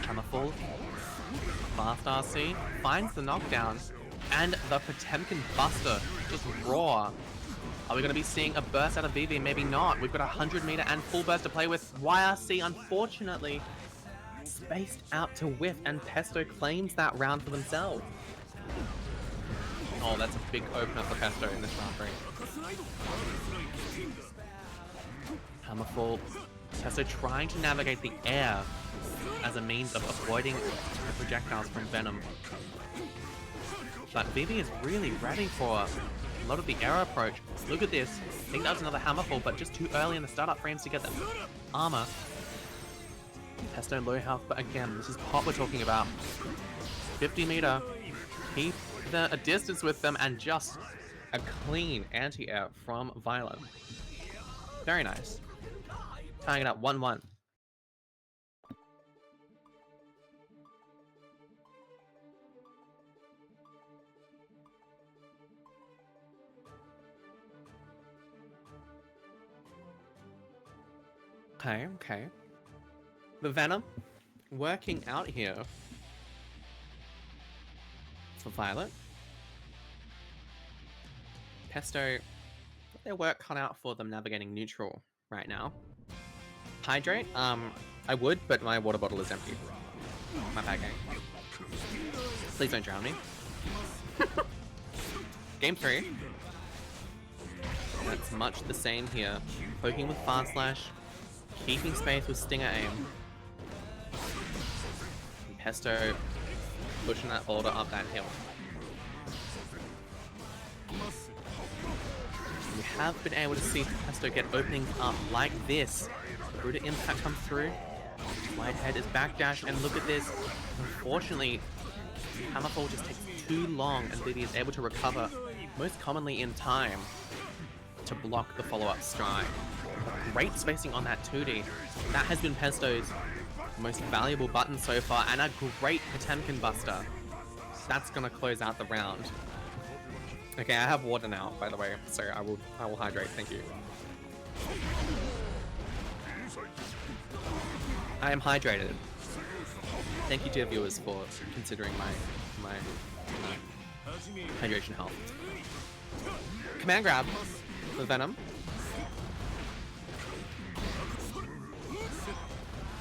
Speaker 1: Hammerfall. Fast RC. Finds the knockdown. And the Potemkin Buster. Just raw. Are we going to be seeing a burst out of Vivi? Maybe not. We've got a 100 meter and full burst to play with. YRC, unfortunately, spaced out to whiff, and Pesto claims that round for themselves. Oh, that's a big opener for Pesto in this round 3. Hammerfall. Pesto trying to navigate the air as a means of avoiding the projectiles from Venom. But Vivi is really ready for a lot of the air approach. Look at this. I think that was another Hammerfall, but just too early in the startup frames to get the armor. Pesto low health, but again, this is Pop we're talking about. 50 meter. Keep a distance with them, and just a clean anti-air from Violet. Very nice. Tying it up 1-1. Okay. The Venom working out here for Violet. Pesto, their work cut out for them navigating neutral right now. Hydrate? I would, but my water bottle is empty. My bad, game. Please don't drown me. Game 3. That's much the same here. Poking with Fast Slash, keeping space with Stinger Aim. And Pesto pushing that boulder up that hill. We have been able to see Pesto get openings up like this. Brutal Impact comes through. Whitehead is backdash, and look at this. Unfortunately, Hammerfall just takes too long, and Vivi is able to recover, most commonly in time, to block the follow-up strike. Great spacing on that 2D. That has been Pesto's most valuable button so far, and a great Potemkin Buster. That's gonna close out the round. Okay, I have water now, by the way, so I will hydrate. Thank you. I am hydrated. Thank you, dear viewers, for considering my hydration health. Command grab for Venom.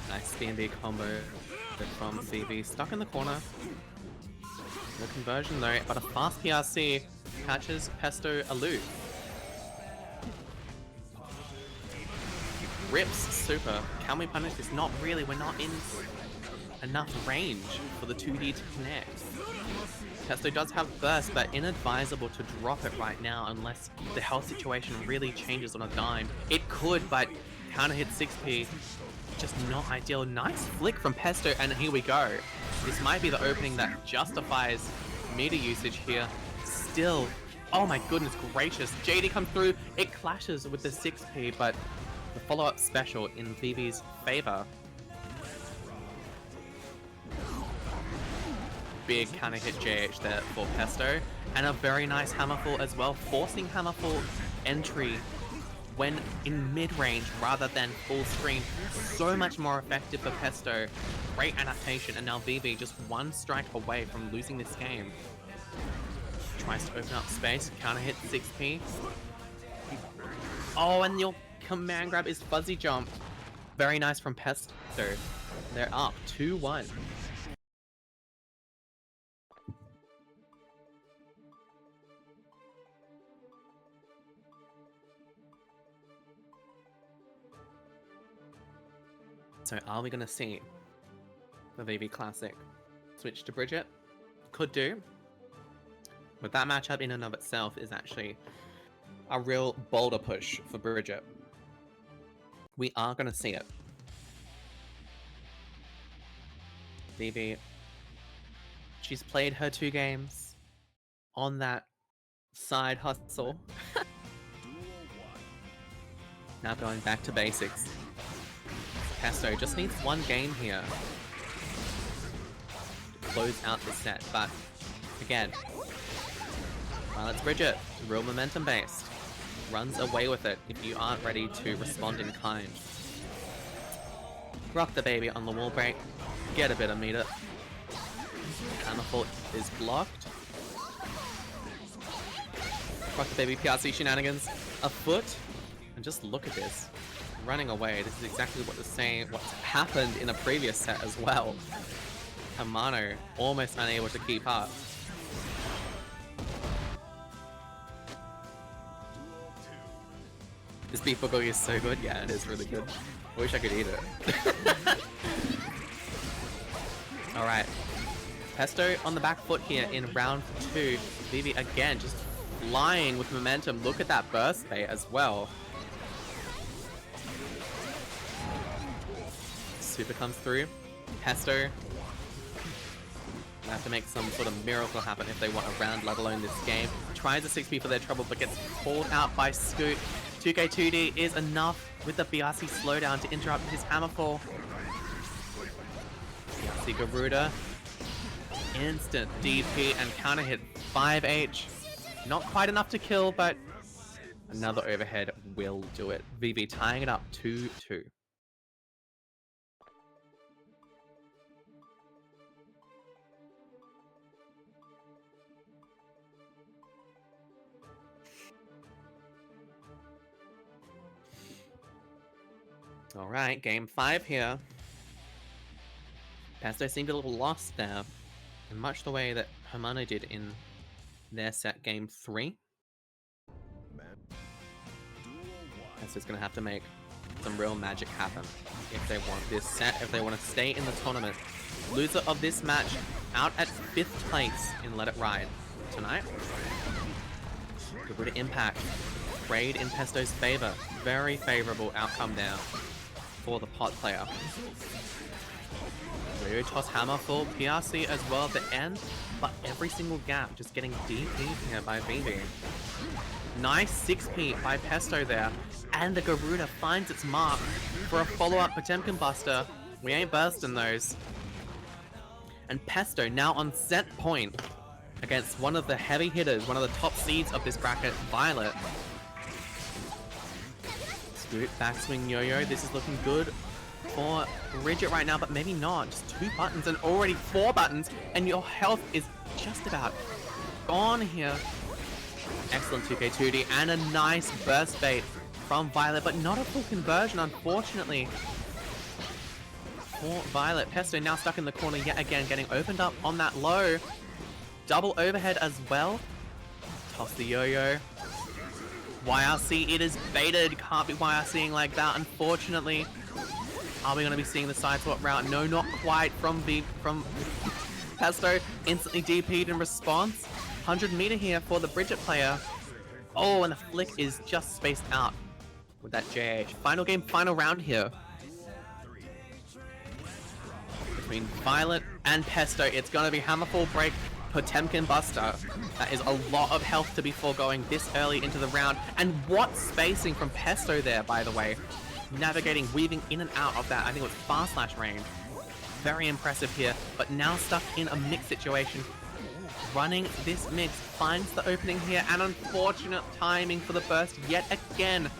Speaker 1: Nice B&B combo from Vivi. Stuck in the corner. No conversion though, but a fast PRC catches Pesto aloof. Rips super. Can we punish this? Not really. We're not in enough range for the 2D to connect. Pesto does have burst, but inadvisable to drop it right now unless the health situation really changes on a dime. It could, but counter hit 6p. Just not ideal. Nice flick from Pesto, and here we go. This might be the opening that justifies meter usage here. Still, oh my goodness gracious. JD comes through. It clashes with the 6p, but the follow-up special in Vivi's favor. Big counter hit JH there for Pesto, and a very nice Hammerfall as well, forcing Hammerfall entry when in mid-range rather than full screen. So much more effective for Pesto. Great adaptation, and now Vivi just one strike away from losing this game. Tries to open up space, counter hit 6p. Oh, and your command grab is fuzzy jump. Very nice from Pesto. They're up 2-1. So are we going to see the Vivi Classic switch to Bridget? Could do. But that matchup in and of itself is actually a real boulder push for Bridget. We are going to see it. Vivi, she's played her 2 games on that side hustle. Now going back to basics. Pesto just needs 1 game here to close out the set, but again, it's Bridget, real momentum based. Runs away with it if you aren't ready to respond in kind. Rock the baby on the wall break, get a bit of meter. Hammerfall is blocked. Rock the baby PRC shenanigans. a foot. And just look at this. Running away. This is exactly what's happened in a previous set as well. Hamano almost unable to keep up. This beef bulgogi is so good. Yeah, it is really good. I wish I could eat it. Alright. Pesto on the back foot here in round 2. Vivi again just flying with momentum. Look at that burst bait as well. Super comes through. Pesto have to make some sort of miracle happen if they want a round, let alone this game. Tries a 6P for their trouble, but gets called out by Scoot. 2K2D is enough with the BRC slowdown to interrupt his hammerfall. BRC Garuda. Instant DP and counter hit 5H. Not quite enough to kill, but another overhead will do it. Vivi tying it up 2-2. Alright, game 5 here. Pesto seemed a little lost there, in much the way that Hamano did in their set game 3. Pesto's gonna have to make some real magic happen if they want this set, if they want to stay in the tournament. Loser of this match out at 5th place in Let It Ride tonight. Garuda Impact. Raid in Pesto's favor. Very favorable outcome there for the pot player. Rio toss hammer for PRC as well at the end, but every single gap just getting DP'd here by Vivi. Nice 6P by Pesto there, and the Garuda finds its mark for a follow-up Potemkin Buster. We ain't bursting those. And Pesto now on set point against one of the heavy hitters, one of the top seeds of this bracket, Violet. Scoot, backswing yo-yo. This is looking good for Bridget right now, but maybe not. Just 2 buttons and already 4 buttons, and your health is just about gone here. Excellent 2K2D and a nice burst bait from Violet, but not a full conversion, unfortunately. For Violet, Pesto now stuck in the corner yet again, getting opened up on that low. Double overhead as well. Toss the yo-yo. YRC, it is baited. Can't be YRCing like that, unfortunately. Are we going to be seeing the side swap route? No, not quite from Pesto. Instantly DP'd in response. 100 meter here for the Bridget player. Oh, and the flick is just spaced out with that JH. Final game, final round here. Between Violet and Pesto, it's going to be Hammerfall Break, Potemkin Buster. That is a lot of health to be foregoing this early into the round. And what spacing from Pesto there, by the way. Navigating, weaving in and out of that. I think it was far slash range. Very impressive here, but now stuck in a mix situation. Running this mix, finds the opening here, and unfortunate timing for the burst yet again.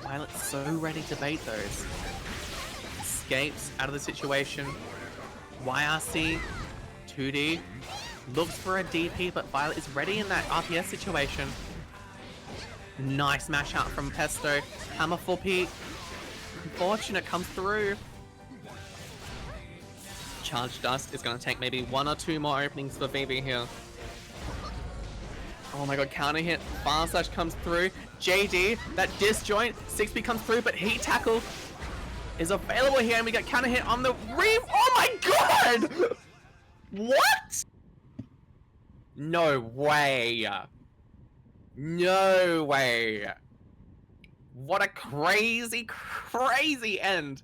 Speaker 1: Violet's so ready to bait those. Escapes out of the situation. YRC, 2D, looks for a DP, but Violet is ready in that RPS situation. Nice mash out from Pesto. Hammer 4P. Unfortunate comes through. Charge Dust is going to take maybe 1 or 2 more openings for Vivi here. Oh my god, counter hit. Far slash comes through. JD, that disjoint. 6B comes through, but heat tackle is available here, and we get counter hit on the reef. Oh my god! What? No way. No way. What a crazy, crazy end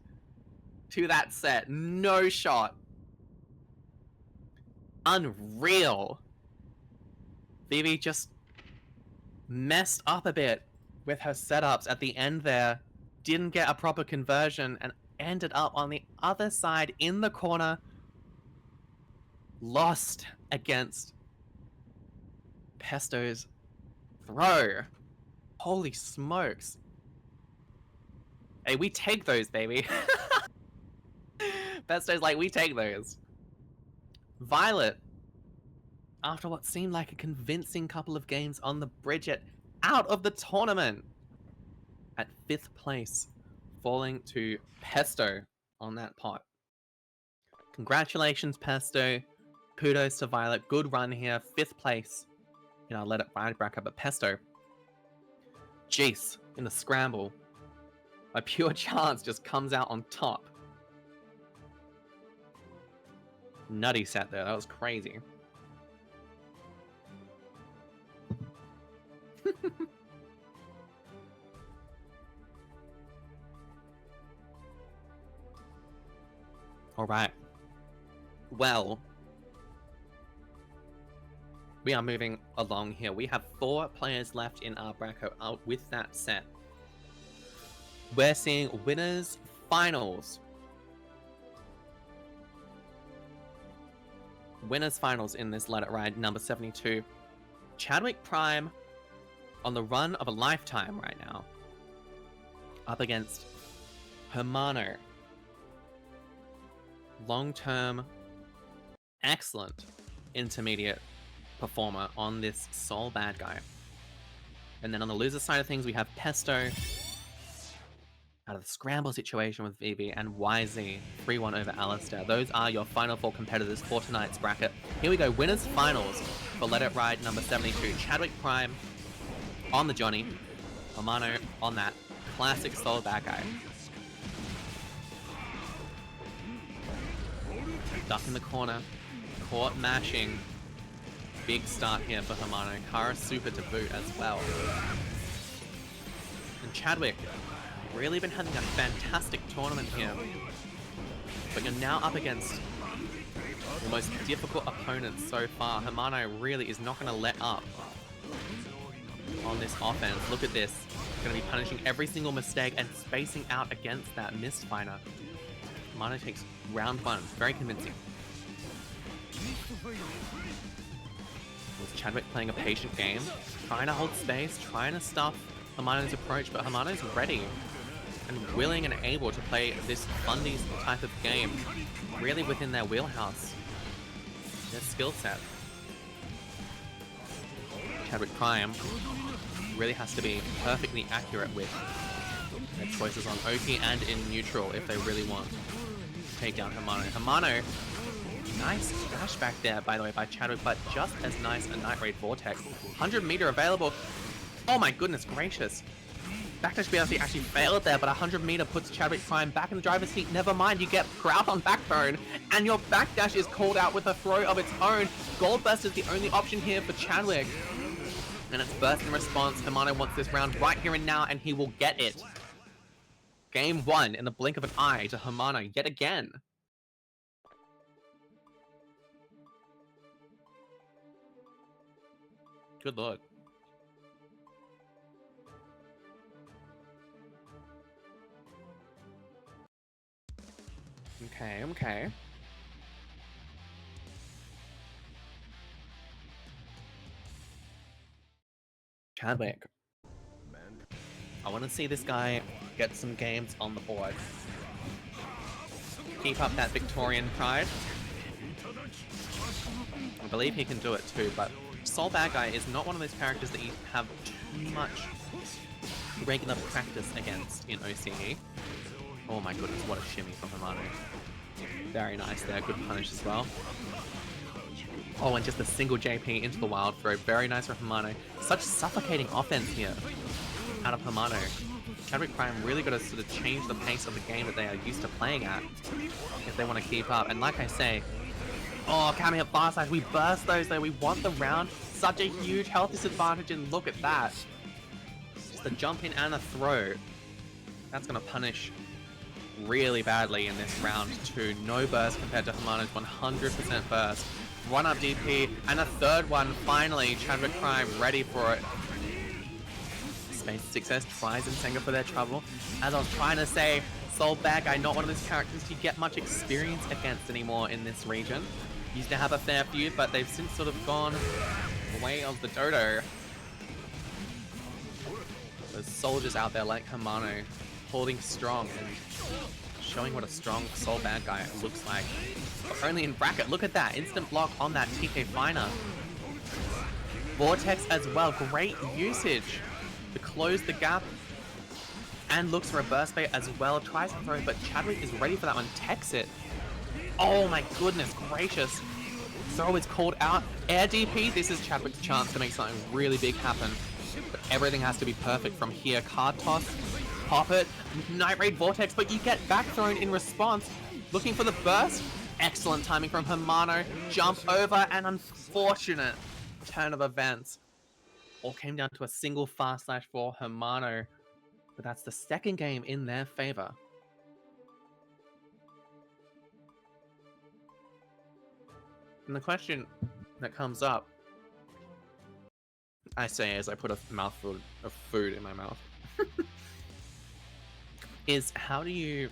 Speaker 1: to that set. No shot. Unreal. Vivi just messed up a bit with her setups at the end there. Didn't get a proper conversion and ended up on the other side in the corner. Lost against Pesto's throw. Holy smokes. Hey, we take those, baby. Pesto's like, we take those. Violet, after what seemed like a convincing couple of games on the Bridget, out of the tournament. at 5th place, falling to Pesto on that pot. Congratulations, Pesto. Kudos to Violet. Good run here. 5th place in our Let It Ride bracket, but Pesto, Jace in the scramble, by pure chance, just comes out on top. Nutty set there. That was crazy. All right. Well, we are moving along here. We have 4 players left in our bracket out with that set. We're seeing winners finals. Winners finals in this Let It Ride number 72. Chadwick Prime on the run of a lifetime right now, up against Hermano. Long-term, excellent intermediate performer on this Soul Bad Guy. And then on the loser side of things, we have Pesto out of the scramble situation with Vivi, and YZ 3-1 over Alistair. Those are your final 4 competitors for tonight's bracket. Here we go, winners finals for Let It Ride number 72. Chadwick Prime on the Johnny, Hermano on that classic Soul Bad Guy. Duck in the corner, caught mashing. Big start here for Hermano. Kara super to boot as well. And Chadwick, really been having a fantastic tournament here. But you're now up against the most difficult opponents so far. Hermano really is not going to let up on this offense. Look at this. Going to be punishing every single mistake and spacing out against that Mistfinder. Hermano takes round 1. Very convincing. Was Chadwick playing a patient game, trying to hold space, trying to stuff Hermano's approach, but Hermano's ready and willing and able to play this Fundies type of game, really within their wheelhouse, their skill set. Chadwick Prime really has to be perfectly accurate with their choices on Oki and in neutral if they really want to take down Hermano. Hermano, nice dash back there, by the way, by Chadwick, but just as nice a Night Raid Vortex. 100 meter available. Oh my goodness gracious. Backdash BRC actually failed there, but 100 meter puts Chadwick Prime back in the driver's seat. Never mind, you get Proud on Backbone, and your backdash is called out with a throw of its own. Gold Burst is the only option here for Chadwick. And it's burst in response. Hermano wants this round right here and now, and he will get it. Game 1 in the blink of an eye to Hermano yet again. Good lord. Okay. Chadwick. I want to see this guy get some games on the board. Keep up that Victorian pride. I believe he can do it too, but Soul Bad Guy is not one of those characters that you have too much regular practice against in OCE. Oh my goodness, what a shimmy from Hermano. Very nice there, good punish as well. Oh, and just a single JP into the wild throw. Very nice from Hermano. Such suffocating offense here out of Hermano. Chadwick Prime really got to sort of change the pace of the game that they are used to playing at if they want to keep up. And like I say, oh, Kami at far side. We burst those though. We want the round. Such a huge health disadvantage, and look at that. Just a jump in and a throw. That's going to punish really badly in this round too. No burst compared to Hermano's 100% burst. One up DP, and a third one finally. Chadwick Prime ready for it. Space Success tries and Senga for their trouble. As I was trying to say, Soul Bad Guy, not one of those characters you get much experience against anymore in this region. Used to have a fair few, but they've since sort of gone the way of the dodo. There's soldiers out there like Hermano holding strong and showing what a strong Soul Bad Guy looks like. But only in bracket. Look at that. Instant block on that TK Finer. Vortex as well. Great usage to close the gap and looks for a burst bait as well. Tries to throw, but Chadwick is ready for that one. Techs it. Oh my goodness gracious. Throw is called out. Air DP, this is Chadwick's chance to make something really big happen. But everything has to be perfect from here. Card toss, pop it, Night Raid Vortex, but you get back thrown in response. Looking for the burst. Excellent timing from Hermano. Jump over, and unfortunate turn of events. All came down to a single fast slash for Hermano. But that's the second game in their favor. And the question that comes up, I say as I put a mouthful of food in my mouth, is how do you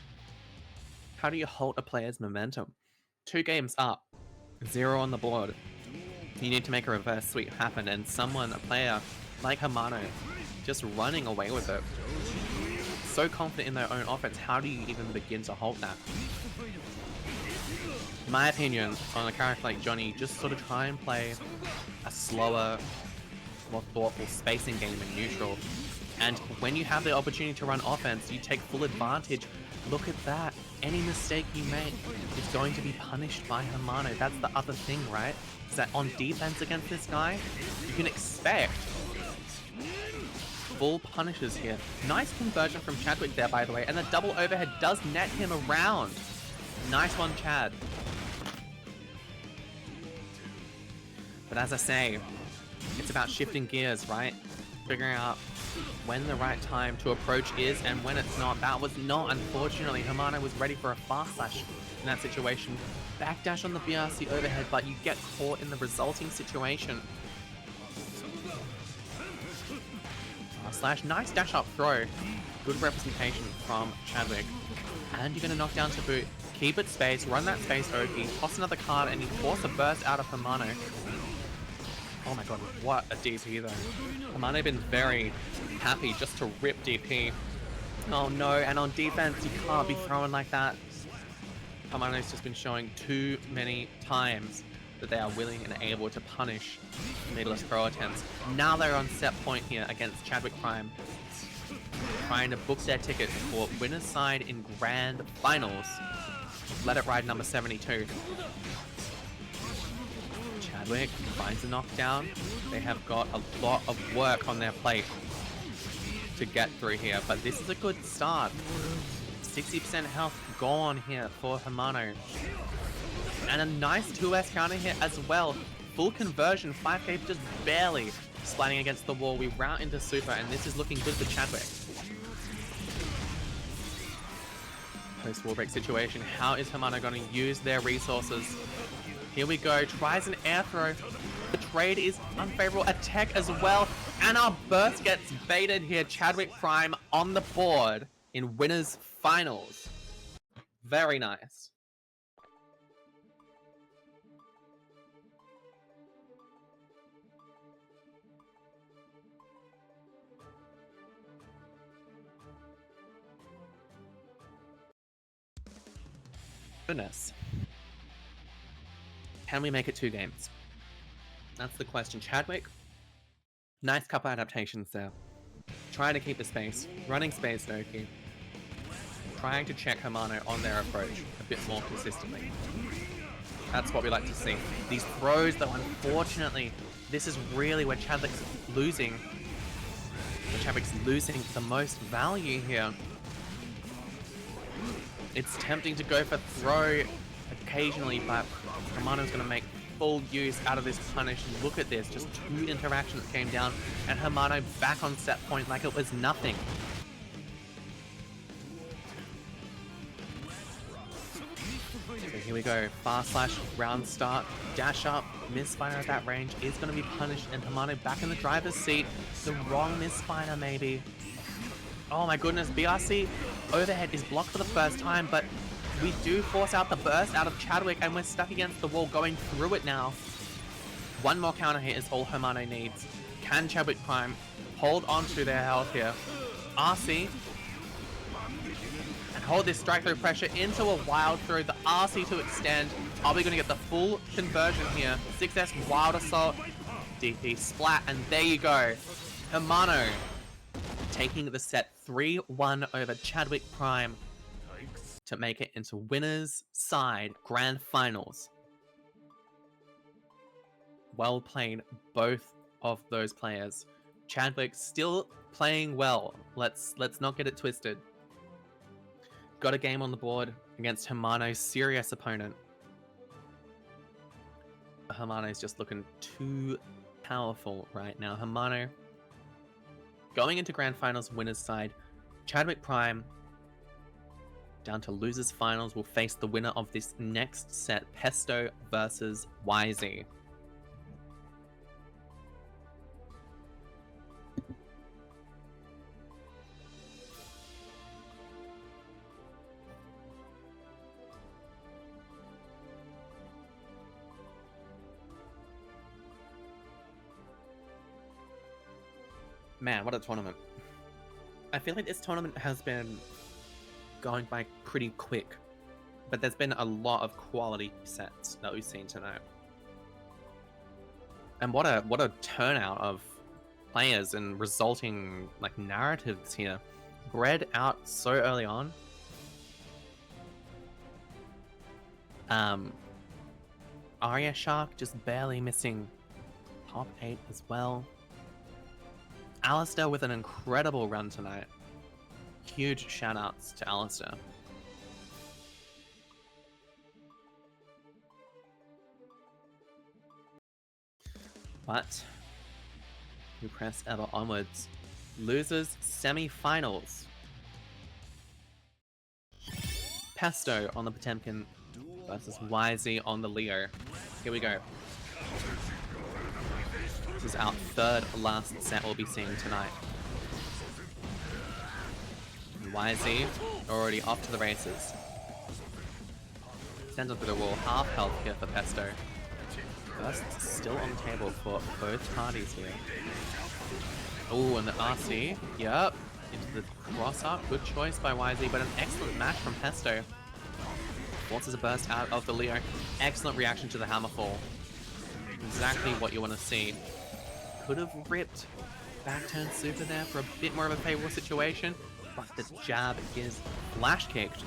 Speaker 1: halt a player's momentum? 2 games up, 0 on the board. You need to make a reverse sweep happen, and a player like Hermano, just running away with it. So confident in their own offense, how do you even begin to halt that? In my opinion, on a character like Johnny, just sort of try and play a slower, more thoughtful spacing game in neutral. And when you have the opportunity to run offense, you take full advantage. Look at that. Any mistake you make is going to be punished by Hermano. That's the other thing, right? Is that on defense against this guy, you can expect full punishes here. Nice conversion from Chadwick there, by the way, and the double overhead does net him around. Nice one, Chad. But as I say, it's about shifting gears, right? Figuring out when the right time to approach is and when it's not. That was not, unfortunately. Hermano was ready for a fast slash in that situation. Backdash on the BRC overhead, but you get caught in the resulting situation. Fast slash, nice dash up throw. Good representation from Chadwick. And you're going to knock down to boot. Keep it space, run that space OP, toss another card, and you force a burst out of Hermano. Oh my god, what a DP though. Hermano been very happy just to rip DP. Oh no, and on defense you can't be throwing like that. Hermano's just been showing too many times that they are willing and able to punish meatless throw attempts. Now they're on set point here against Chadwick Prime, trying to book their ticket for winner's side in grand finals. Let It Ride number 72. Chadwick finds a knockdown. They have got a lot of work on their plate to get through here, but this is a good start. 60% health gone here for Hermano. And a nice 2S counter here as well. Full conversion, 5k just barely sliding against the wall. We route into super, and this is looking good for Chadwick. Post-wall break situation. How is Hermano going to use their resources? Here we go. Tries an air throw. The trade is unfavorable. A tech as well. And our burst gets baited here. Chadwick Prime on the board in winners finals. Very nice. Goodness. Can we make it 2 games? That's the question. Chadwick, nice couple adaptations there. Trying to keep the space, running space Noki, trying to check Hermano on their approach a bit more consistently. That's what we like to see. These throws, though, unfortunately, this is really where Chadwick's losing. The most value here. It's tempting to go for throw occasionally, but Hermano's going to make full use out of this punish. Look at this, just 2 interactions came down, and Hermano back on set point like it was nothing. So here we go, fast slash, round start, dash up, misfire at that range is going to be punished, and Hermano back in the driver's seat. The wrong misfire maybe. Oh my goodness, BRC overhead is blocked for the first time, but we do force out the burst out of Chadwick, and we're stuck against the wall going through it now. One more counter hit is all Hermano needs. Can Chadwick Prime hold on to their health here? RC. And hold this strike through pressure into a wild throw. The RC to extend. Are we going to get the full conversion here? 6S Wild Assault. DP Splat, and there you go. Hermano taking the set 3-1 over Chadwick Prime to make it into winners side grand finals. Well played, both of those players. Chadwick still playing well. Let's not get it twisted. Got a game on the board against Hermano's serious opponent. Hermano's just looking too powerful right now. Hermano going into grand finals winners side. Chadwick Prime down to losers finals will face the winner of this next set, Pesto versus YZ. Man, what a tournament. I feel like this tournament has been going by pretty quick, but there's been a lot of quality sets that we've seen tonight. And what a turnout of players and resulting like narratives here. Bred out so early on. Arya Shark just barely missing top 8 as well. Alistair with an incredible run tonight. Huge shoutouts to Alistair. But we press ever onwards. Losers semi-finals. Pesto on the Potemkin versus YZ on the Leo. Here we go. This is our third last set we'll be seeing tonight. And YZ already off to the races. Sends up to the wall, half health here for Pesto. Burst still on the table for both parties here. Oh, and the RC, yep, into the cross up. Good choice by YZ, but an excellent match from Pesto. Forces a burst out of the Leo. Excellent reaction to the Hammerfall. Exactly what you want to see. Could have ripped back turn super there for a bit more of a favorable situation, but the jab is flash kicked.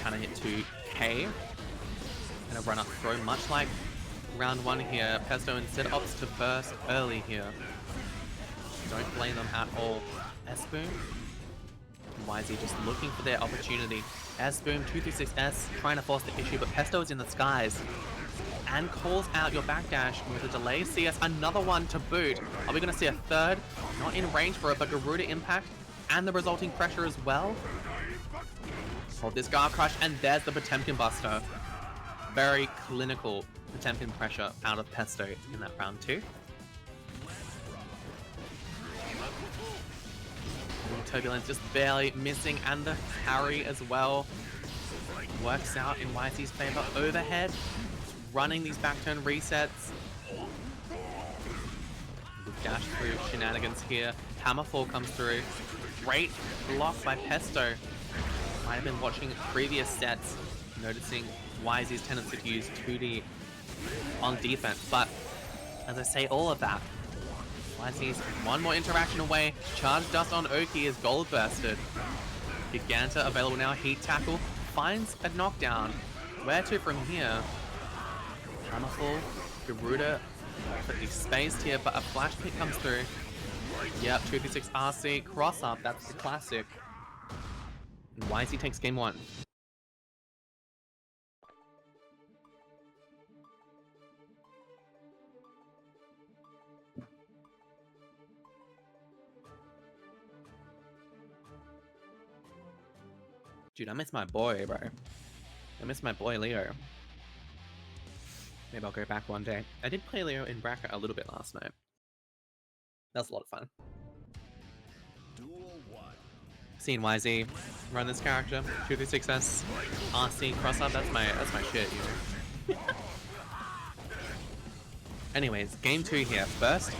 Speaker 1: Kind of hit to K and a run up throw, much like round 1 here. Pesto instead opts to burst early here. Don't blame them at all. S-Boom. YZ just looking for their opportunity. S-Boom, 236S, trying to force the issue, but Pesto is in the skies. And calls out your backdash with a delay CS, another one to boot. Are we going to see a third? Not in range for it, but Garuda impact and the resulting pressure as well. Hold this guard crush, and there's the Potemkin Buster. Very clinical Potemkin pressure out of Pesto in that round 2. Turbulence just barely missing, and the parry as well works out in YZ's favor. Overhead, running these back turn resets. Dash through shenanigans here. Hammerfall comes through. Great block by Pesto. Might have been watching previous sets, noticing YZ's tendency to use 2D on defense, but as I say all of that, YZ's one more interaction away. Charge Dust on Oki is gold bursted. Giganta available now. Heat Tackle finds a knockdown. Where to from here? Hammerfall, Garuda, perfectly spaced here, but a flash pick comes through. Yep, 236 RC, cross up, that's the classic. And YZ takes game 1. Dude, I miss my boy, bro. I miss my boy Leo. Maybe I'll go back one day. I did play Leo in bracket a little bit last night. That was a lot of fun. Seeing YZ run this character, 236S, RC, cross up, that's my shit, you know. Anyways, game 2 here. First,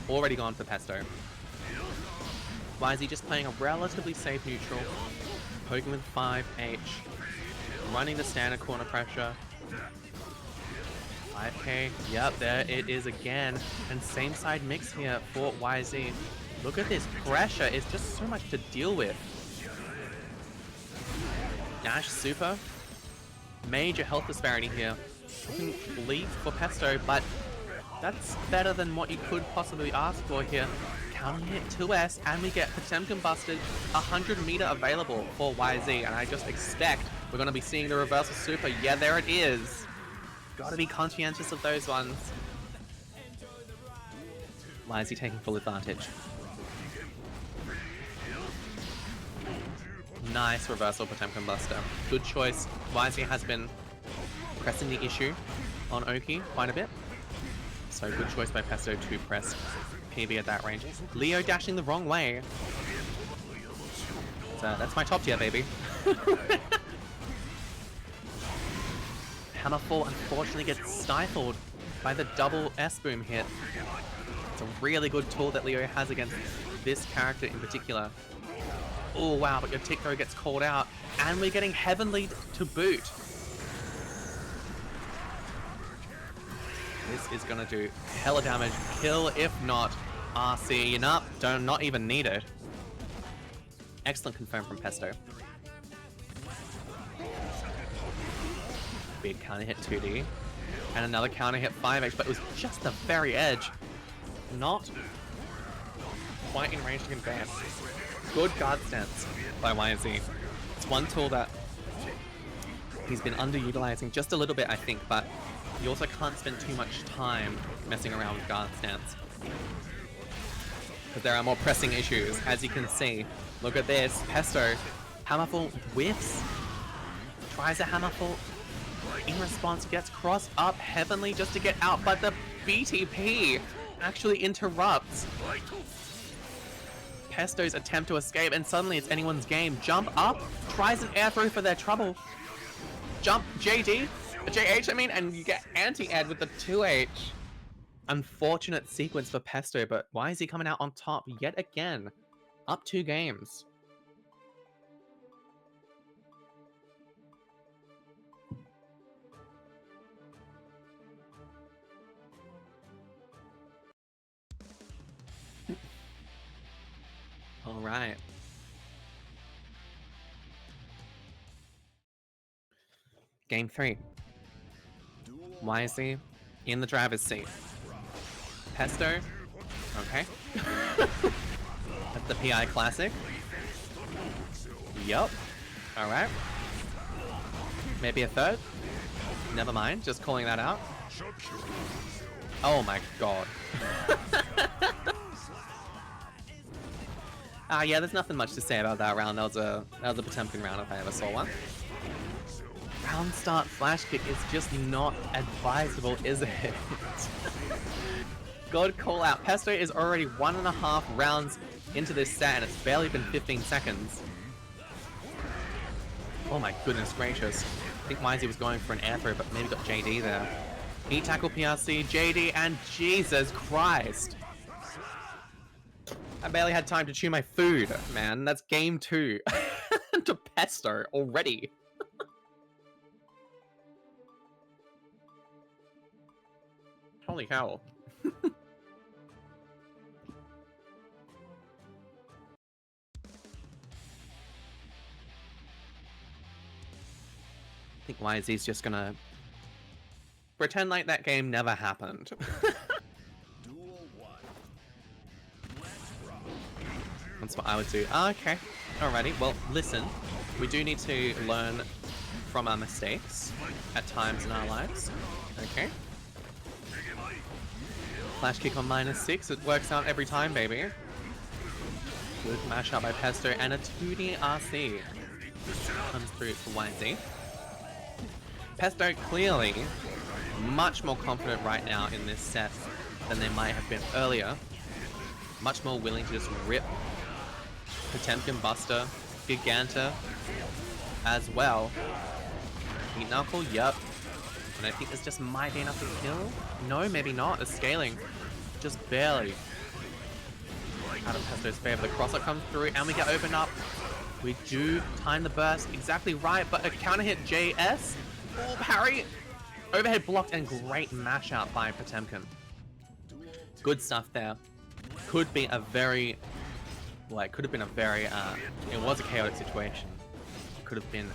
Speaker 1: already gone for Pesto. YZ just playing a relatively safe neutral. Poking with 5H, running the standard corner pressure. 5k. Yep, there it is again. And same side mix here for YZ. Look at this pressure. It's just so much to deal with. Dash super. Major health disparity here. Looking bleak for Pesto, but that's better than what you could possibly ask for here. Counter hit 2S, and we get Potemkin busted. 100 meter available for YZ, and I just expect we're going to be seeing the reversal super. Yeah, there it is. Got to be conscientious of those ones. YZ taking full advantage. Nice reversal Potemkin buster. Good choice. YZ has been pressing the issue on Oki quite a bit. So good choice by Pesto to press PB at that range. Leo dashing the wrong way. So that's my top tier, baby. Hammerfall unfortunately gets stifled by the double S-boom hit. It's a really good tool that Leo has against this character in particular. Oh wow, but your tick throw gets called out, and we're getting Heavenly to boot. This is gonna do hella damage. Kill if not RC. Nope, not even need it. Excellent confirm from Pesto. Big counter hit 2D. And another counter hit 5H, but it was just the very edge. Not quite in range to confirm. Good guard stance by YZ. It's one tool that he's been underutilizing just a little bit, I think, but you also can't spend too much time messing around with guard stance. Because there are more pressing issues, as you can see. Look at this. Pesto. Hammerfall whiffs. Tries a Hammerfall. In response, gets crossed up Heavenly just to get out, but the BTP actually interrupts Pesto's attempt to escape, and suddenly it's anyone's game. Jump up, tries an air throw for their trouble. Jump JH, I mean, and you get anti-ed with the 2H. Unfortunate sequence for Pesto, but why is he coming out on top yet again? Up 2 games. All right. Game 3. YZ in the driver's seat. Pesto. Okay. That's the PI classic. Yup. Alright. Maybe a third? Never mind, just calling that out. Oh my god. Yeah, there's nothing much to say about that round. That was a Potemkin round if I ever saw one. Round start flash kick is just not advisable, is it? Good call out. Pesto is already 1.5 rounds into this set, and it's barely been 15 seconds. Oh my goodness gracious. I think YZ was going for an air throw, but maybe got JD there. Heat tackle PRC, JD, and Jesus Christ. I barely had time to chew my food, man. That's game 2 to Pesto already. Holy cow. I think YZ's just gonna pretend like that game never happened. That's what I would do. Oh, okay. Alrighty. Well, listen. We do need to learn from our mistakes at times in our lives. Okay. Flash kick on -6. It works out every time, baby. Good mashup by Pesto, and a 2D RC comes through for YZ. Pesto clearly much more confident right now in this set than they might have been earlier. Much more willing to just rip Potemkin Buster, Giganta as well. Heat Knuckle, yup. And I think this just might be enough to kill. No, maybe not. The scaling just barely out of Pesto's favor. The crosser comes through and we get opened up. We do time the burst exactly right, but a counter hit JS. Oh, parry. Overhead blocked and great mash out by Potemkin. Good stuff there. Could be a very, well, it could have been a very, it was a chaotic situation. It could have been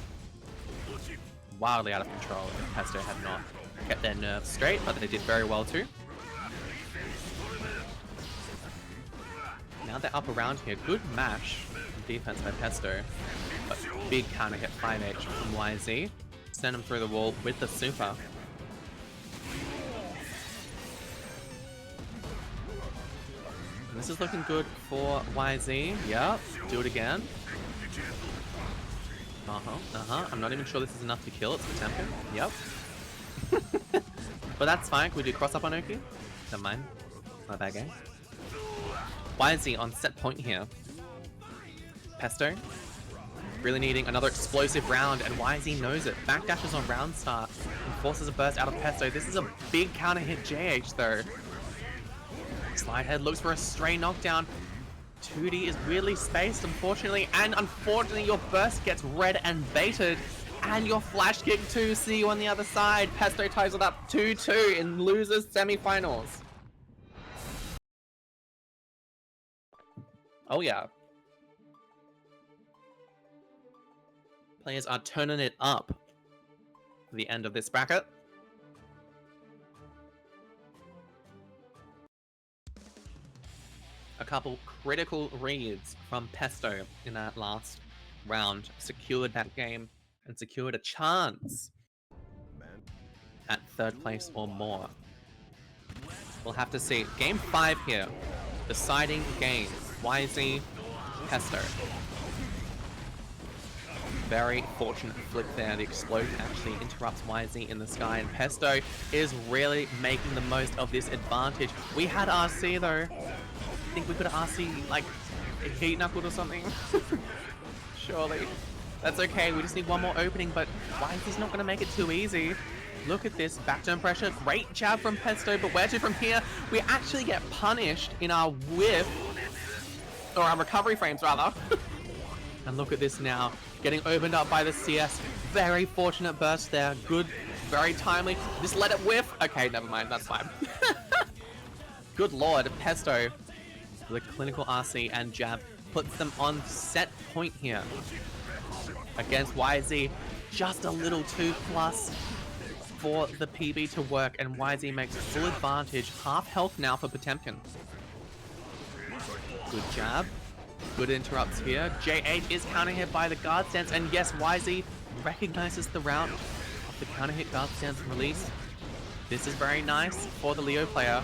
Speaker 1: wildly out of control if Pesto had not kept their nerves straight, but they did very well too. Now they're up around here. Good mash defense by Pesto, but big counter hit 5H from YZ. Send him through the wall with the super. And this is looking good for YZ. Yep, do it again. I'm not even sure this is enough to kill. It's Potemkin. Yep. But that's fine. Can we do cross up on Oki? Never mind. My bad game. YZ on set point here. Pesto really needing another explosive round, and YZ knows it. Backdashes on round start and forces a burst out of Pesto. This is a big counter hit JH though. Slidehead looks for a stray knockdown. 2D is weirdly spaced, unfortunately, and unfortunately your burst gets read and baited, and your flash kick too. See you on the other side. Pesto ties it up 2-2 in losers semifinals. Oh yeah. Players are turning it up for the end of this bracket. A couple critical reads from Pesto in that last round secured that game and secured a chance at third place or more. We'll have to see. Game 5 here. Deciding game. YZ, Pesto. Very fortunate flip there. The explosion actually interrupts YZ in the sky, and Pesto is really making the most of this advantage. We had RC though. I think we could have RC like heat knuckled or something. Surely. That's okay. We just need one more opening, but YZ's not going to make it too easy. Look at this back turn pressure. Great jab from Pesto, but where to from here? We actually get punished in our whiff, or our recovery frames rather. And look at this now, getting opened up by the CS. Very fortunate burst there. Good, very timely. Just let it whiff. Okay, never mind, that's fine. Good lord, Pesto, the clinical RC and jab, puts them on set point here against YZ. Just a little too plus for the PB to work, and YZ makes full advantage. Half health now for Potemkin. Good jab. Good interrupts here. JH is counter hit by the guard stance, and yes, YZ recognizes the route of the counter hit guard stance release. This is very nice for the Leo player.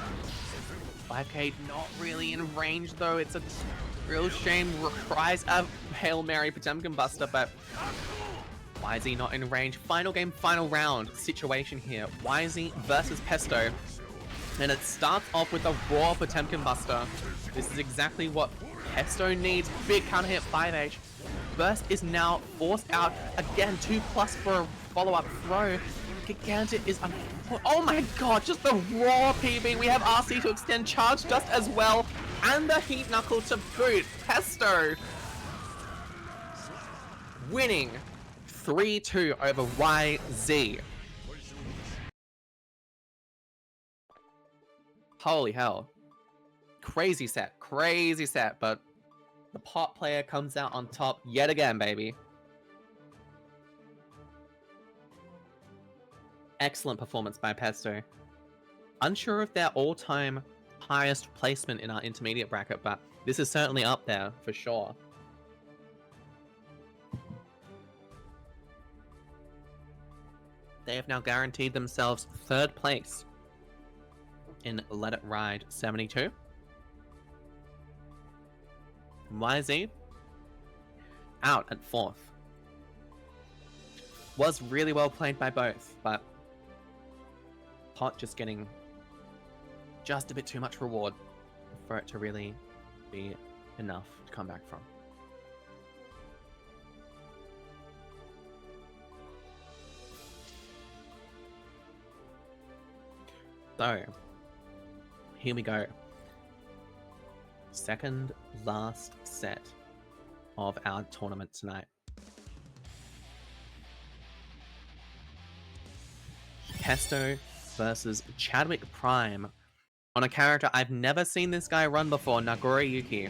Speaker 1: 5K not really in range though. It's a real shame. Reprise a Hail Mary Potemkin Buster, but YZ not in range. Final game, final round situation here. YZ versus Pesto. And it starts off with a raw Potemkin Buster. This is exactly what Pesto needs. Big counter hit 5H. Burst is now forced out. Again, 2+ for a follow-up throw. Gigantic is oh my god, just the raw PB. We have RC to extend charge just as well. And the heat knuckle to boot. Pesto winning 3-2 over YZ. Holy hell. Crazy set, but the pot player comes out on top yet again, baby. Excellent performance by Pesto. Unsure of their all-time highest placement in our intermediate bracket, but this is certainly up there for sure. They have now guaranteed themselves third place in Let It Ride 72. YZ out at 4th. Was really well played by both, but Pot just getting just a bit too much reward for it to really be enough to come back from. So, here we go. Second last set of our tournament tonight. Pesto versus Chadwick Prime on a character I've never seen this guy run before, Nagore Yuki.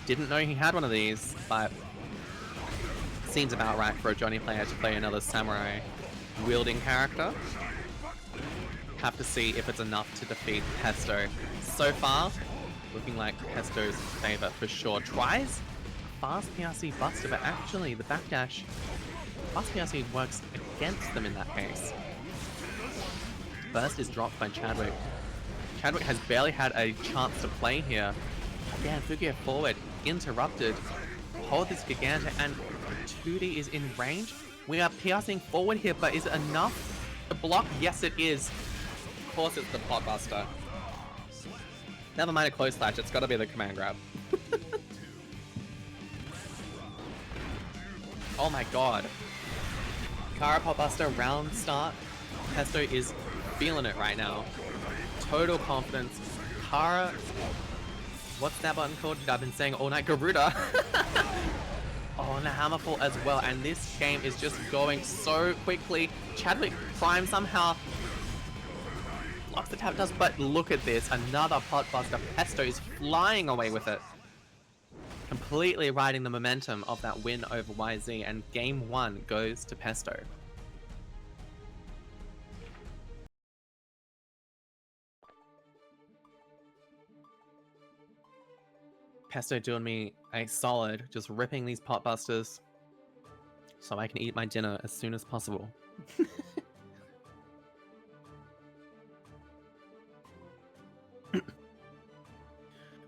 Speaker 1: Didn't know he had one of these, but seems about right for a Johnny player to play another samurai wielding character. Have to see if it's enough to defeat Pesto. So far, looking like Pesto's favor for sure. Tries fast PRC Buster, but actually the backdash, fast PRC works against them in that case. Burst is dropped by Chadwick. Chadwick has barely had a chance to play here. Again, Fugio forward, interrupted. Hold this Giganta, and 2D is in range. We are PRCing forward here, but is it enough to block? Yes, it is. Of course it's the Potbuster. Never mind a close slash, it's gotta be the command grab. Oh my god. Kara Potbuster round start. Pesto is feeling it right now. Total confidence. Kara, what's that button called? I've been saying all night. Garuda. Oh, and a Hammerfall as well. And this game is just going so quickly. Chadwick Prime somehow blocks the tap dust, but look at this. Another Potbuster. Pesto is flying away with it. Completely riding the momentum of that win over YZ, and game 1 goes to Pesto. Pesto doing me a solid, just ripping these Potbusters so I can eat my dinner as soon as possible.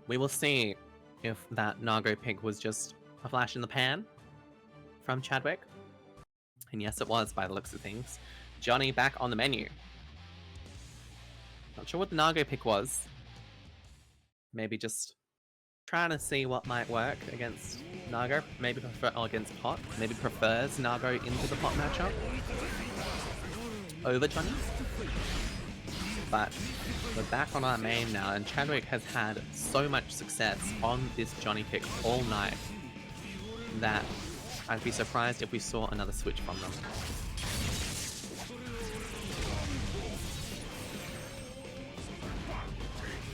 Speaker 1: We will see if that Nago pick was just a flash in the pan from Chadwick. And yes, it was by the looks of things. Johnny back on the menu. Not sure what the Nago pick was. Maybe just trying to see what might work against Nago. Maybe against Pot. Maybe prefers Nago into the Pot matchup over Johnny. But we're back on our main now, and Chadwick has had so much success on this Johnny pick all night that I'd be surprised if we saw another switch from them.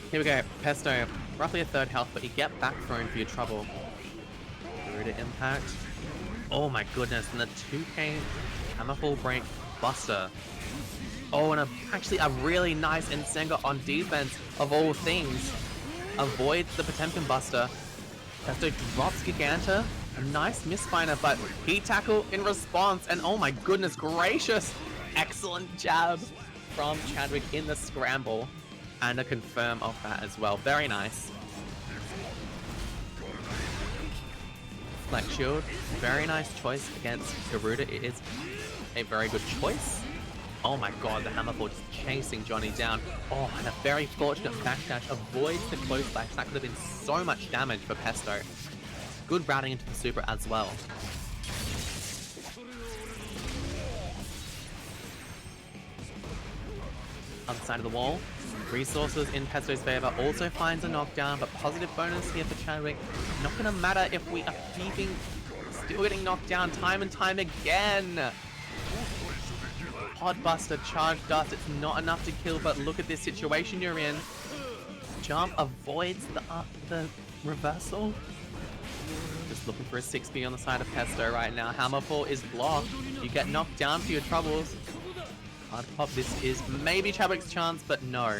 Speaker 1: Here we go, Pesto, roughly a third health, but you get back thrown for your trouble. Garuda impact. Oh my goodness, and the 2k Hammerfall break Buster. Oh, and actually a really nice Nsenga on defense, of all things. Avoids the Potemkin Buster. Pesto drops Giganta. A nice misfire, but heat tackle in response. And oh my goodness gracious. Excellent jab from Chadwick in the scramble. And a confirm of that as well. Very nice. Flex shield. Very nice choice against Garuda. It is a very good choice. Oh my god, the Hammerfall just chasing Johnny down. Oh, and a very fortunate backdash avoids the close slash. That could have been so much damage for Pesto. Good routing into the super as well. Other side of the wall. Resources in Pesto's favor. Also finds a knockdown, but positive bonus here for Chadwick. Not going to matter if we are keeping, still getting knocked down time and time again. Podbuster, charge dust, it's not enough to kill, but look at this situation you're in. Jump avoids the reversal. Just looking for a 6B on the side of Pesto right now. Hammerfall is blocked. You get knocked down for your troubles. Hard pop, this is maybe Chadwick's chance, but no.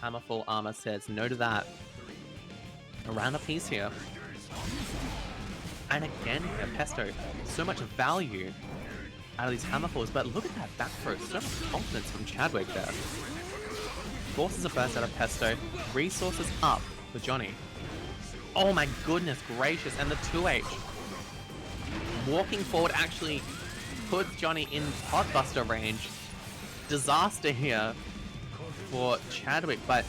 Speaker 1: Hammerfall armor says no to that. Around a piece here. And again here, Pesto, so much value out of these Hammerfalls, but look at that back throw. So much confidence from Chadwick there. Forces a burst out of Pesto. Resources up for Johnny. Oh my goodness gracious, and the 2H. Walking forward actually puts Johnny in Potbuster range. Disaster here for Chadwick, but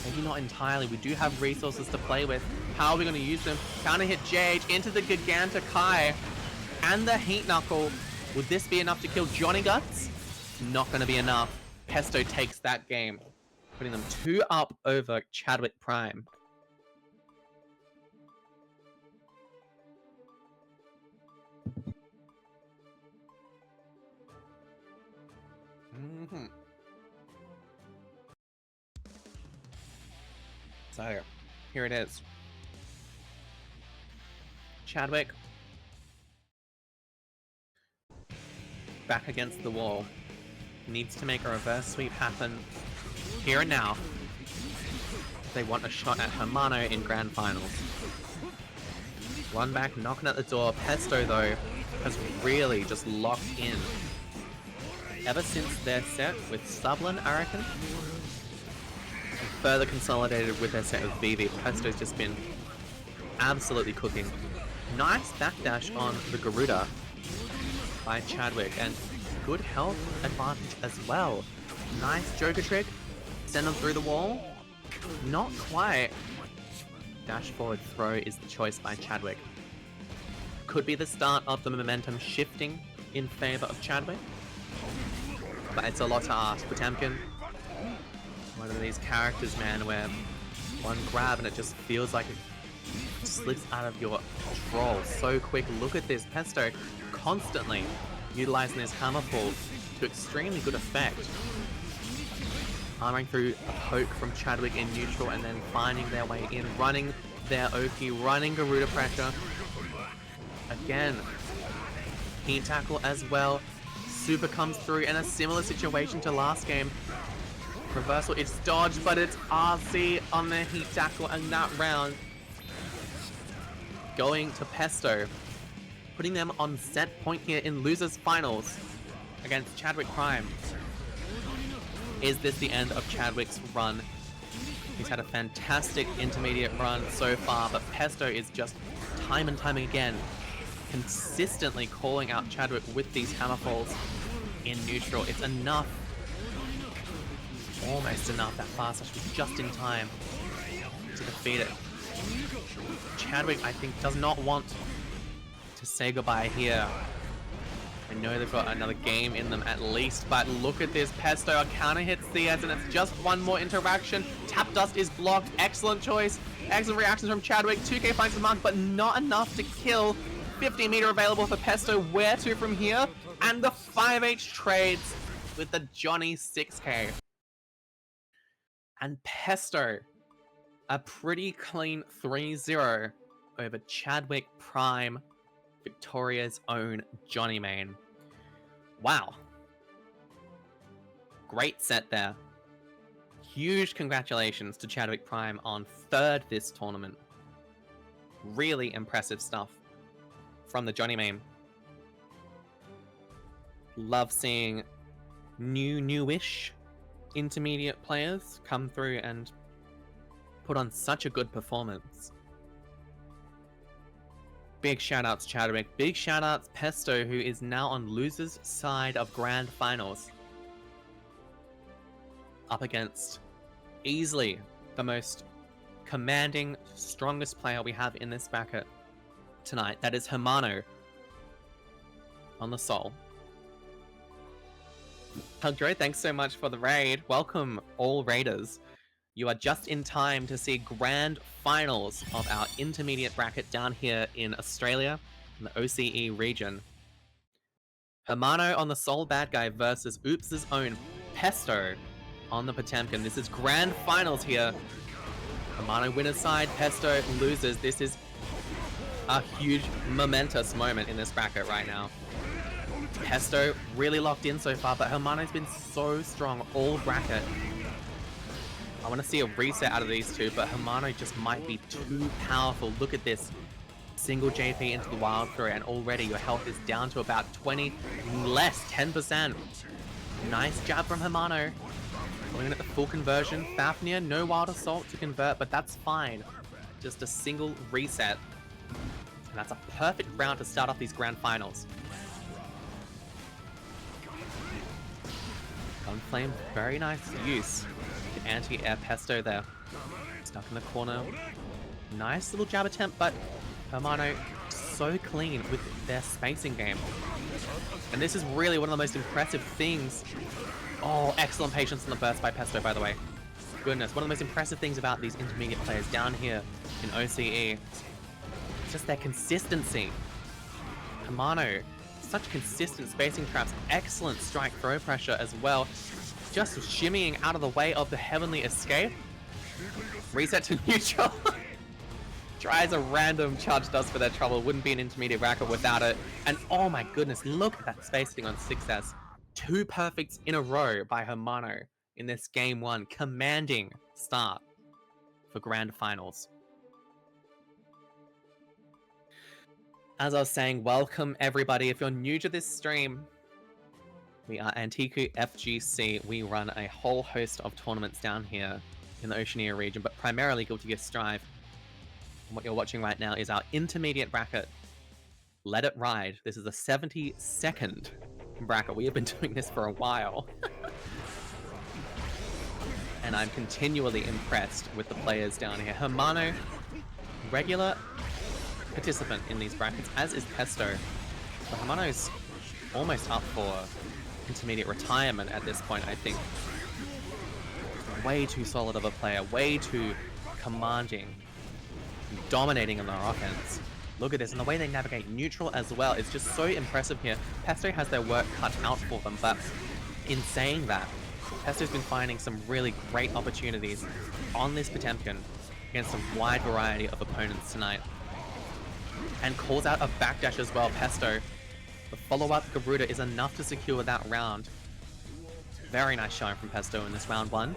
Speaker 1: maybe not entirely. We do have resources to play with. How are we going to use them? Counter hit JH into the Giganta Kai and the Heat Knuckle. Would this be enough to kill Johnny Guts? Not going to be enough. Pesto takes that game, putting them 2 up over Chadwick Prime. So, here it is. Chadwick back against the wall. Needs to make a reverse sweep happen here and now. They want a shot at Hermano in Grand Finals. One back, knocking at the door. Pesto, though, has really just locked in. Ever since their set with Sublin, I reckon. And further consolidated with their set with Vivi. Pesto's just been absolutely cooking. Nice backdash on the Garuda by Chadwick, and good health advantage as well. Nice Joker trick. Send them through the wall. Not quite. Dash forward throw is the choice by Chadwick. Could be the start of the momentum shifting in favor of Chadwick. But it's a lot to ask. Potemkin, one of these characters, man, where one grab and it just feels like it slips out of your control so quick. Look at this. Pesto constantly utilizing his hammer fall to extremely good effect. Armoring through a poke from Chadwick in neutral and then finding their way in, running their Oki, running Garuda pressure. Again, heat tackle as well. Super comes through in a similar situation to last game. Reversal, it's dodged, but it's RC on the heat tackle, and that round going to Pesto, putting them on set point here in losers finals against Chadwick Prime. Is this the end of Chadwick's run? He's had a fantastic intermediate run so far, but Pesto is just time and time again consistently calling out Chadwick with these hammerfalls in neutral. It's enough. Almost enough. That fast slash was just in time to defeat it. Chadwick, I think, does not want to say goodbye here. I know they've got another game in them at least, but look at this. Pesto, a counter hits Diaz, and it's just one more interaction. Tap Dust is blocked. Excellent choice. Excellent reactions from Chadwick. 2K finds the mark, but not enough to kill. 50 meter available for Pesto. Where to from here? And the 5H trades with the Johnny 6K. And Pesto, a pretty clean 3-0 over Chadwick Prime, Victoria's own Johnny Main. Wow. Great set there. Huge congratulations to Chadwick Prime on third this tournament. Really impressive stuff from the Johnny Main. Love seeing newish intermediate players come through and put on such a good performance. Big shoutouts Chadwick, big shoutouts Pesto, who is now on losers' side of Grand Finals. Up against easily the most commanding, strongest player we have in this bracket tonight. That is Hermano on the Soul. Hugdro, thanks so much for the raid. Welcome all raiders. You are just in time to see Grand Finals of our intermediate bracket down here in Australia, in the OCE region. Hermano on the Soul Bad Guy versus Oops' own Pesto on the Potemkin. This is Grand Finals here. Hermano winner's side, Pesto losers. This is a huge, momentous moment in this bracket right now. Pesto really locked in so far, but Hermano's been so strong all bracket. I want to see a reset out of these two, but Hermano just might be too powerful. Look at this. Single JP into the wild throw, and already your health is down to about 20, less, 10%. Nice jab from Hermano. Going in at the full conversion. Fafnir, no wild assault to convert, but that's fine. Just a single reset. And that's a perfect round to start off these Grand Finals. Gunflame, very nice use. Anti-air Pesto there. Stuck in the corner. Nice little jab attempt, but Hermano so clean with their spacing game. And this is really one of the most impressive things. Oh, excellent patience on the burst by Pesto, by the way. Goodness, one of the most impressive things about these intermediate players down here in OCE is just their consistency. Hermano, such consistent spacing traps, excellent strike throw pressure as well. Just shimmying out of the way of the Heavenly Escape. Reset to neutral. Tries a random charge dust for their trouble. Wouldn't be an intermediate bracket without it. And oh my goodness, look at that spacing on 6S. 2 perfects in a row by Hermano in this game 1. Commanding start for grand finals. As I was saying, welcome everybody. If you're new to this stream, we are Antiku FGC. We run a whole host of tournaments down here in the Oceania region, but primarily Guilty Gear Strive. And what you're watching right now is our intermediate bracket, Let It Ride. This is the 72nd bracket. We have been doing this for a while. And I'm continually impressed with the players down here. Hermano, regular participant in these brackets, as is Pesto. But Hermano's almost up for intermediate retirement at this point, I think. Way too solid of a player, way too commanding, dominating in their offense. Look at this, and the way they navigate neutral as well is just so impressive here. Pesto has their work cut out for them, but in saying that, Pesto's been finding some really great opportunities on this Potemkin against a wide variety of opponents tonight. And calls out a backdash as well, Pesto. The follow-up Garuda is enough to secure that round. Very nice showing from Pesto in this round 1.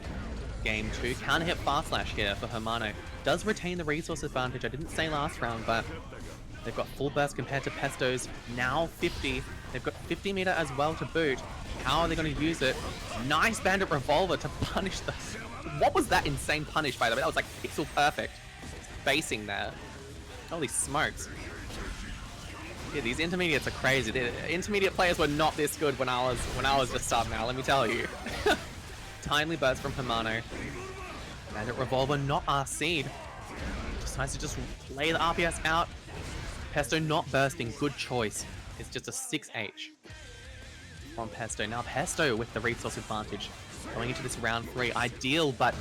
Speaker 1: Game 2, counter hit fast slash here for Hermano. Does retain the resource advantage, I didn't say last round, but they've got full burst compared to Pesto's now 50. They've got 50 meter as well to boot. How are they going to use it? Nice Bandit Revolver to punish the... What was that insane punish, by the way? That was like pixel perfect. Spacing there. Holy smokes. Yeah, these intermediates are crazy. The intermediate players were not this good when I was just sub now, let me tell you. Timely burst from Hermano. Bandit Revolver not RC'd. Decides to just lay the RPS out. Pesto not bursting, good choice. It's just a 6H from Pesto. Now Pesto with the resource advantage. Going into this round 3, ideal, but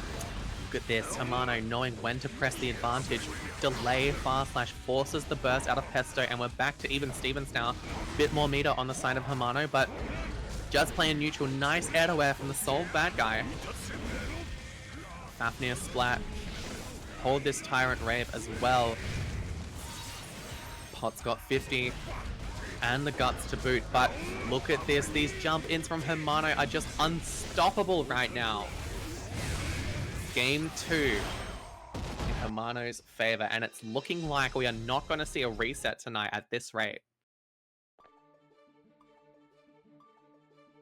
Speaker 1: look at this. Hermano knowing when to press the advantage. Delay fast slash forces the burst out of Pesto, and we're back to even Stevens now. Bit more meter on the side of Hermano, but just playing neutral. Nice air to wear from the Soul bad guy. Fafnir splat. Hold this Tyrant Rave as well. Pot's got 50 and the guts to boot, but look at this. These jump ins from Hermano are just unstoppable right now. Game 2 in Hermano's favor, and it's looking like we are not going to see a reset tonight at this rate.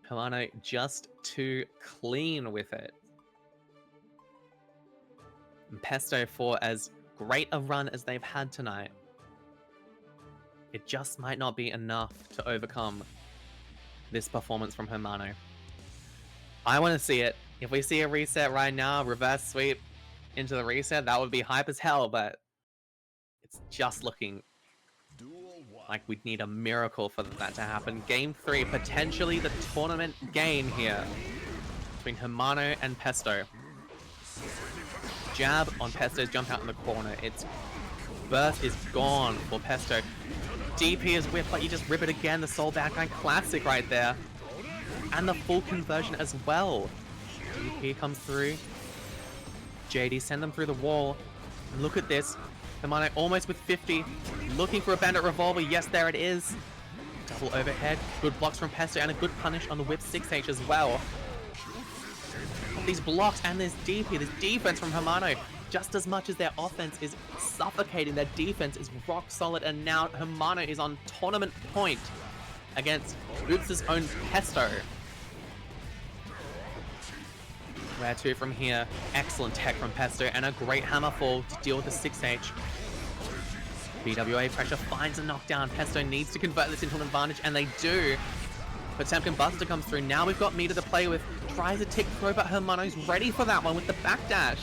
Speaker 1: Hermano just too clean with it. And Pesto, for as great a run as they've had tonight, it just might not be enough to overcome this performance from Hermano. I want to see it. If we see a reset right now, reverse sweep into the reset, that would be hype as hell, but it's just looking like we'd need a miracle for that to happen. Game 3, potentially the tournament game here between Hermano and Pesto. Jab on Pesto's jump out in the corner. Its burst is gone for Pesto. DP is whipped, but you just rip it again. The Soul Bad Guy classic right there. And the full conversion as well. DP comes through. JD send them through the wall. And look at this. Hermano almost with 50. Looking for a Bandit Revolver. Yes, there it is. Double overhead. Good blocks from Pesto and a good punish on the whip 6H as well. These blocks and this DP, this defense from Hermano. Just as much as their offense is suffocating, their defense is rock solid, and now Hermano is on tournament point against Oops' own Pesto. Where to from here? Excellent tech from Pesto and a great hammer fall to deal with the 6H. BWA pressure finds a knockdown. Pesto needs to convert this into an advantage, and they do. Potemkin Buster comes through. Now we've got meter to play with. Tries a tick throw, but Hermano's ready for that one with the backdash.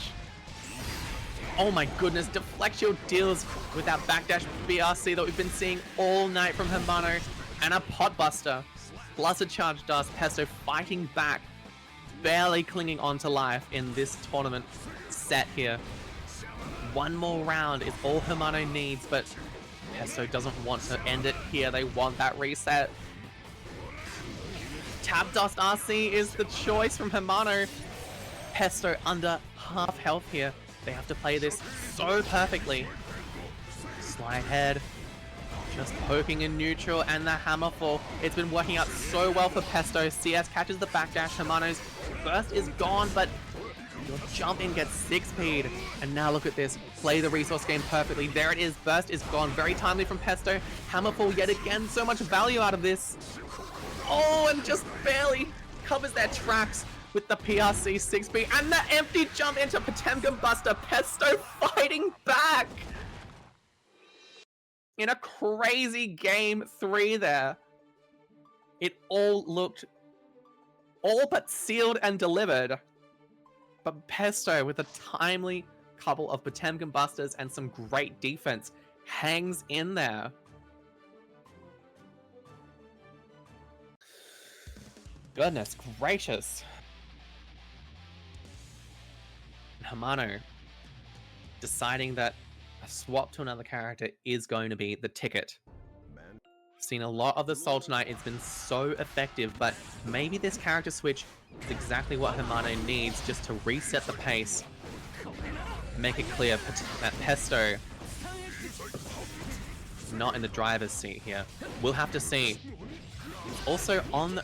Speaker 1: Oh my goodness, Deflect Shield deals with that backdash BRC that we've been seeing all night from Hermano. And a Pot Buster. Plus a Charge Dust. Pesto fighting back. Barely clinging on to life in this tournament set here. One more round is all Hermano needs, but Pesto doesn't want to end it here. They want that reset. Tab Dust RC is the choice from Hermano. Pesto under half health here. They have to play this so perfectly. Slide head. Just poking in neutral, and the hammer fall. It's been working out so well for Pesto. CS catches the backdash. Hermano's burst is gone, but your jump in gets 6P'd. And now look at this. Play the resource game perfectly. There it is. Burst is gone. Very timely from Pesto. Hammer fall yet again. So much value out of this. Oh, and just barely covers their tracks with the PRC 6P. And the empty jump into Potemkin Buster. Pesto fighting back. In a crazy game 3 there. It all looked all but sealed and delivered. But Pesto, with a timely couple of Potemkin Busters and some great defense, hangs in there. Goodness gracious. Hermano deciding that a swap to another character is going to be the ticket. Seen a lot of the Soul tonight. It's been so effective, but maybe this character switch is exactly what Hermano needs just to reset the pace. Make it clear that Pesto is not in the driver's seat here. We'll have to see. Also on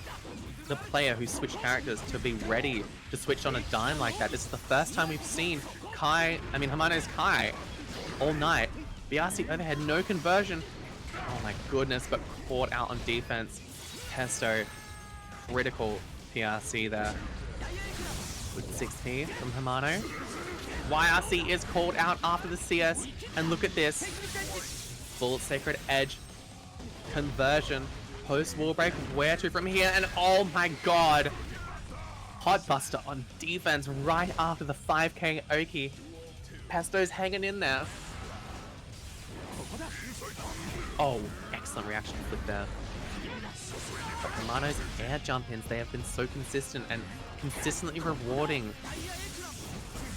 Speaker 1: the player who switched characters to be ready to switch on a dime like that. This is the first time we've seen Hermano's Kai all night. BRC overhead, no conversion. Oh my goodness, but caught out on defense. Pesto, critical PRC there. With 6P from Hermano. YRC is called out after the CS, and look at this. Full Sacred Edge conversion. Post wall break, where to from here? And oh my god. Hot Buster on defense right after the 5K Oki. Pesto's hanging in there. Oh, excellent reaction flip there. But Hermano's air jump-ins, they have been so consistent and consistently rewarding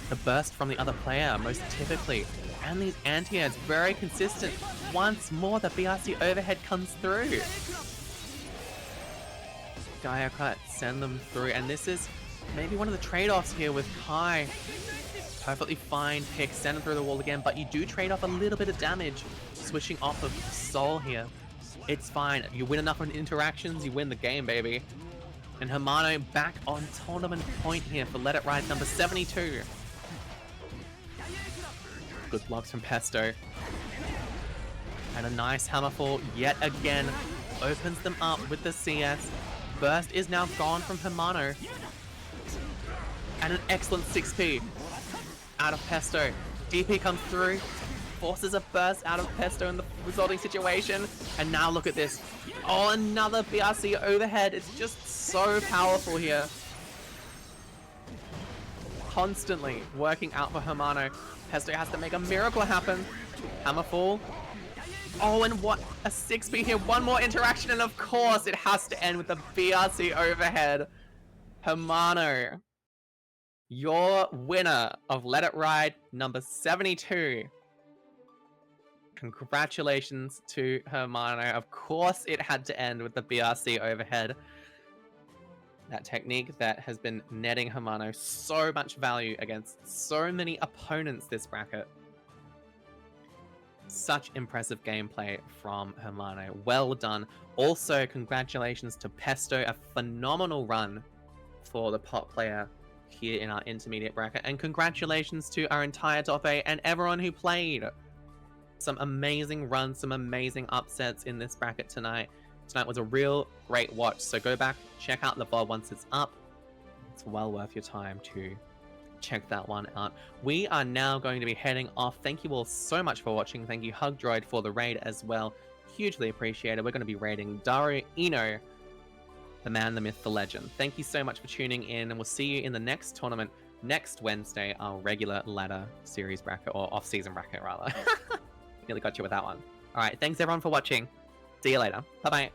Speaker 1: the burst from the other player, most typically. And these anti-airs, very consistent. Once more, the BRC overhead comes through. Gaia Cut, send them through. And this is maybe one of the trade-offs here with Kai. Perfectly fine pick, send him through the wall again, but you do trade off a little bit of damage switching off of Soul here. It's fine. You win enough on interactions, you win the game, baby. And Hermano back on tournament point here for Let It Ride number 72. Good blocks from Pesto. And a nice hammerfall yet again opens them up with the CS. Burst is now gone from Hermano. And an excellent 6P out of Pesto. DP comes through, forces a burst out of Pesto in the resulting situation. And now look at this. Oh, another BRC overhead. It's just so powerful here. Constantly working out for Hermano. Pesto has to make a miracle happen. Hammerfall. Oh, and what a 6P here. One more interaction, and of course it has to end with the BRC overhead. Hermano, your winner of Let It Ride number 72. Congratulations to Hermano. Of course it had to end with the BRC overhead. That technique that has been netting Hermano so much value against so many opponents this bracket. Such impressive gameplay from Hermano. Well done. Also, congratulations to Pesto. A phenomenal run for the pot player here in our intermediate bracket. And congratulations to our entire top 8 and everyone who played. Some amazing runs, some amazing upsets in this bracket tonight. Tonight was a real great watch. So go back, check out the VOD once it's up. It's well worth your time to check that one out. We are now going to be heading off. Thank you all so much for watching. Thank you HugDroid for the raid as well. Hugely appreciated. We're going to be raiding Daru Ino, the man, the myth, the legend. Thank you so much for tuning in, and we'll see you in the next tournament next Wednesday, our regular ladder series bracket, or off-season bracket rather. Nearly got you with that one. All right, thanks everyone for watching. See you later. Bye-bye.